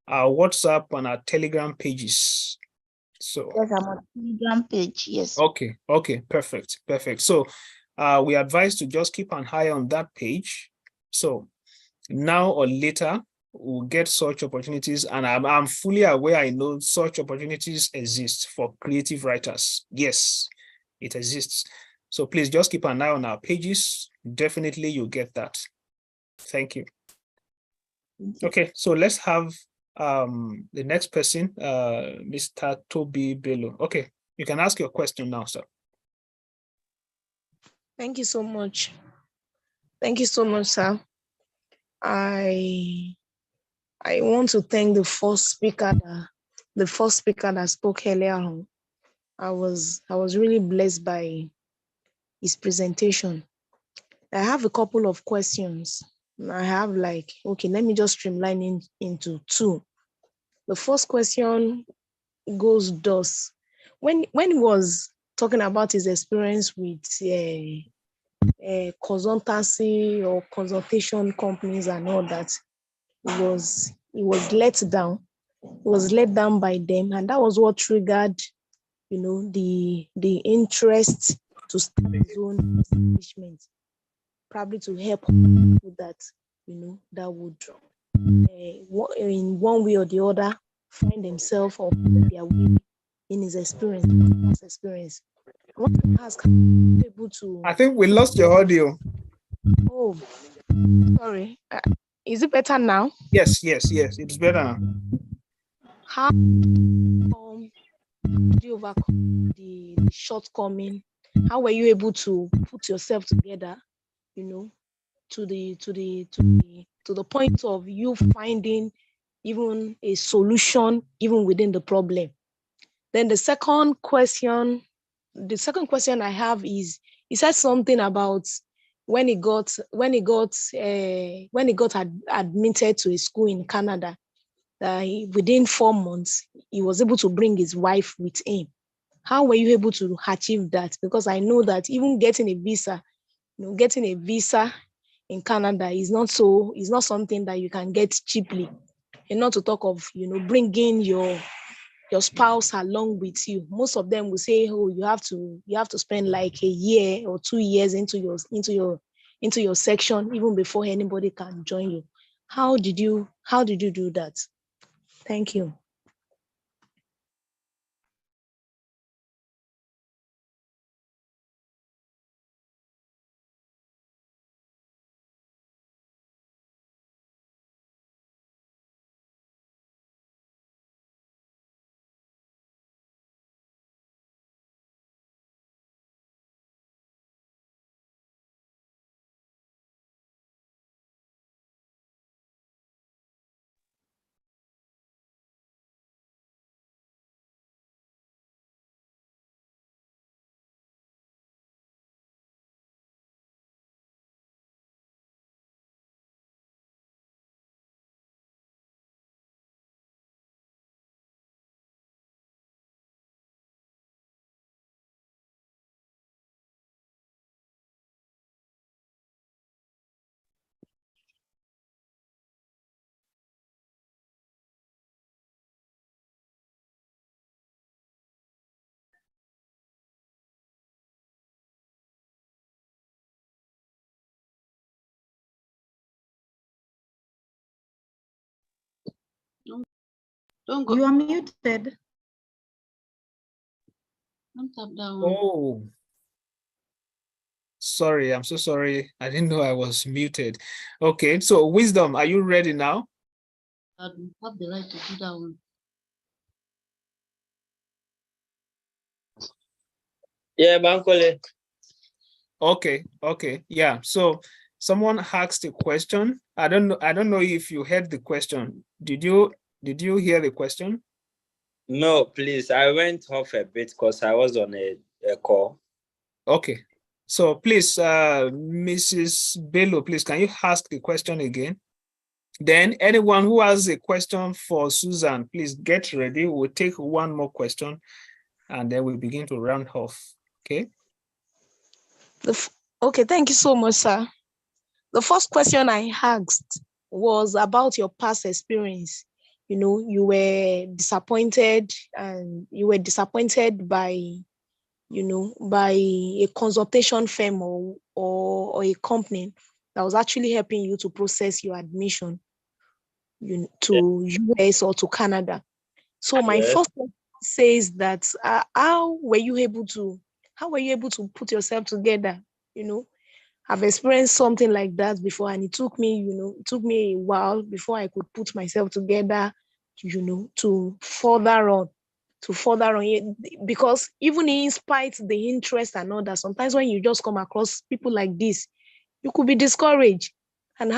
our WhatsApp and our Telegram pages. So Yes, I'm on Telegram page. Yes. okay, perfect. So we advise to just keep an eye on that page. So now or later, we'll get such opportunities, and I'm fully aware. I know such opportunities exist for creative writers. Yes, it exists. So please just keep an eye on our pages. Definitely you'll get that. Thank you. Okay, so let's have the next person, Mr. Toby Bello. Okay, you can ask your question now, sir. Thank you so much. Thank you so much, sir. I want to thank the first speaker that spoke earlier on. I was really blessed by his presentation. I have a couple of questions. I have okay, let me just streamline into two. The first question goes thus. When he was talking about his experience with consultancy or consultation companies and all that, he was let down. He was let down by them, and that was what triggered, the interest to start his own establishment, probably to help people that that would in one way or the other find themselves or find their way in his experience. I want to ask, how are you able to? I think we lost your audio. Oh, sorry. Is it better now? Yes, it's better now. How did you overcome the shortcoming? How were you able to put yourself together, to the point of you finding even a solution even within the problem? Then the second question I have is, he said something about when he got admitted to a school in Canada, that within 4 months he was able to bring his wife with him. How were you able to achieve that? Because I know that even getting a visa in Canada is not something that you can get cheaply, and not to talk of bringing your spouse along with you. Most of them will say, oh, you have to spend like a year or 2 years into your section even before anybody can join you. How did you do that? Thank you. Don't go. You are muted. Don't tap that one. Oh, sorry, I'm so sorry. I didn't know I was muted. Okay, so Wisdom, are you ready now? I have the right to do that one. Yeah, Bankole. Okay, yeah. So someone asked a question. I don't know if you heard the question. Did you hear the question? No, please. I went off a bit because I was on a call. Okay. So please, Mrs. Bello, please, can you ask the question again? Then anyone who has a question for Susan, please get ready. We'll take one more question and then we'll begin to round off. Okay. Okay, thank you so much, sir. The first question I asked was about your past experience. you know, you were disappointed, and you were disappointed by, you know, by a consultation firm or a company that was actually helping you to process your admission, to US or to Canada. So my Yes. first question says that how were you able to put yourself together? You know, I've experienced something like that before, and it took me, it took me a while before I could put myself together, to further on, because even in spite the interest and all that, sometimes when you just come across people like this, you could be discouraged. And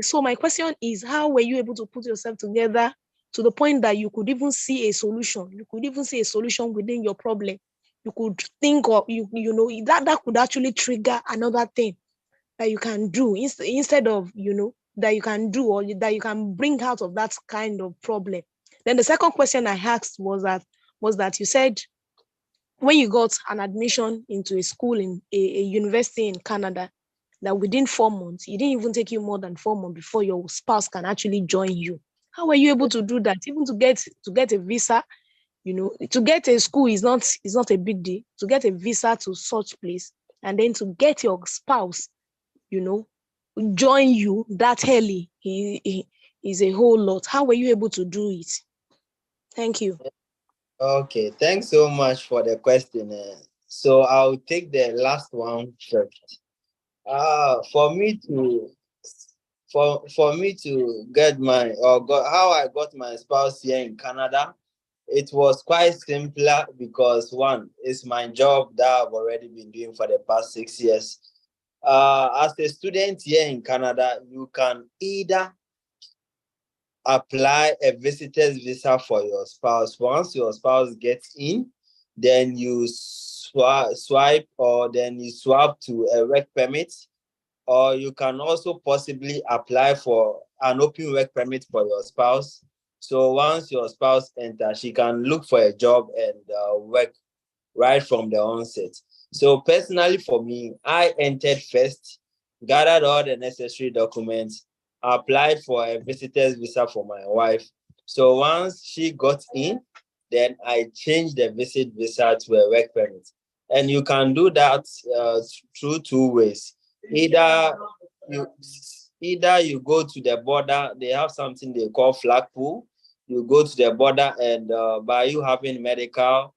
so my question is, how were you able to put yourself together to the point that you could even see a solution? You could even see a solution within your problem. You could think of, that could actually trigger another thing that you can do instead of, that you can do, or that you can bring out of that kind of problem. Then the second question I asked was that you said when you got an admission into a school in a university in Canada, that within 4 months, it didn't even take you more than 4 months before your spouse can actually join you. How were you able to do that? Even to get a visa, to get a school is not a big deal. To get a visa to such place, and then to get your spouse, join you that early, is a whole lot. How were you able to do it? Thank you. Okay, thanks so much for the question. So I'll take the last one first. For me to get how I got my spouse here in Canada, it was quite simpler because one, it's my job that I've already been doing for the past 6 years. As a student here in Canada, you can either apply a visitor's visa for your spouse. Once your spouse gets in, then you swipe or then you swap to a work permit, or you can also possibly apply for an open work permit for your spouse. So once your spouse enters, she can look for a job and work right from the onset. So personally for me, I entered first, gathered all the necessary documents, applied for a visitor's visa for my wife. So once she got in, then I changed the visit visa to a work permit. And you can do that through 2 ways. Either you go to the border, they have something they call flagpole. You go to the border, and by you having medical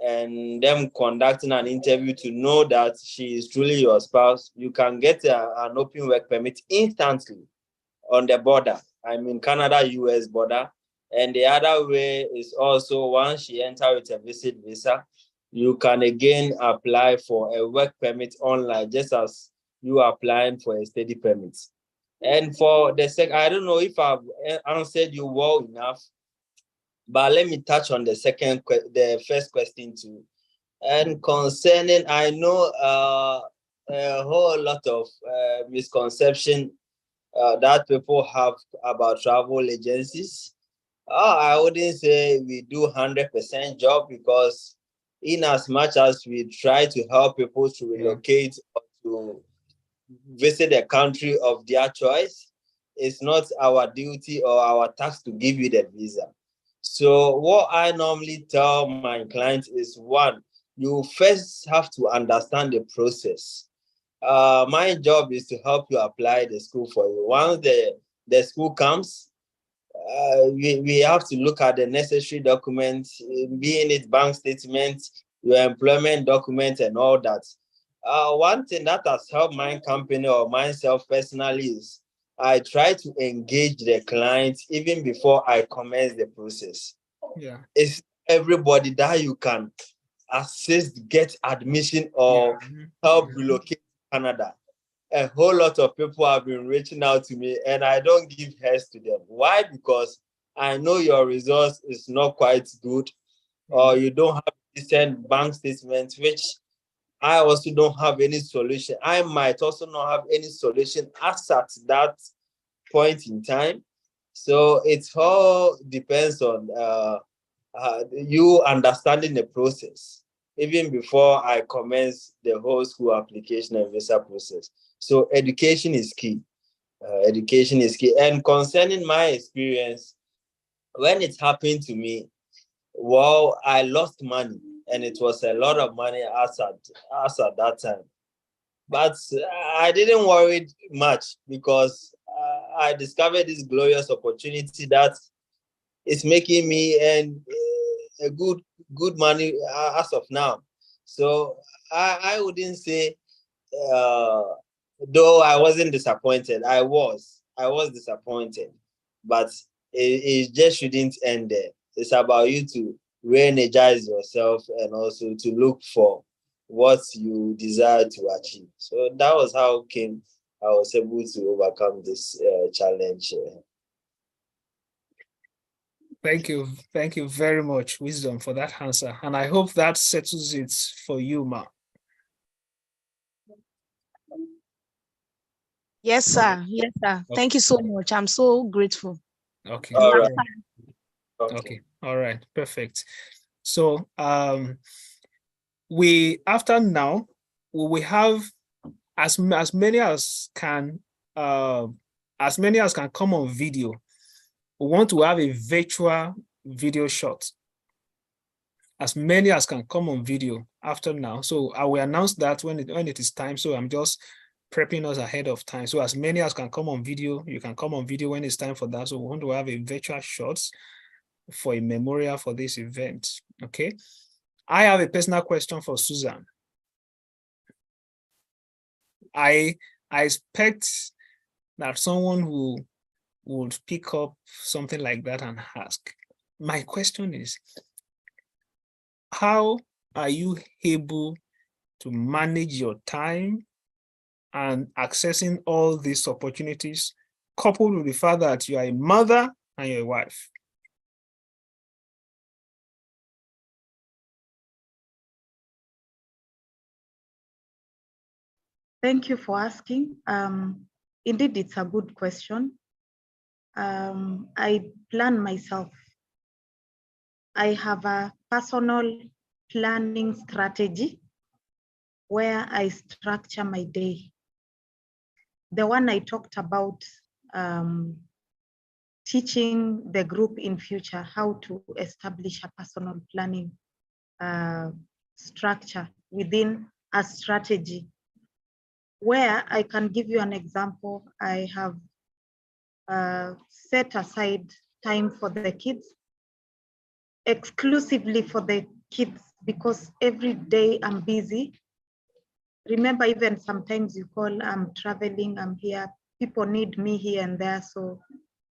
and them conducting an interview to know that she is truly your spouse, you can get an open work permit instantly on the border. I mean, Canada-US border. And the other way is also once she enters with a visit visa, you can again apply for a work permit online, just as you are applying for a study permit. And for the second, I don't know if I've answered you well enough, but let me touch on the first question too. And concerning, I know a whole lot of misconception that people have about travel agencies. I wouldn't say we do 100% job, because in as much as we try to help people to relocate or to visit a country of their choice, it's not our duty or our task to give you the visa. So what I normally tell my clients is, one, you first have to understand the process. My job is to help you apply the school for you. Once the school comes, we have to look at the necessary documents, being it bank statements, your employment documents, and all that. One thing that has helped my company or myself personally is I try to engage the clients even before I commence the process. Yeah. It's everybody that you can assist, get admission, or help relocate to Canada. A whole lot of people have been reaching out to me, and I don't give heads to them. Why? Because I know your resource is not quite good, or you don't have decent bank statements, which I also don't have any solution. I might also not have any solution as at that point in time. So it all depends on you understanding the process even before I commence the whole school application and visa process. So education is key. Education is key. And concerning my experience, when it happened to me, well, I lost money, and it was a lot of money as at that time. But I didn't worry much because I discovered this glorious opportunity that is making me earn a good money as of now. So I wouldn't say, though I wasn't disappointed. I was disappointed, but it just shouldn't end there. It's about you to re-energize yourself and also to look for what you desire to achieve. So that was how I was able to overcome this challenge. Thank you very much, Wisdom, for that answer. And I hope that settles it for you, Ma. Yes, sir. Yes, sir. Okay. Thank you so much. I'm so grateful. Okay. All right. Okay. All right. Perfect. So we after now we have as many as can come on video. We want to have a virtual video shot. As many as can come on video after now. So I will announce that when it is time. So I'm just prepping us ahead of time. So as many as can come on video, you can come on video when it's time for that. So we want to have a virtual shots for a memorial for this event. Okay. I have a personal question for Susan. I expect that someone who would pick up something like that and ask. My question is, how are you able to manage your time and accessing all these opportunities, coupled with the fact that you are a mother and you're a wife? Thank you for asking. Indeed, it's a good question. I plan myself. I have a personal planning strategy where I structure my day. The one I talked about, teaching the group in future how to establish a personal planning structure within a strategy, where I can give you an example. I have set aside time for the kids, exclusively for the kids, because every day I'm busy. Remember, even sometimes you call, I'm traveling, I'm here, people need me here and there. So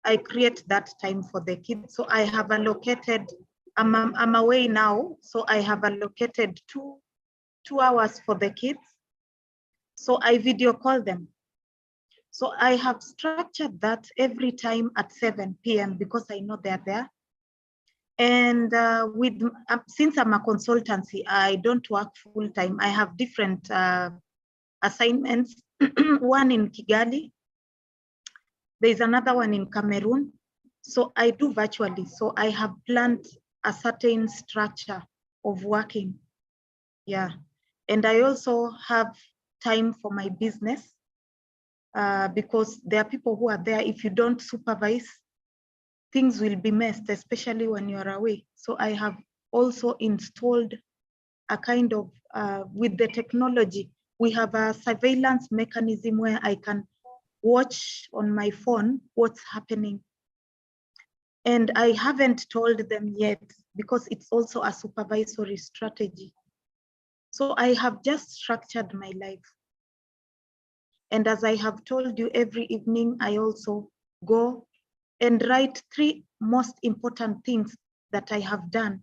I create that time for the kids. So I have allocated, I'm away now, so I have allocated two hours for the kids. So I video call them. So I have structured that every time at 7 p.m. because I know they're there. And since I'm a consultancy, I don't work full time. I have different assignments, one in Kigali, there's another one in Cameroon. So I do virtually. So I have planned a certain structure of working. Yeah. And I also have time for my business because there are people who are there. If you don't supervise, things will be messed, especially when you're away. So I have also installed a kind of, with the technology, we have a surveillance mechanism where I can watch on my phone what's happening. And I haven't told them yet because it's also a supervisory strategy. So I have just structured my life. And as I have told you, every evening I also go and write 3 most important things that I have done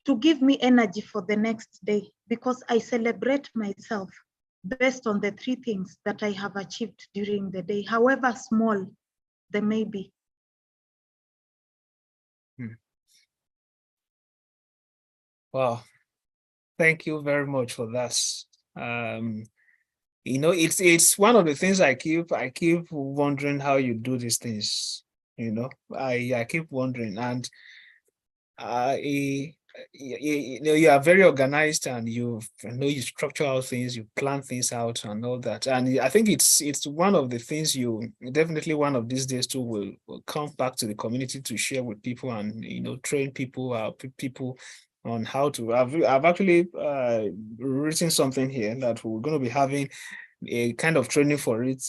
to give me energy for the next day, because I celebrate myself based on the 3 things that I have achieved during the day, however small they may be. Wow, thank you very much for that. You know, it's one of the things I keep wondering how you do these things. You know, I keep wondering, and you are very organized, and you structure out things, you plan things out and all that. And I think it's one of the things you definitely one of these days too will come back to the community to share with people, and train people, people on how to. I've actually written something here that we're going to be having a kind of training for it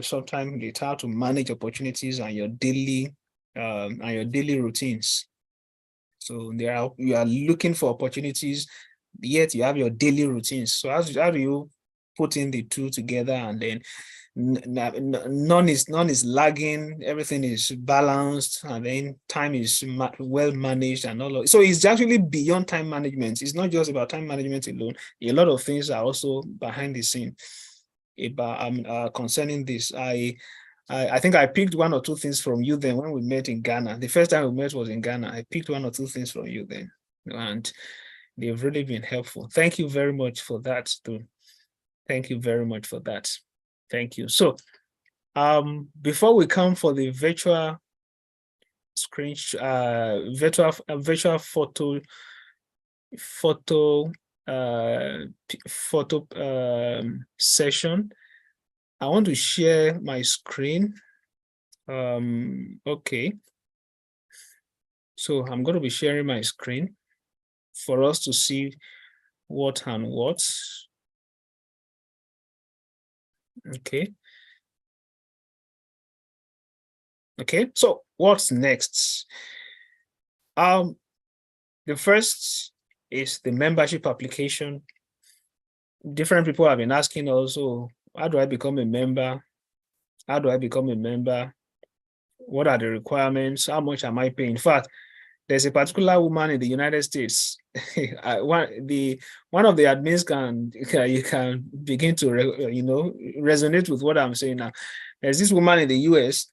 sometime later, how to manage opportunities and your daily routines. So you are looking for opportunities, yet you have your daily routines. So how do you put in the two together, and then none is lagging, everything is balanced, and then time is well managed and all of it. So it's actually beyond time management. It's not just about time management alone. A lot of things are also behind the scene about concerning this. I think I picked one or two things from you then when we met in Ghana. The first time we met was in Ghana. I picked one or two things from you then, and they've really been helpful. Thank you very much for that, too. Thank you very much for that. Thank you. So, before we come for the virtual screen, virtual photo session, I want to share my screen. Okay. So I'm going to be sharing my screen for us to see what and what. Okay. Okay, so what's next? The first is the membership application. Different people have been asking also, how do I become a member? How do I become a member? What are the requirements? How much am I paying? In fact, there's a particular woman in the United States. One of the admins you can begin to resonate with what I'm saying now. There's this woman in the US.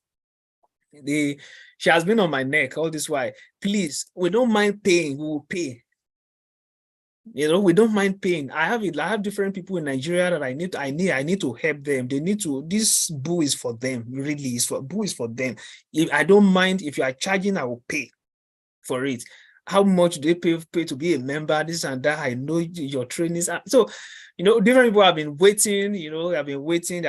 She has been on my neck all this while. Please, we don't mind paying. We will pay. We don't mind paying. I have different people in Nigeria that I need to help them. They need to. This boo is for them. Really, boo is for them. If I don't mind, if you are charging, I will pay for it. How much do they pay to be a member? This and that. I know your trainings. So, different people have been waiting. They've been waiting.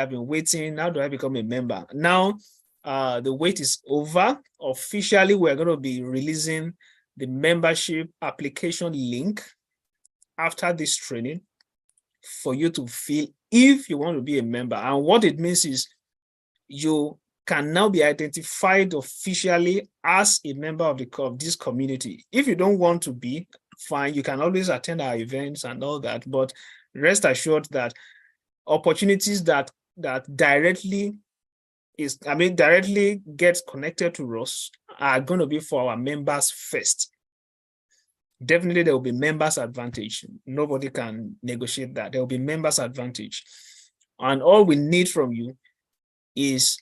How do I become a member? Now, the wait is over. Officially, we're going to be releasing the membership application link after this training for you to fill if you want to be a member. And what it means is you can now be identified officially as a member of this community. If you don't want to be, fine, you can always attend our events and all that, but rest assured that opportunities that directly get connected to us are going to be for our members first. Definitely there will be members advantage. Nobody can negotiate that. There will be members advantage. And all we need from you is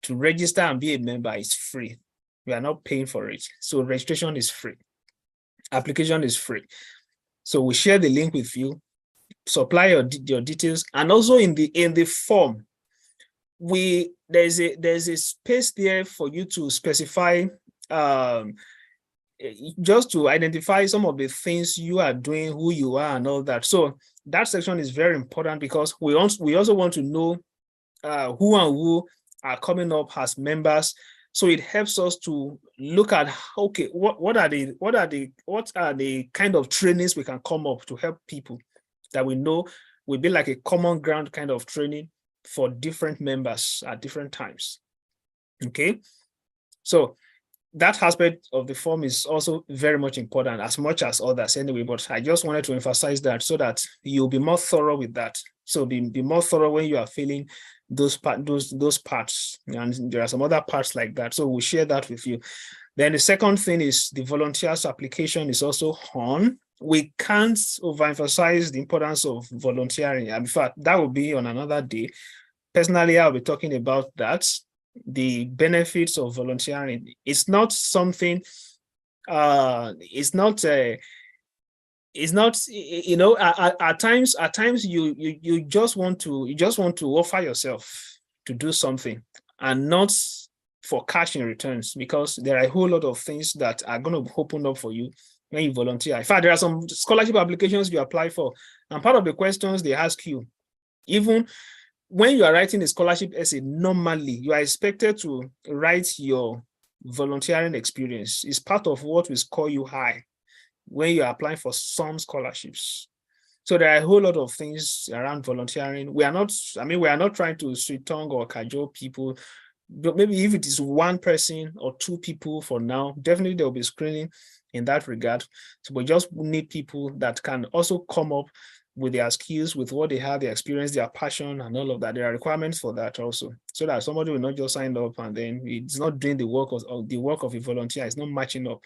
to register and be a member. Is free. We are not paying for it. So registration is free. Application is free. So we share the link with you, supply your details, and also in the form, there's a space there for you to specify just to identify some of the things you are doing, who you are, and all that. So that section is very important because we also want to know who are coming up as members. So it helps us to look at, okay, what are the kind of trainings we can come up to help people that we know will be like a common ground kind of training for different members at different times. Okay, so that aspect of the form is also very much important, as much as others anyway, but I just wanted to emphasize that so that you'll be more thorough with that. So be more thorough when you are filling those parts, and there are some other parts like that. So we'll share that with you. Then the second thing is the volunteers application is also on. We can't overemphasize the importance of volunteering. In fact, that will be on another day. Personally, I'll be talking about that. The benefits of volunteering. It's not something, it's not at times you just want to offer yourself to do something and not for cash in returns, because there are a whole lot of things that are going to open up for you when you volunteer. In fact, there are some scholarship applications you apply for, and part of the questions they ask you, even when you are writing a scholarship essay, normally you are expected to write your volunteering experience. It's part of what will score you high when you are applying for some scholarships. So there are a whole lot of things around volunteering. We are not trying to sweet tongue or cajole people, but maybe if it is one person or two people for now, definitely there will be screening in that regard. So we just need people that can also come up with their skills, with what they have, their experience, their passion, and all of that. There are requirements for that also, so that somebody will not just sign up and then it's not doing the work of a volunteer. It's not matching up.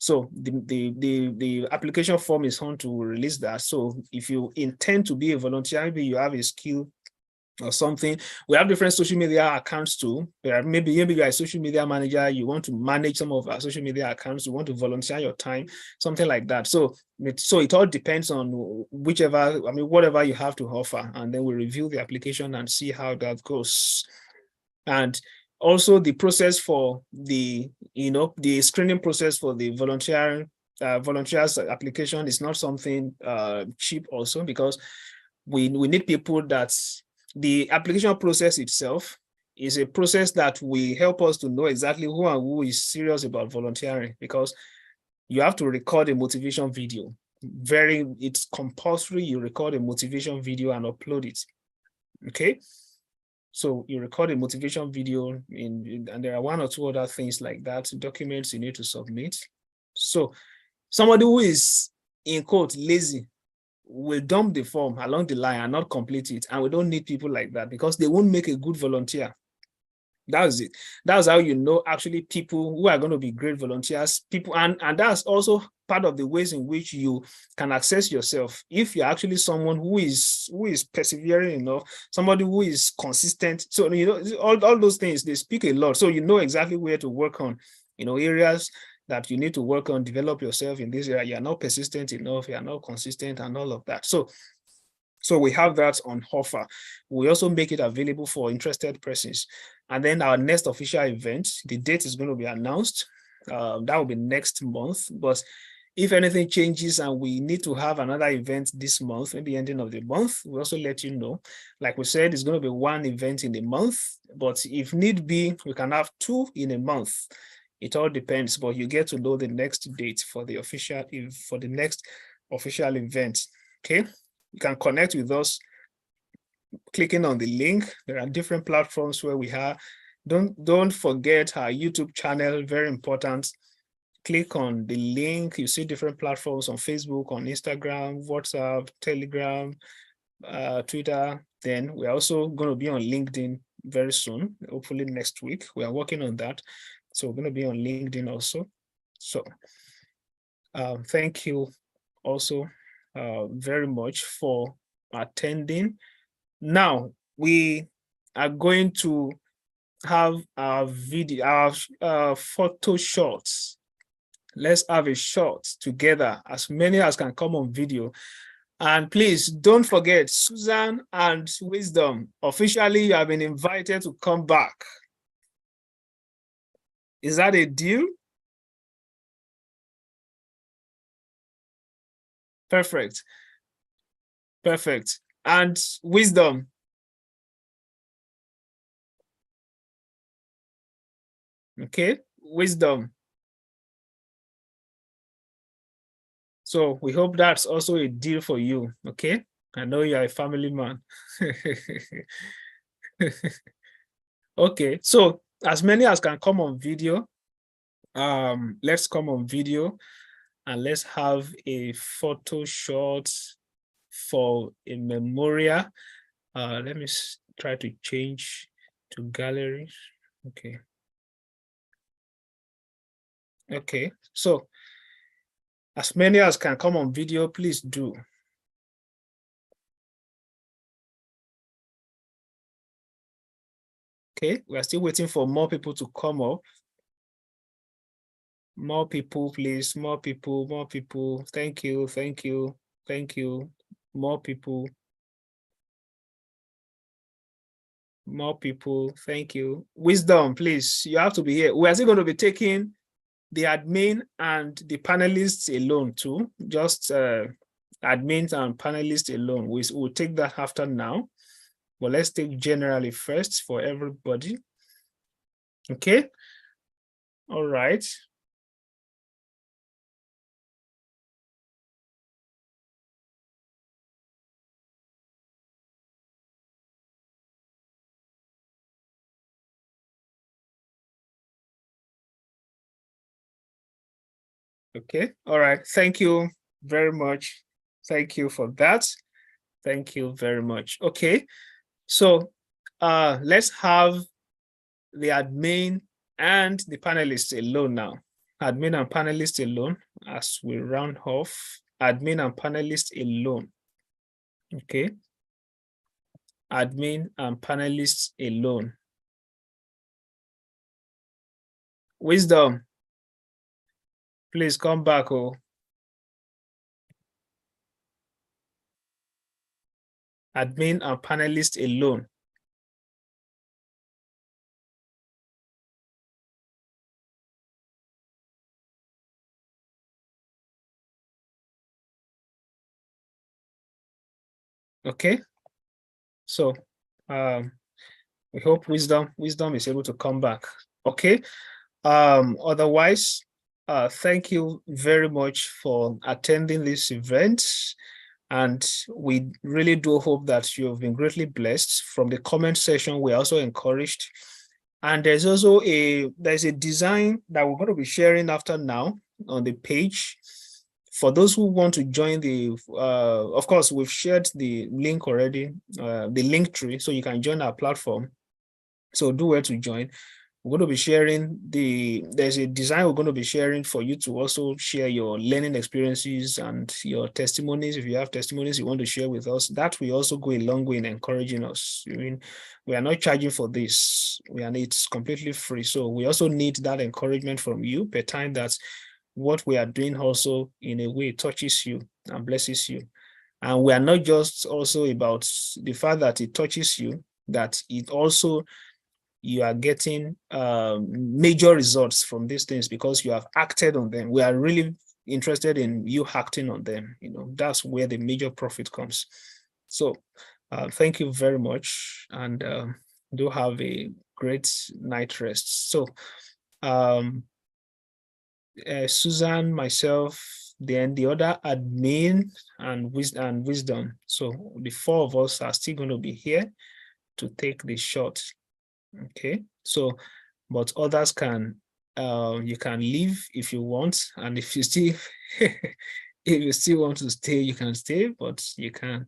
So the application form is on to release that. So if you intend to be a volunteer, maybe you have a skill or something. We have different social media accounts too. Maybe you are a social media manager, you want to manage some of our social media accounts, you want to volunteer your time, something like that. So it all depends on whatever you have to offer, and then we review the application and see how that goes. And also the process for the screening process for the volunteers application is not something cheap also, because we need people that the application process itself is a process that will help us to know exactly who is serious about volunteering, because you have to record a motivation video. It's compulsory. You record a motivation video and upload it. Okay. So you record a motivation video and there are one or two other things like that, documents you need to submit. So somebody who is, in quote, lazy will dump the form along the line and not complete it. And we don't need people like that, because they won't make a good volunteer. That's it. That's how you know actually people who are going to be great volunteers, and that's also part of the ways in which you can assess yourself. If you're actually someone who is persevering enough, somebody who is consistent. So all those things, they speak a lot. So you know exactly where to work on, areas that you need to work on, develop yourself in this area. You're not persistent enough, you're not consistent, and all of that. So we have that on offer. We also make it available for interested persons. And then our next official event, the date is going to be announced. That will be next month. But if anything changes and we need to have another event this month, maybe ending of the month, we'll also let you know. Like we said, it's going to be one event in a month, but if need be, we can have two in a month. It all depends, but you get to know the next date for the next official event. Okay, you can connect with us clicking on the link. There are different platforms where we are. Don't forget our YouTube channel, very important. Click on the link. You see different platforms on Facebook, on Instagram, WhatsApp, Telegram, Twitter. Then we're also going to be on LinkedIn very soon, hopefully next week. We are working on that. So we're going to be on LinkedIn also. So thank you also very much for attending. Now we are going to have our video, our photo shots. Let's have a shot together, as many as can come on video. And please don't forget, Susan and Wisdom, officially you have been invited to come back. Is that a deal? Perfect. Perfect. And Wisdom. Okay, Wisdom. So we hope that's also a deal for you. Okay, I know you're a family man. Okay, so as many as can come on video, let's come on video and let's have a photo shot for a memorial. Let me try to change to gallery. Okay. Okay, so as many as can come on video, please do. Okay, we are still waiting for more people to come up. More people, please. More people, more people. Thank you, thank you, thank you. More people. More people, thank you. Wisdom, please, you have to be here. We are still going to be taking the admin and the panelists alone too, just admins and panelists alone. We'll take that after now, but let's take generally first for everybody. Okay, all right. Okay, all right. Thank you very much. Thank you for that. Thank you very much. Okay, so let's have the admin and the panelists alone now. Admin and panelists alone as we round off. Admin and panelists alone. Okay. Admin and panelists alone. Wisdom, please come back. Oh. Admin and panelists alone. Okay, so we hope Wisdom is able to come back. Okay, otherwise, thank you very much for attending this event, and we really do hope that you've been greatly blessed. From the comment section, we're also encouraged, and there's also a design that we're going to be sharing after now on the page. For those who want to join the, of course, we've shared the link already, the link tree, so you can join our platform. So do well to join. We're going to be sharing there's a design we're going to be sharing for you to also share your learning experiences and your testimonies. If you have testimonies you want to share with us, that will also go a long way in encouraging us. I mean, we are not charging for this. It's completely free. So we also need that encouragement from you per time that what we are doing also in a way touches you and blesses you. And we are not just also about the fact that it touches you, that it also, you are getting major results from these things because you have acted on them. We are really interested in you acting on them. You know, that's where the major profit comes. So thank you very much, and do have a great night rest. So Susan, myself, then the other admin and wisdom. So the four of us are still going to be here to take the shot. Okay, so but others can you can leave if you want, and if you still if you still want to stay, you can stay, but you can.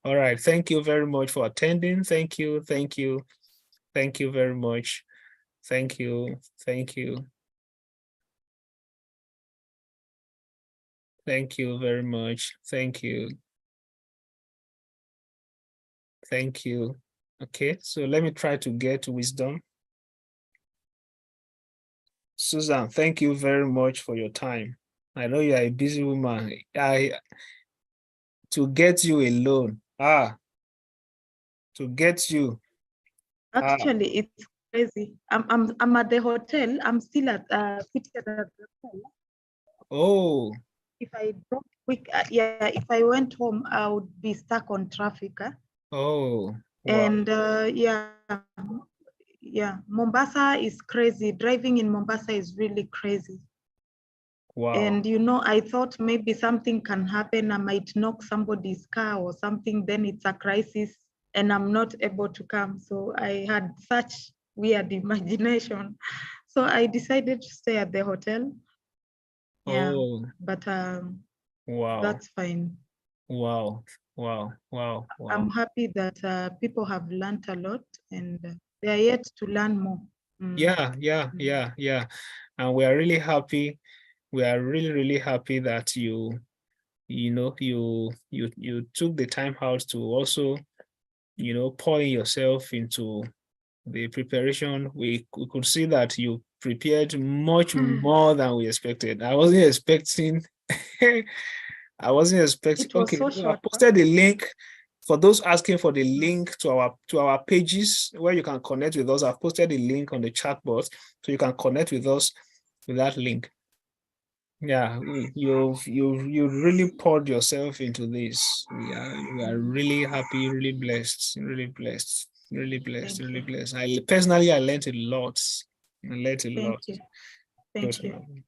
All right, thank you very much for attending. Thank you very much. Thank you. Thank you very much. Thank you. Okay, so let me try to get wisdom. Susan, thank you very much for your time. I know you are a busy woman. To get you alone. To get you. Actually, it's crazy. I'm at the hotel. I'm still at seated at the hotel. Oh. If I drop quick, if I went home, I would be stuck on traffic. Oh. Wow. And Mombasa is crazy. Driving in Mombasa is really crazy. Wow. And you know, I thought maybe something can happen. I might knock somebody's car or something, then it's a crisis and I'm not able to come. So I had such weird imagination. So I decided to stay at the hotel. Yeah, oh. But wow. That's fine. Wow. I'm happy that people have learned a lot and they are yet to learn more. Yeah. And we are really happy. We are really happy that you took the time out to also, pour yourself into the preparation. We could see that you prepared much more than we expected. I wasn't expecting. I wasn't expecting. Okay, so short, I posted the link for those asking for the link to our pages where you can connect with us. I've posted the link on the chat box so you can connect with us to that link. Yeah, you've really poured yourself into this. We are really happy, really blessed, really blessed, really blessed, Thank really you. blessed. I personally learned a lot. I learned a lot. Thank you. Thank you. Personally.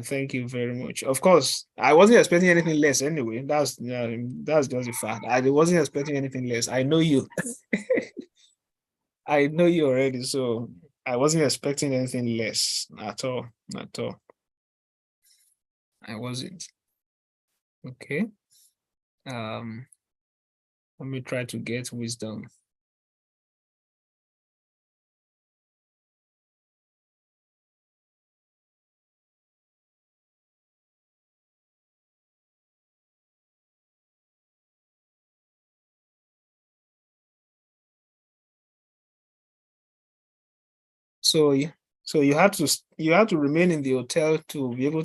Thank you very much. Of course, I wasn't expecting anything less anyway. That's just a fact. I wasn't expecting anything less. I know you. I know you already, so I wasn't expecting anything less at all. At all. I wasn't. Okay. Let me try to get wisdom. So you had to remain in the hotel to be able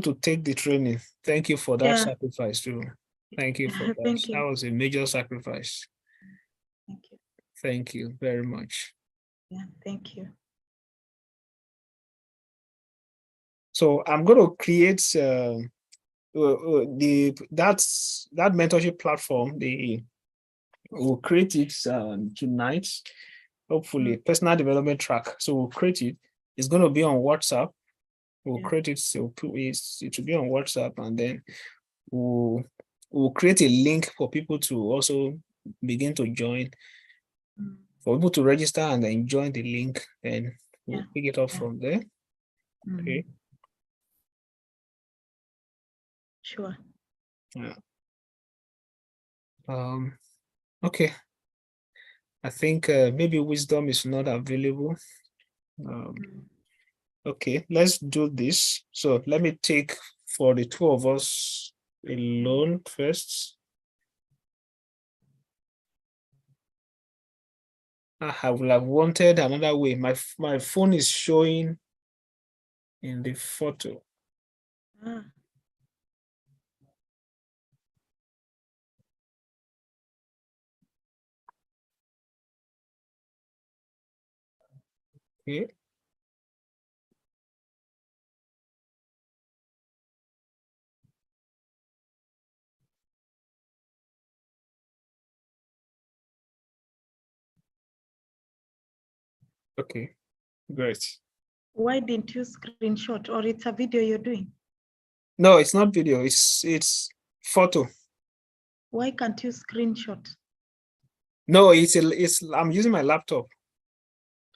to take the training. Thank you for that Yeah. sacrifice too. Thank you for that. Thank That you. was a major sacrifice. Thank you. Thank you very much. Yeah, thank you. So I'm going to create that mentorship platform. We'll create it tonight. Hopefully, personal development track. So we'll create it. It's going to be on WhatsApp. We'll Yeah. create it. So it will be on WhatsApp, and then we'll create a link for people to also begin to join. For people to register and then join the link, and we'll Yeah. pick it up Yeah. from there. Okay. Sure. Yeah. Okay. I think maybe wisdom is not available. Okay, let's do this. So let me take for the two of us alone first. I would have wanted another way. My phone is showing in the photo. Okay. Okay, great. Why didn't you screenshot, or it's a video you're doing? No, it's not video, it's photo. Why can't you screenshot? No, I'm using my laptop.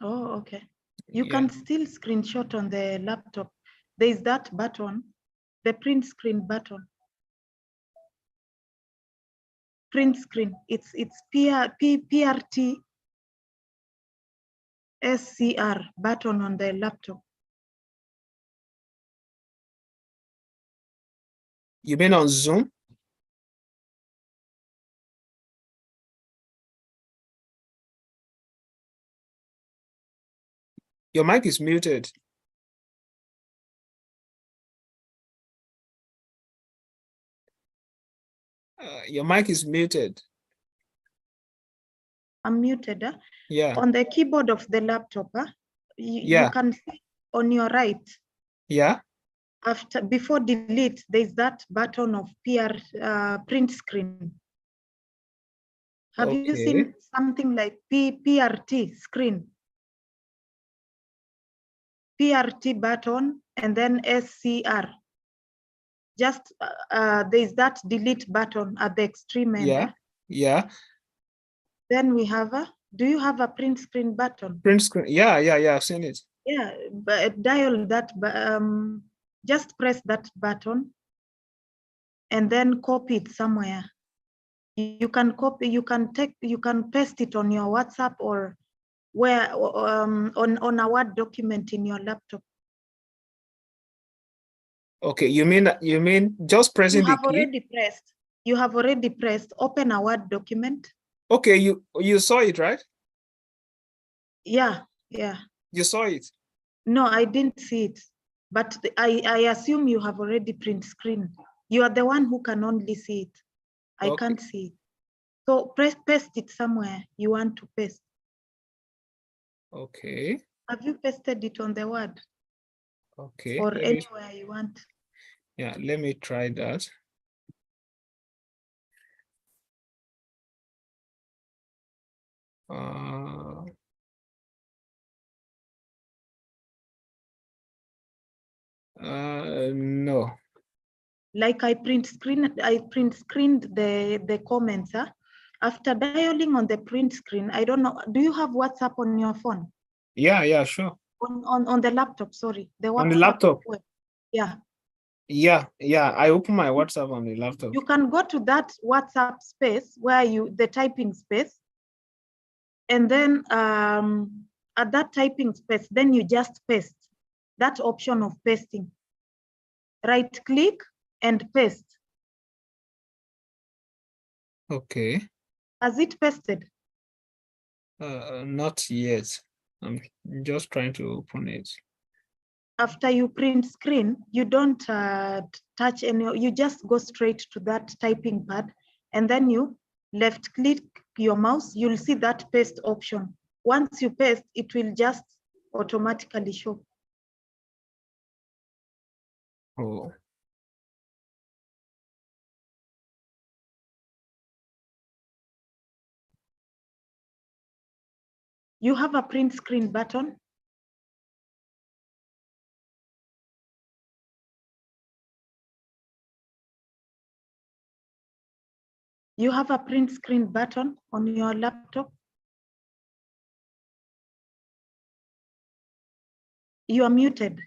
Oh, okay. You Yeah. can still screenshot on the laptop. There is that button, the print screen button. Print screen. It's PRT SCR button on the laptop. You mean on Zoom? Your mic is muted. Your mic is muted. I'm muted. Yeah. On the keyboard of the laptop, Yeah. you can see on your right. Yeah. Before delete, there's that button of print screen. Have you seen something like PRT screen? PRT button and then SCR. Just there's that delete button at the extreme end. Yeah. Yeah. Then we have do you have a print screen button? Print screen. Yeah, I've seen it. Yeah, but dial that, just press that button and then copy it somewhere. You can copy, you can paste it on your WhatsApp or where on a Word document in your laptop. Okay, you mean just pressing the key? You have already pressed open a Word document. Okay, you saw it, right? Yeah. You saw it? No, I didn't see it, but I assume you have already print screen. You are the one who can only see it. I can't see it. So paste it somewhere you want to paste. Okay. Have you pasted it on the Word Okay. or Let me, anywhere you want? yeah, let me try that. No. Like I print screened the comments. After dialing on the print screen, I don't know. Do you have WhatsApp on your phone? Yeah, sure. On the laptop, sorry. The On the WhatsApp laptop. web. Yeah. Yeah. I open my WhatsApp on the laptop. You can go to that WhatsApp space where the typing space, and then at that typing space, then you just paste that option of pasting. Right click and paste. Okay. Has it pasted? Not yet. I'm just trying to open it. After you print screen, you don't touch any, you just go straight to that typing pad, and then you left click your mouse, you'll see that paste option. Once you paste, it will just automatically show. Oh. You have a print screen button. You have a print screen button on your laptop. You are muted.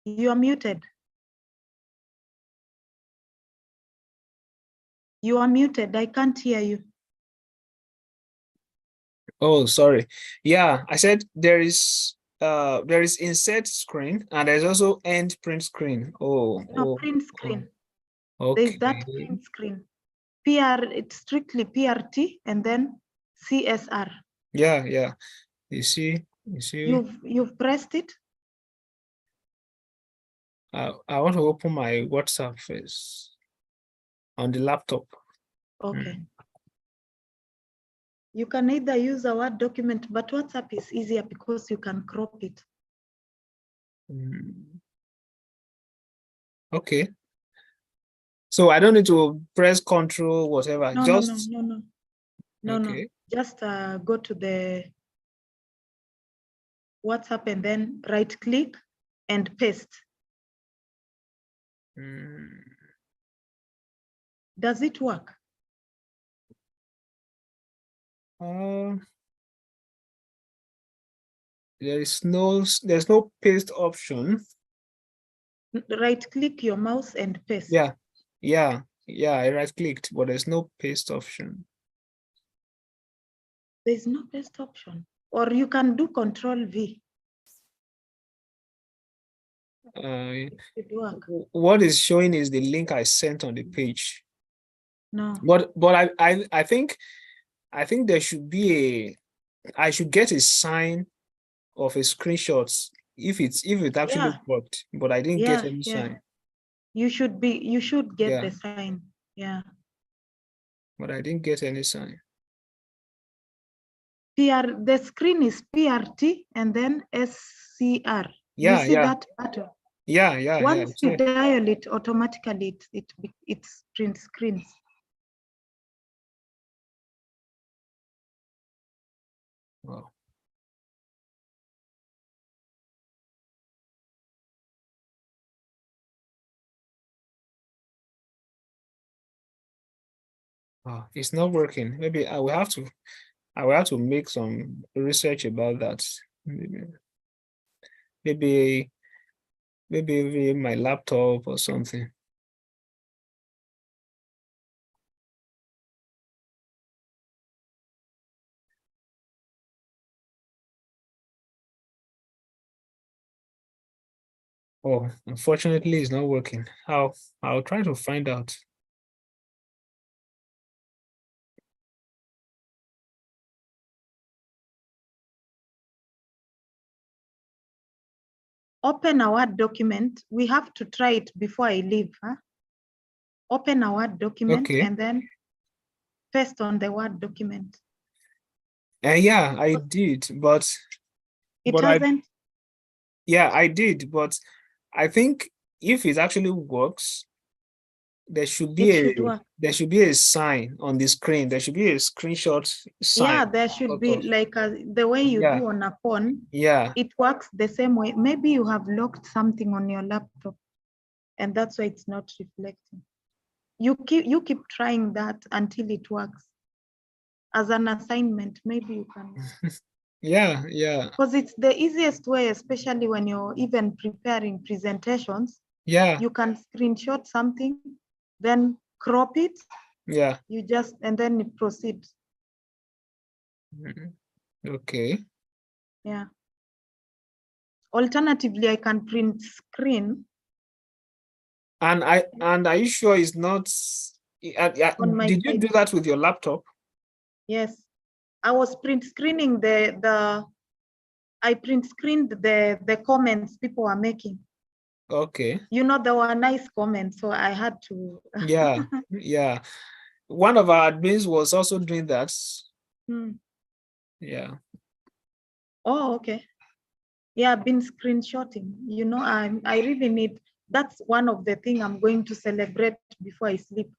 You are muted. You are muted. I can't hear you. Oh, sorry. Yeah, I said there is insert screen and there's also end print screen. No, print screen. Okay. There's that print screen. It's strictly PRT and then CSR. Yeah. You see. You've pressed it. I want to open my WhatsApp first on the laptop. Okay. You can either use a Word document, but WhatsApp is easier because you can crop it. Okay. So I don't need to press Control, whatever. No. Okay. Just go to the WhatsApp and then right click and paste. Does it work? There's no paste option. Right click your mouse and paste. Yeah. I right clicked, but there's no paste option. There's no paste option. Or you can do Control V. What is showing is the link I sent on the page. No. But I think there should be I should get a sign of a screenshot if it actually worked, but I didn't get any sign. You should get the sign. Yeah. But I didn't get any sign. The screen is PRT and then SCR. You see that button? Yeah. Once you dial it, automatically it's print screens. Wow. Oh, it's not working. Maybe I will have to make some research about that. Maybe my laptop or something. Oh, unfortunately, it's not working. I'll try to find out. Open a Word document. We have to try it before I leave. Huh? Open a Word document and then paste on the Word document. Yeah, I did, but It But I- hasn't. yeah, I did, but I think if it actually works, there should be It should work. a sign on the screen. There should be a screenshot sign. Yeah, there should sort be of. like the way you Yeah. do on a phone. Yeah, It works the same way. Maybe you have locked something on your laptop, and that's why it's not reflecting. You keep trying that until it works. As an assignment, maybe you can. yeah. Because it's the easiest way, especially when you're even preparing presentations. Yeah, You can screenshot something, then crop it, yeah. and then you proceed. Mhm. Okay. Yeah. Alternatively, I can print screen And are you sure it's not? on my Did you side. do that with your laptop? Yes. I was print screening I print screened the comments people were making. Okay. You know, there were nice comments, so I had to. Yeah, yeah. One of our admins was also doing that. Hmm. Yeah. Oh, okay. Yeah, I've been screenshotting. You know, I really need. That's one of the things I'm going to celebrate before I sleep.